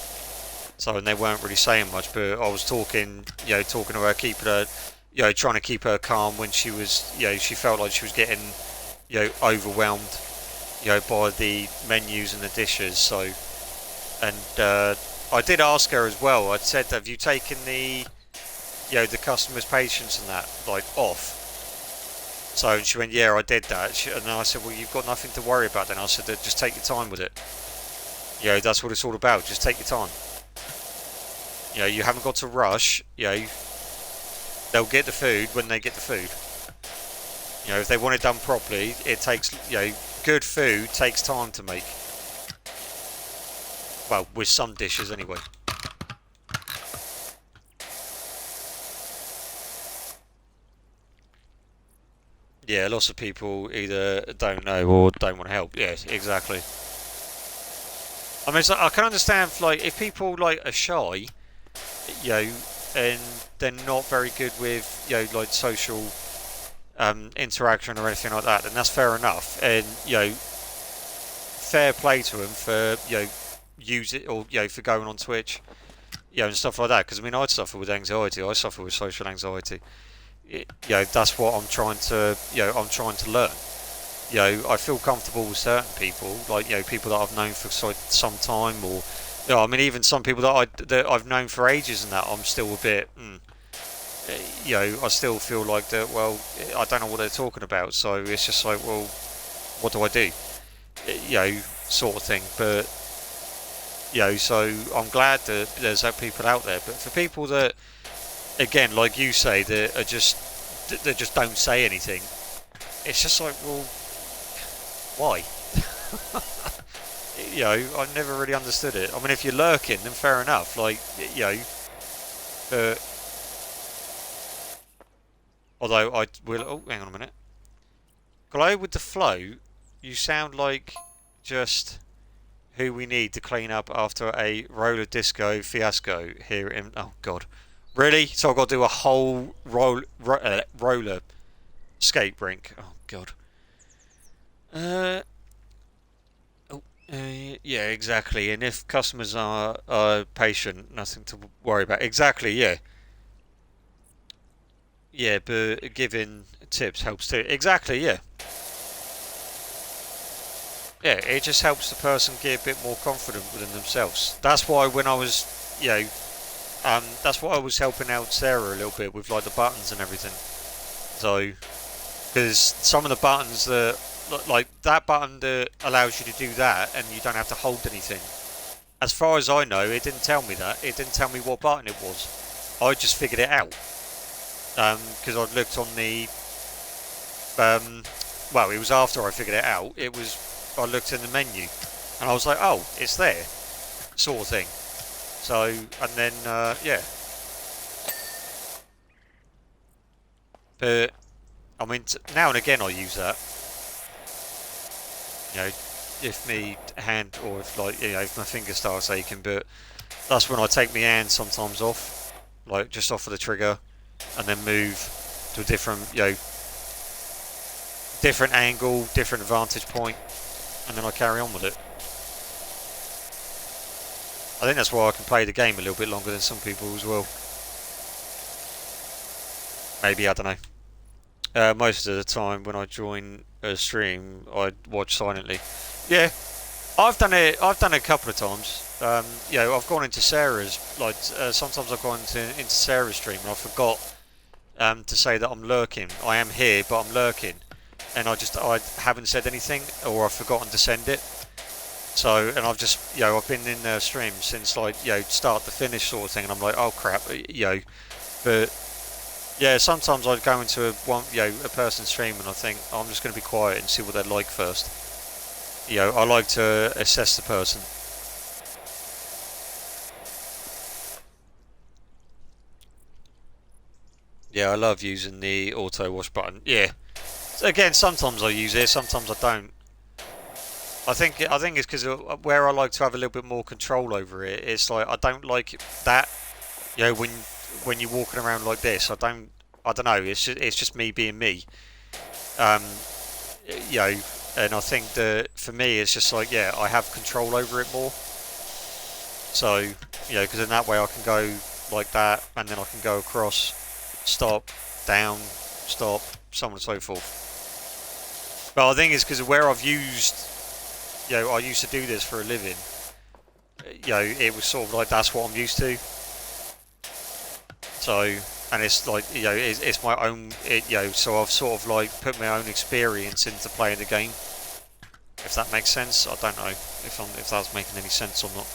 So, and they weren't really saying much, but I was talking, talking to her, keeping her. Trying to keep her calm when she was, she felt like she was getting, overwhelmed, by the menus and the dishes. So, and I did ask her as well. I said, "Have you taken the, the customer's patience and that like off?" So, and she went, "Yeah, I did that." And I said, "Well, you've got nothing to worry about then." I said, "Just take your time with it. That's what it's all about. Just take your time. You haven't got to rush. They'll get the food when they get the food. If they want it done properly, it takes, good food takes time to make. Well, with some dishes anyway. Yeah, lots of people either don't know or don't want to help. Yes, exactly. I mean, I can understand like if people like are shy, you know, and they're not very good with like social interaction or anything like that, then that's fair enough. And fair play to them for use it or for going on Twitch, and stuff like that. Because I mean, I suffer with anxiety. I suffer with social anxiety. That's what I'm trying to I'm trying to learn. I feel comfortable with certain people, like people that I've known for some time, or I mean even some people that I've known for ages, and that I'm still a bit, I still feel like that. Well, I don't know what they're talking about, so it's just like, well, what do I do? Sort of thing. But so I'm glad that there's people out there. But for people that, again, like you say, that just don't say anything, it's just like, well, why? I never really understood it. I mean, if you're lurking, then fair enough. Like, but although I will. Oh, hang on a minute. Glow with the flow. You sound like just who we need to clean up after a roller disco fiasco here in. Oh God, really? So I've got to do a whole roller skate rink. Oh God. Uh. Oh, yeah, exactly. And if customers are patient, nothing to worry about. Exactly. Yeah. Yeah, but giving tips helps too. Exactly. Yeah. Yeah, it just helps the person get a bit more confident within themselves. That's why when I was, that's why I was helping out Sarah a little bit with like the buttons and everything. So, because some of the buttons that, like that button that allows you to do that and you don't have to hold anything. As far as I know, it didn't tell me that. It didn't tell me what button it was. I just figured it out. Because I looked on the, well, it was after I figured it out. I looked in the menu and I was like, oh, it's there, sort of thing. So, and then, yeah. But, I mean, now and again I use that. If me hand, or if like, if my finger starts aching, but that's when I take my hand sometimes off, like just off of the trigger, and then move to a different, different angle, different vantage point, and then I carry on with it. I think that's why I can play the game a little bit longer than some people as well. Maybe, I don't know. Most of the time when I join a stream, I watch silently. Yeah, I've done it. I've done it a couple of times. I've gone into Sarah's. Like sometimes I've gone into Sarah's stream and I forgot to say that I'm lurking. I am here, but I'm lurking, and I haven't said anything, or I've forgotten to send it. So, and I've just I've been in the stream since like start to finish sort of thing, and I'm like, oh crap, but yeah, sometimes I'd go into a person's stream and I think, oh, I'm just going to be quiet and see what they're like first. I like to assess the person. Yeah, I love using the auto wash button. Yeah. So again, sometimes I use it, sometimes I don't. I think it's because where I like to have a little bit more control over it. It's like I don't like that. When you're walking around like this, I don't. I don't know. It's just me being me. Um, and I think that for me, it's just like I have control over it more. So because in that way I can go like that, and then I can go across, stop, down, stop, so on and so forth. But I think it's because of where I've used, I used to do this for a living. It was sort of like that's what I'm used to. So, and it's like it's my own. So I've sort of like put my own experience into playing the game. If that makes sense, I don't know if that's making any sense or not.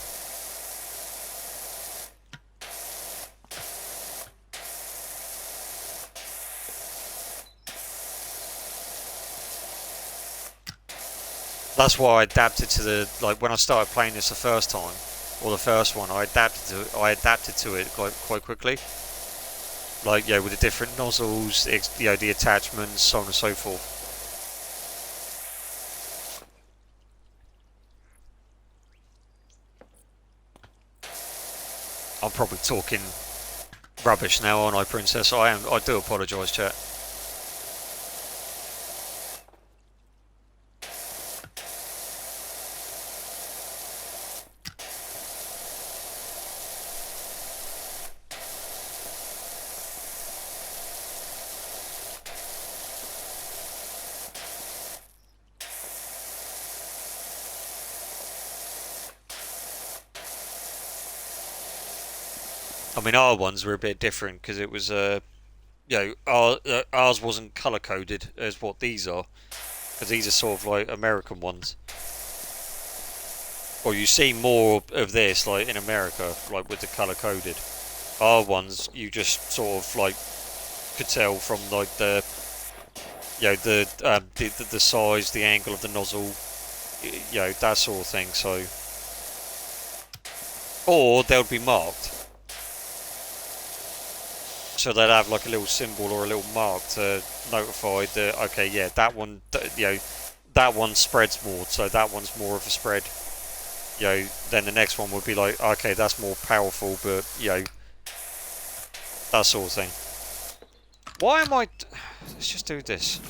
That's why I adapted to when I started playing this the first time, or the first one. I adapted to it quite quickly. like with the different nozzles, the attachments, so on and so forth. I'm probably talking rubbish now, aren't I, Princess? I am. I do apologise, chat. I mean, our ones were a bit different because it was, ours wasn't color coded as what these are, because these are sort of like American ones. Or you see more of this like in America, like with the color coded. Our ones, you just sort of like could tell from like the size, the angle of the nozzle, that sort of thing. So, or they'll be marked. So they'd have like a little symbol or a little mark to notify that, okay, yeah, that one, that one spreads more, so that one's more of a spread. Then the next one would be like, okay, that's more powerful, but that sort of thing. Why am I? Let's just do this.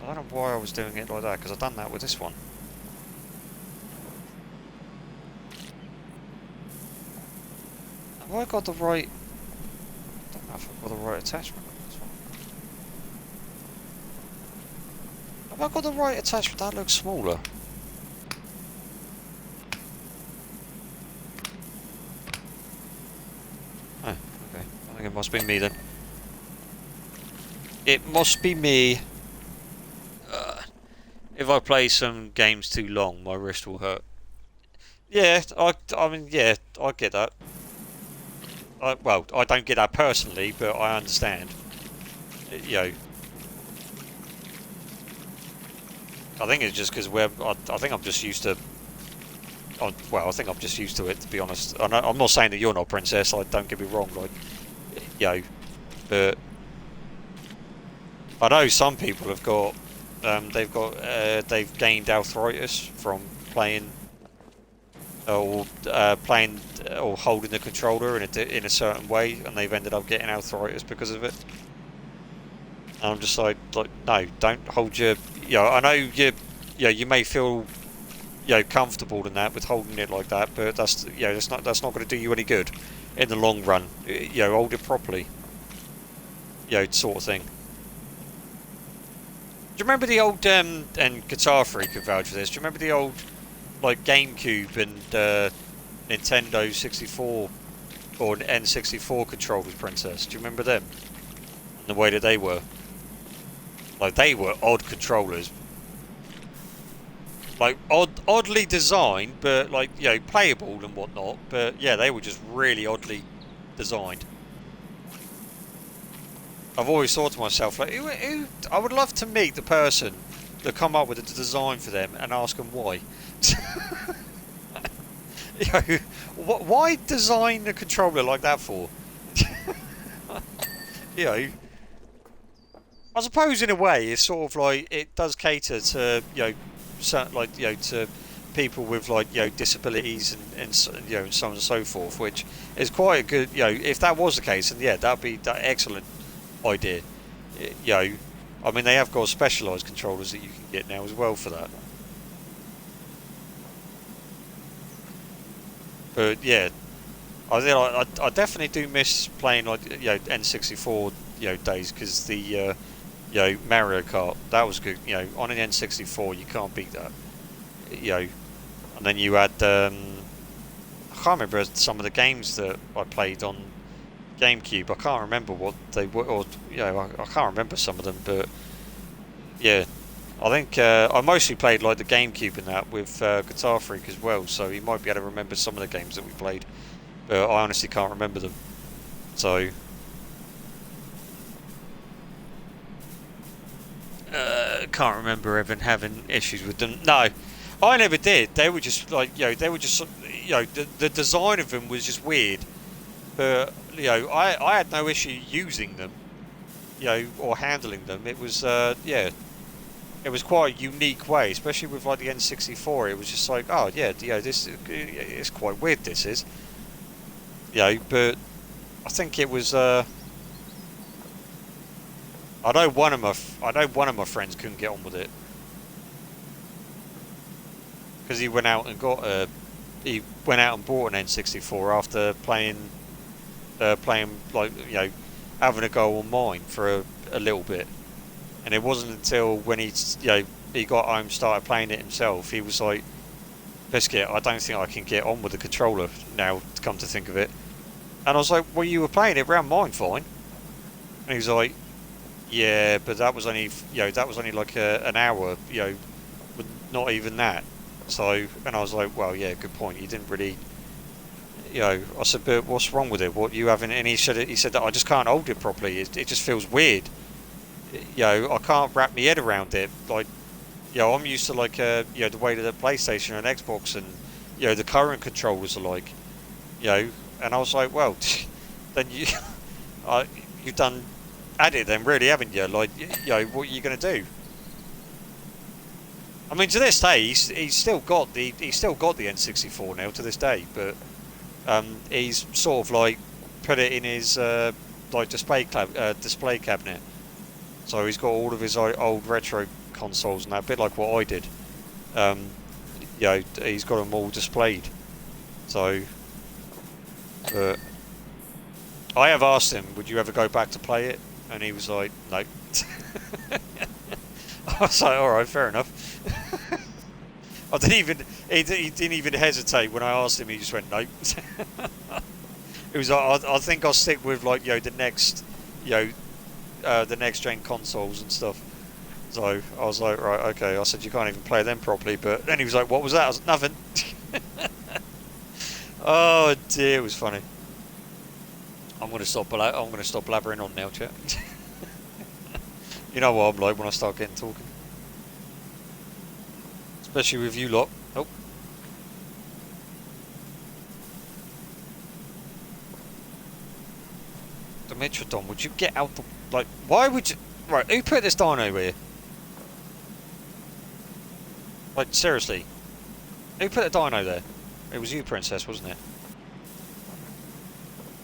I don't know why I was doing it like that, because I've done that with this one. Have I got the right? I don't know if I've got the right attachment on this one. Have I got the right attachment? That looks smaller. Oh, okay. I think it must be me then. It must be me. If I play some games too long, my wrist will hurt. Yeah, I mean, yeah, I get that. Well, I don't get that personally, but I understand. I think it's just because I think I'm just used to. Well, I think I'm just used to it, to be honest. I'm not saying that you're not, Princess. Like, don't get me wrong. Like, but I know some people have got. They've gained arthritis from playing or holding the controller in a certain way, and they've ended up getting arthritis because of it. And I'm just like no, don't hold your. I know you may feel comfortable in that with holding it like that, but that's not going to do you any good in the long run. Hold it properly. Sort of thing. Do you remember the old and Guitar Freak can vouch for this? Do you remember the old like GameCube and Nintendo 64 or N64 controllers, Princess? Do you remember them? And the way that they were, like they were odd controllers, like oddly designed, but like playable and whatnot. But yeah, they were just really oddly designed. I've always thought to myself, like, I would love to meet the person that come up with the design for them and ask them why. Why design a controller like that for? I suppose in a way it's sort of like it does cater to certain to people with disabilities and so on and so forth, which is quite a good if that was the case, then yeah, that'd be excellent idea. I mean, they have got specialised controllers that you can get now as well for that. But yeah, I definitely do miss playing like N64 days, because the Mario Kart, that was good. On an N64 you can't beat that. And then you had I can't remember some of the games that I played on GameCube. I can't remember what they were, or I can't remember some of them, but yeah, I think I mostly played like the GameCube and that with Guitar Freak as well, so he might be able to remember some of the games that we played, but I honestly can't remember them. So can't remember even having issues with them. No, I never did. They were just like they were just the design of them was just weird. But I had no issue using them, or handling them. It was yeah, it was quite a unique way, especially with like the N64. It was just like, oh yeah, this is quite weird. This is, but I think it was. I know one of my friends couldn't get on with it because he went out and he went out and bought an N64 after playing like having a go on mine for a little bit, and it wasn't until when he got home, started playing it himself, he was like, Biscuit, I don't think I can get on with the controller now, to come to think of it. And I was like, well, you were playing it around mine fine. And he was like, yeah, but that was only like an hour, with not even that. So, and I was like, well, yeah, good point. You didn't really, I said, but what's wrong with it? What you haven't? And he said that I just can't hold it properly. It just feels weird. I can't wrap my head around it. Like, I'm used to like, the way that the PlayStation and Xbox and, the current controllers are like, and I was like, well, then you've done at it then, really, haven't you? Like, what are you going to do? I mean, to this day, he's still got the N64 now to this day, but he's sort of like put it in his like display cabinet. So he's got all of his old retro consoles and that, a bit like what I did. He's got them all displayed. So, but I have asked him, would you ever go back to play it? And he was like, no. I was like, all right, fair enough. He didn't even hesitate when I asked him. He just went, nope. It was like, I think I'll stick with like, the next, the next gen consoles and stuff. So I was like, right, okay. I said, you can't even play them properly. But then he was like, what was that? I was like, nothing. Oh dear, it was funny. I'm gonna stop blabbering on now, chat. You know what I'm like when I start getting talking. Especially with you lot. Oh. Dimitrodon, would you get out the... Like, why would you... Right, who put this dino here? Like, seriously. Who put a dino there? It was you, Princess, wasn't it?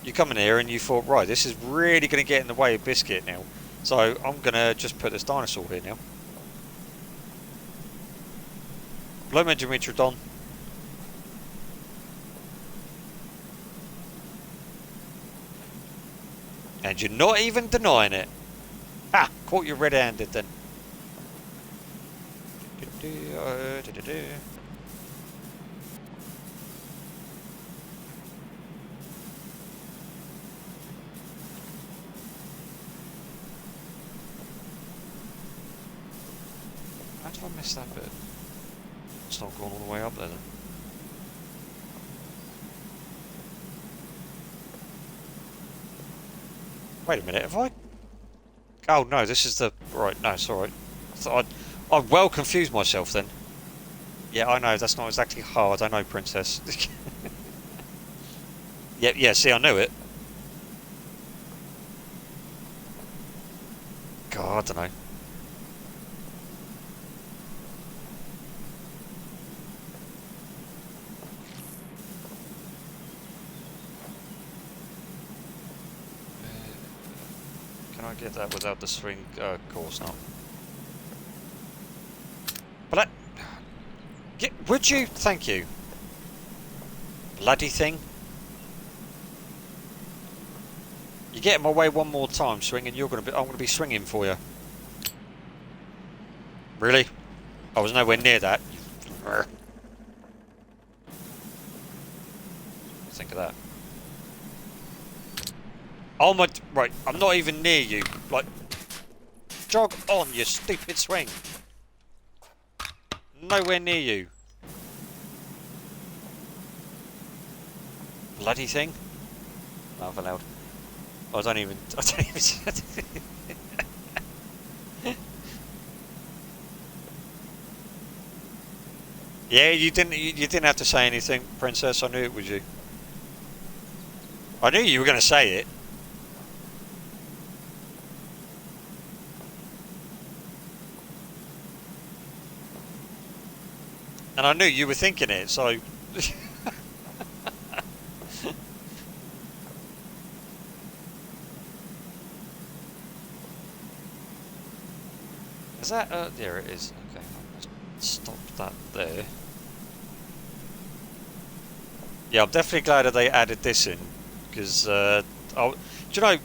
You come in here and you thought, right, this is really going to get in the way of Biscuit now. So, I'm going to just put this dinosaur here now. Hello, Dimitrodon. And you're not even denying it. Ha! Caught you red-handed then. How did I miss that bit? It's not going all the way up there then. Wait a minute, have I... Oh no, this is the... Right, no, it's alright. I well confused myself then. Yeah, I know, that's not exactly hard, I know, Princess. Yeah, see, I knew it. God, I don't know. Can I get that without the swing course now? But would you? Thank you. Bloody thing. You get in my way one more time, swinging. I'm gonna be swinging for you. Really? I was nowhere near that. Think of that. Oh my... Right, I'm not even near you. Like, jog on, you stupid swing. Nowhere near you. Bloody thing. Laugh aloud. I don't even... Yeah, you didn't have to say anything, Princess. I knew it was you. I knew you were going to say it. And I knew you were thinking it, so... Is that... there it is. Okay, I'll just stop that there. Yeah, I'm definitely glad that they added this in. Because, do you know,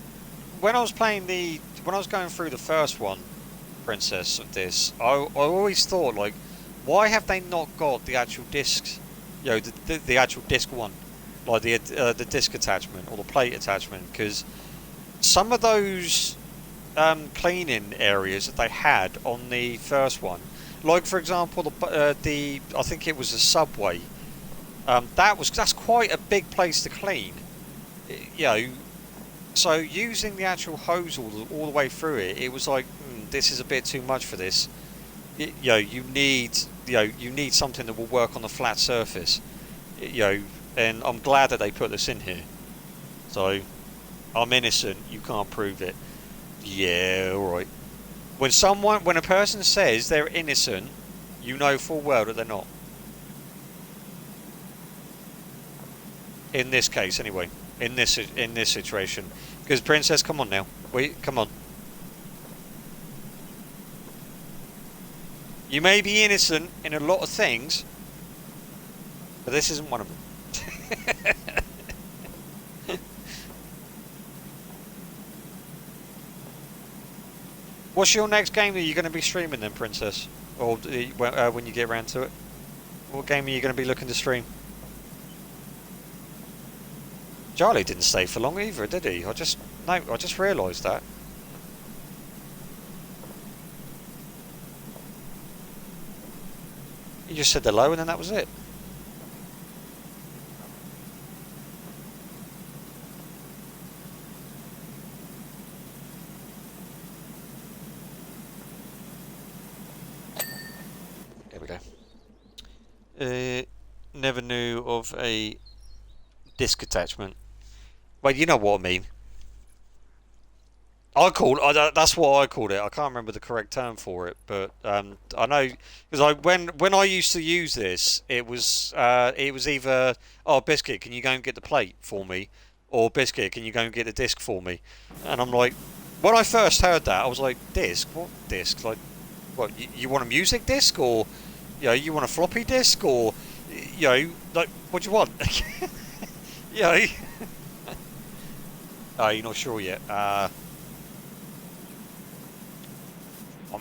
when I was playing when I was going through the first one, Princess, of this, I always thought, like, why have they not got the actual discs? You know, the actual disc one, like the disc attachment or the plate attachment, because some of those cleaning areas that they had on the first one, like for example the I think it was a subway, that's quite a big place to clean, you know. So using the actual hose all the way through it, it was like, this is a bit too much for this. You know, you need something that will work on the flat surface. You know, and I'm glad that they put this in here. So, I'm innocent. You can't prove it. Yeah, all right. When a person says they're innocent, you know full well that they're not. In this case, anyway. In this situation, because Princess, come on now. Wait, come on. You may be innocent in a lot of things, but this isn't one of them. What's your next game that you're going to be streaming then, Princess? Or when you get around to it? What game are you going to be looking to stream? Charlie didn't stay for long either, did he? I just realised that. You just said hello and then that was it. There we go. Never knew of a disc attachment. Well, you know what I mean. That's what I called it. I can't remember the correct term for it, but I know because when I used to use this, it was either, oh, Biscuit, can you go and get the plate for me, or Biscuit, can you go and get the disc for me? And I'm like, when I first heard that, I was like, disc? What disc? Like, what? You want a music disc, or you want a floppy disc, or like, what do you want? you know, oh, you're not sure yet. I'm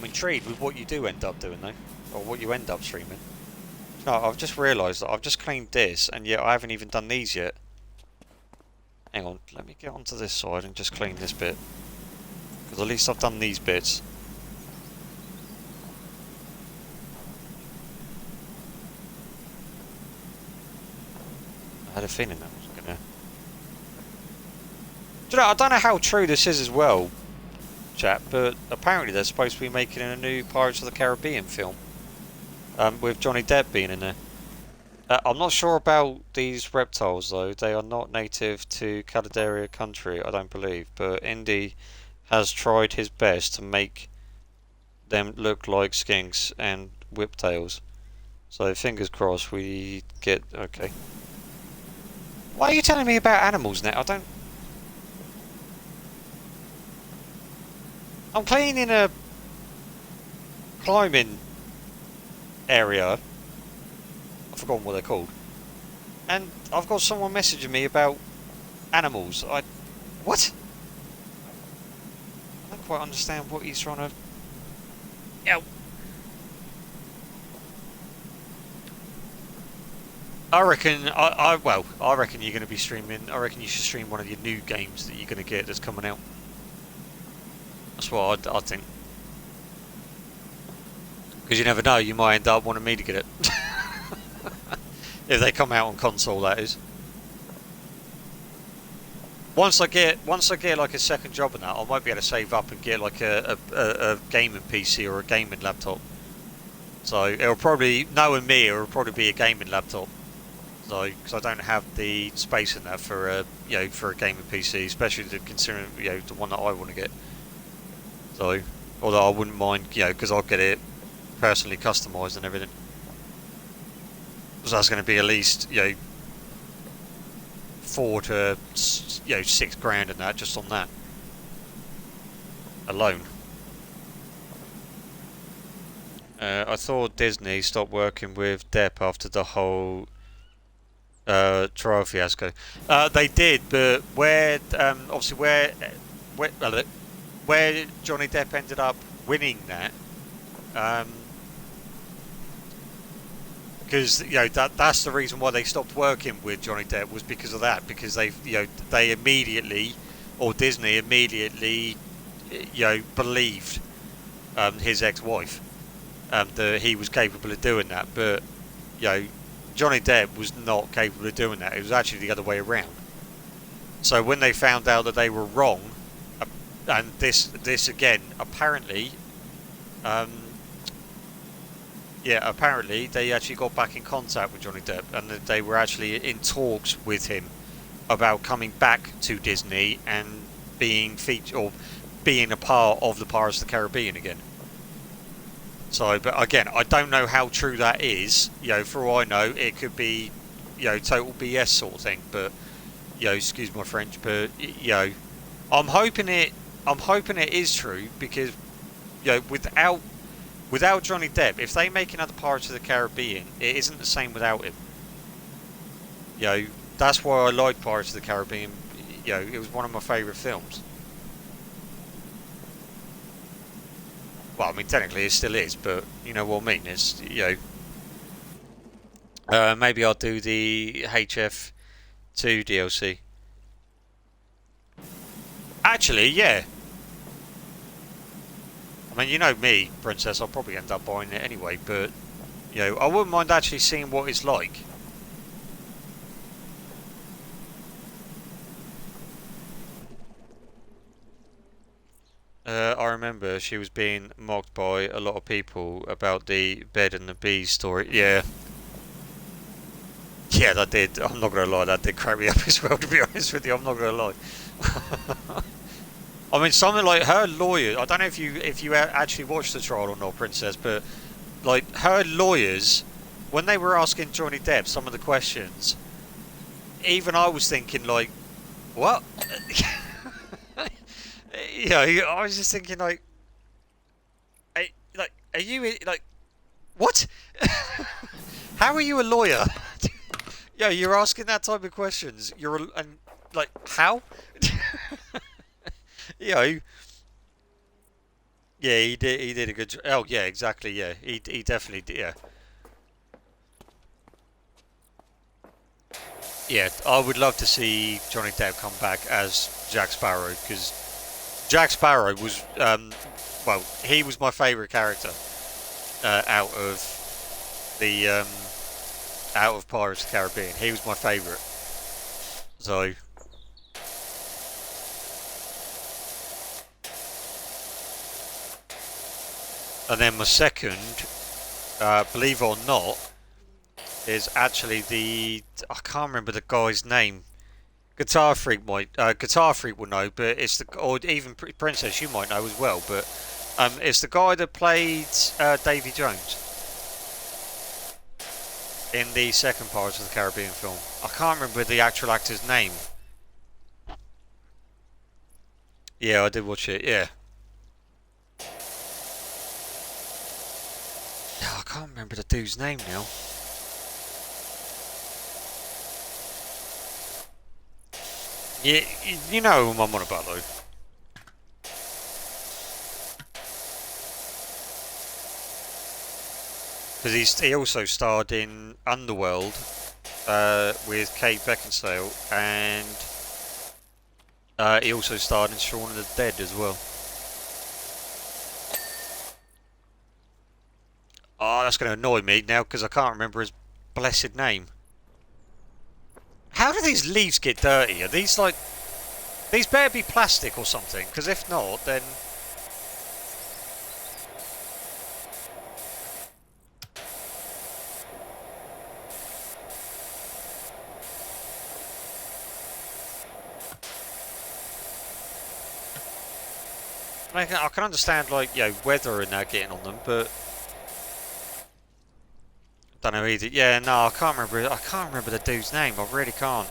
intrigued with what you do end up doing though, or what you end up streaming. No, I've just realised that I've just cleaned this, and yet I haven't even done these yet. Hang on, let me get onto this side and just clean this bit, because at least I've done these bits. I had a feeling that was gonna. Do you know, I don't know how true this is as well, chat, but apparently they're supposed to be making a new Pirates of the Caribbean film, with Johnny Depp being in there. I'm not sure about these reptiles though. They are not native to Caledonia country, I don't believe, but Indy has tried his best to make them look like skinks and whiptails. So fingers crossed we get... okay. Why are you telling me about animals now? I'm cleaning a climbing area. I've forgotten what they're called. And I've got someone messaging me about animals. What? I don't quite understand what he's trying to... Ow. I reckon, I reckon you're going to be streaming, I reckon you should stream one of your new games that you're going to get that's coming out. That's what I think. Because you never know, you might end up wanting me to get it. If they come out on console, that is. Once I get like a second job in that, I might be able to save up and get like a gaming PC or a gaming laptop. So it'll probably, knowing me, it'll probably be a gaming laptop. So, because I don't have the space in that for a for a gaming PC, especially considering the one that I want to get. So, although I wouldn't mind because I'll get it personally customized and everything. So that's going to be at least 4 to 6 grand in that just on that alone. I thought Disney stopped working with Depp after the whole trial fiasco. They did, but where obviously where Johnny Depp ended up winning that, because that's the reason why they stopped working with Johnny Depp, was because of that, because they immediately, or Disney immediately believed his ex-wife that he was capable of doing that, but Johnny Depp was not capable of doing that. It was actually the other way around. So when they found out that they were wrong, and this again apparently, apparently they actually got back in contact with Johnny Depp, and that they were actually in talks with him about coming back to Disney and being featured or being a part of the Pirates of the Caribbean again. So, but again, I don't know how true that is. For all I know, it could be, total BS sort of thing. But, excuse my French, but I'm hoping it. I'm hoping it is true because, without Johnny Depp, if they make another Pirates of the Caribbean, it isn't the same without him. That's why I like Pirates of the Caribbean. It was one of my favourite films. Well, I mean, technically it still is, but you know what I mean. It's maybe I'll do the HF2 DLC. Actually, yeah. I mean, you know me, Princess. I'll probably end up buying it anyway, but I wouldn't mind actually seeing what it's like. I remember she was being mocked by a lot of people about the bed and the bees story. Yeah. Yeah, that did. I'm not going to lie, that did crack me up as well, to be honest with you. I'm not going to lie. I mean, something like her lawyer, I don't know if you actually watched the trial or not, Princess, but like her lawyers, when they were asking Johnny Depp some of the questions, even I was thinking like, what? I was just thinking like, are you like, what? How are you a lawyer? You're asking that type of questions. And like, how? Yeah, he did. He did a good job. Oh, yeah, exactly. Yeah, he definitely did. Yeah, yeah. I would love to see Johnny Depp come back as Jack Sparrow, because Jack Sparrow was, well, he was my favourite character out of the out of Pirates of the Caribbean. He was my favourite. So, and then my second, believe it or not, is actually I can't remember the guy's name. Guitar Freak will know, but it's or even Princess, you might know as well. But it's the guy that played Davy Jones in the second Pirates of the Caribbean film. I can't remember the actual actor's name. Yeah, I did watch it. Yeah. I can't remember the dude's name now. Yeah, you know who I'm on about though. Because he also starred in Underworld with Kate Beckinsale, and he also starred in Shaun of the Dead as well. Oh, that's going to annoy me now because I can't remember his blessed name. How do these leaves get dirty? Are these like... These better be plastic or something, because if not, then... I can understand, like, weather and that getting on them, but don't know either. Yeah, no, I can't remember. I can't remember the dude's name. I really can't.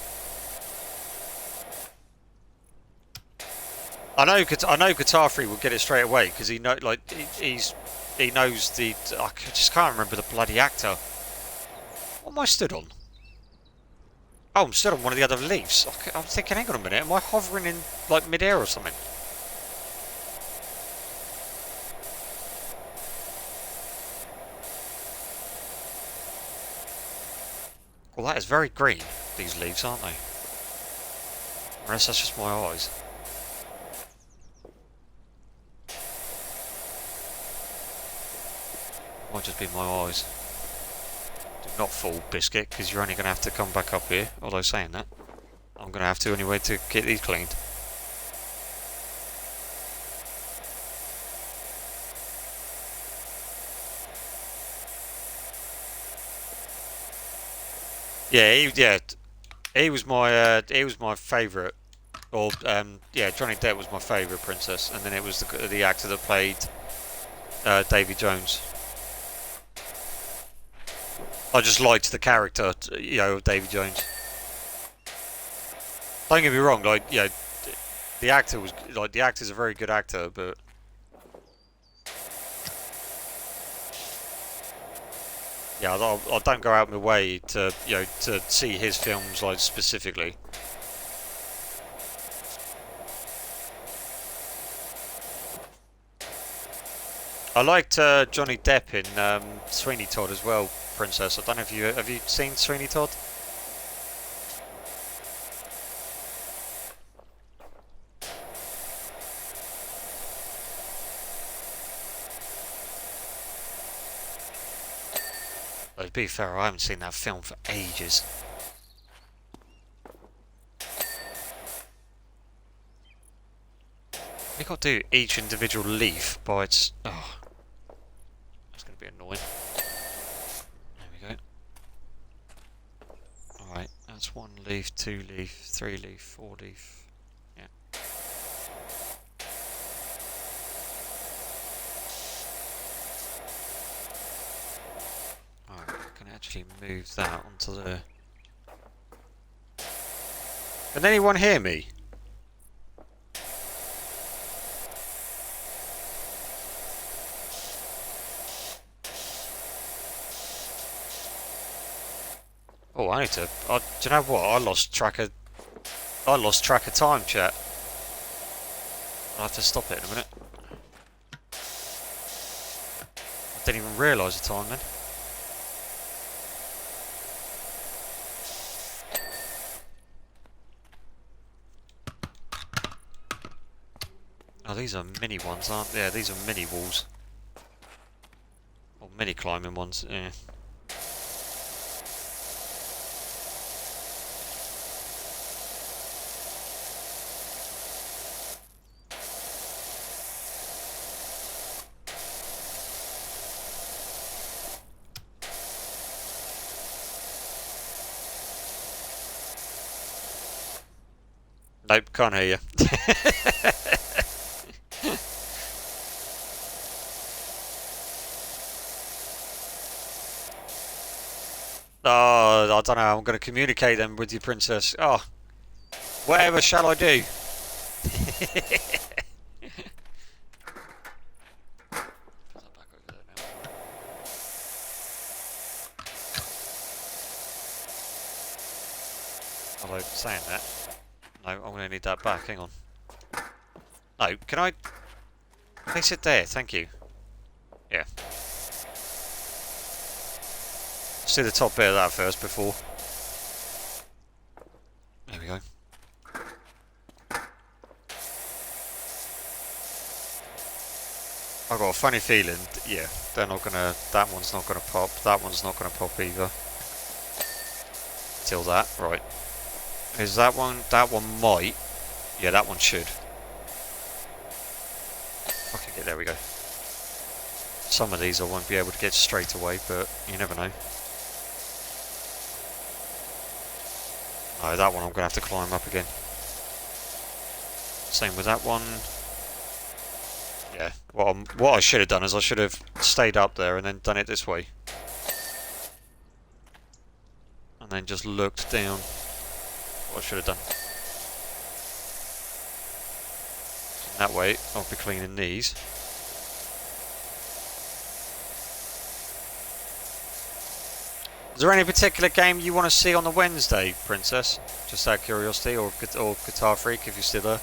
I know Guitar Free will get it straight away because he know, like, he knows the. I just can't remember the bloody actor. What am I stood on? Oh, I'm stood on one of the other leaves. I'm thinking, hang on a minute, am I hovering in like mid-air or something? Well, that is very green, these leaves, aren't they? Unless that's just my eyes. Might just be my eyes. Do not fall, Biscuit, because you're only going to have to come back up here. Although saying that, I'm going to have to anyway to get these cleaned. Yeah, he was my favourite. Or yeah, Johnny Depp was my favourite princess, and then it was the actor that played Davy Jones. I just liked the character, of Davy Jones. Don't get me wrong, like, the actor was like the actor's a very good actor, but yeah, I don't go out my way to to see his films like specifically. I liked Johnny Depp in Sweeney Todd as well, Princess. I don't know if have you seen Sweeney Todd? To be fair, I haven't seen that film for ages. We got to do each individual leaf by its. Oh, that's going to be annoying. There we go. Alright, that's 1 leaf, 2 leaf, 3 leaf, 4 leaf. Yeah. Alright, I can actually move that onto the. Can anyone hear me? Oh, I need to. Do you know what? I lost track of time, chat. I'll have to stop it in a minute. I didn't even realise the time then. Oh, these are mini ones, aren't they? Yeah, these are mini walls. Or mini climbing ones, yeah. Nope, can't hear you. Oh, I don't know. I'm going to communicate them with you, Princess. Oh, whatever shall I do? Although, saying that, no, I'm going to need that back. Hang on. No, can I place it there? Thank you. Yeah. Let's do the top bit of that first before. There we go. I've got a funny feeling, yeah, they're not gonna. That one's not gonna pop. That one's not gonna pop either. Till that, right? Is that one? That one might. Yeah, that one should. Okay, there we go. Some of these I won't be able to get straight away, but you never know. No, that one I'm going to have to climb up again. Same with that one. Yeah, what I should have done is I should have stayed up there and then done it this way. And then just looked down. What I should have done. And that way, I'll be cleaning these. Is there any particular game you want to see on the Wednesday, Princess? Just out of curiosity, or Guitar Freak if you're still there.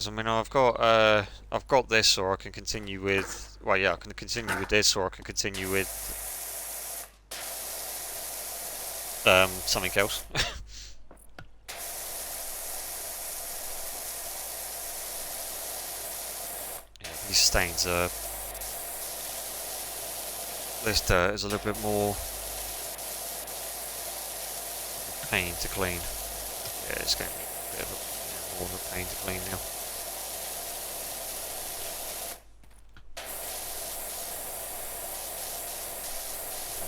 I mean, I've got this, or I can continue with. Well, yeah, I can continue with this, or I can continue with something else. Yeah, these stains are. This dirt is a little bit more pain to clean. Yeah, it's going to be a bit of a, more of a pain to clean now.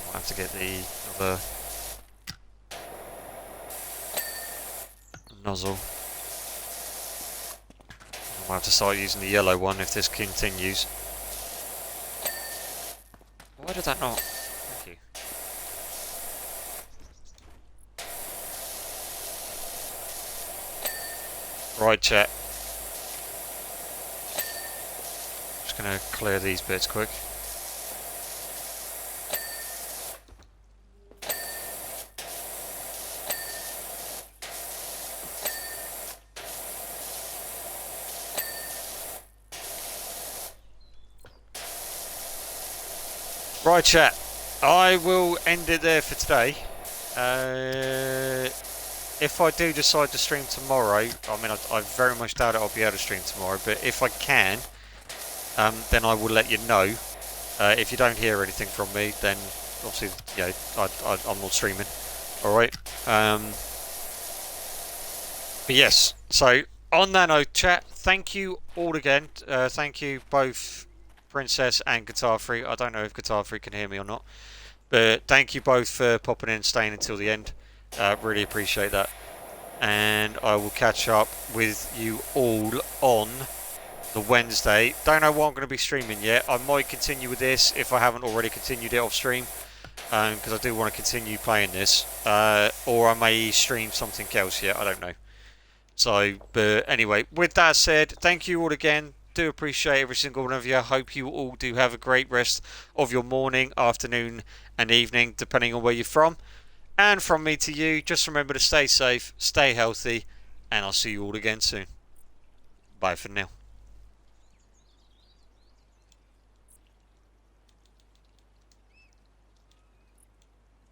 I have to get the other nozzle. I might have to start using the yellow one if this continues. Why did that not? Thank you. Right, chat. Just gonna clear these bits quick. Right, chat. I will end it there for today. If I do decide to stream tomorrow, I mean, I very much doubt I'll be able to stream tomorrow, but if I can, then I will let you know. If you don't hear anything from me, then obviously, yeah, I'm not streaming. Alright. But yes, so on that note, chat, thank you all again. Thank you both, Princess and Guitar Freak. I don't know if Guitar Freak can hear me or not, but thank you both for popping in and staying until the end. Really appreciate that. And I will catch up with you all on the Wednesday. Don't know what I'm going to be streaming yet. I might continue with this if I haven't already continued it off stream, because I do want to continue playing this. Or I may stream something else yet. I don't know. So, but anyway, with that said, thank you all again. Do appreciate every single one of you. I hope you all do have a great rest of your morning, afternoon, and evening, depending on where you're from. And from me to you, just remember to stay safe, stay healthy, and I'll see you all again soon. Bye for now.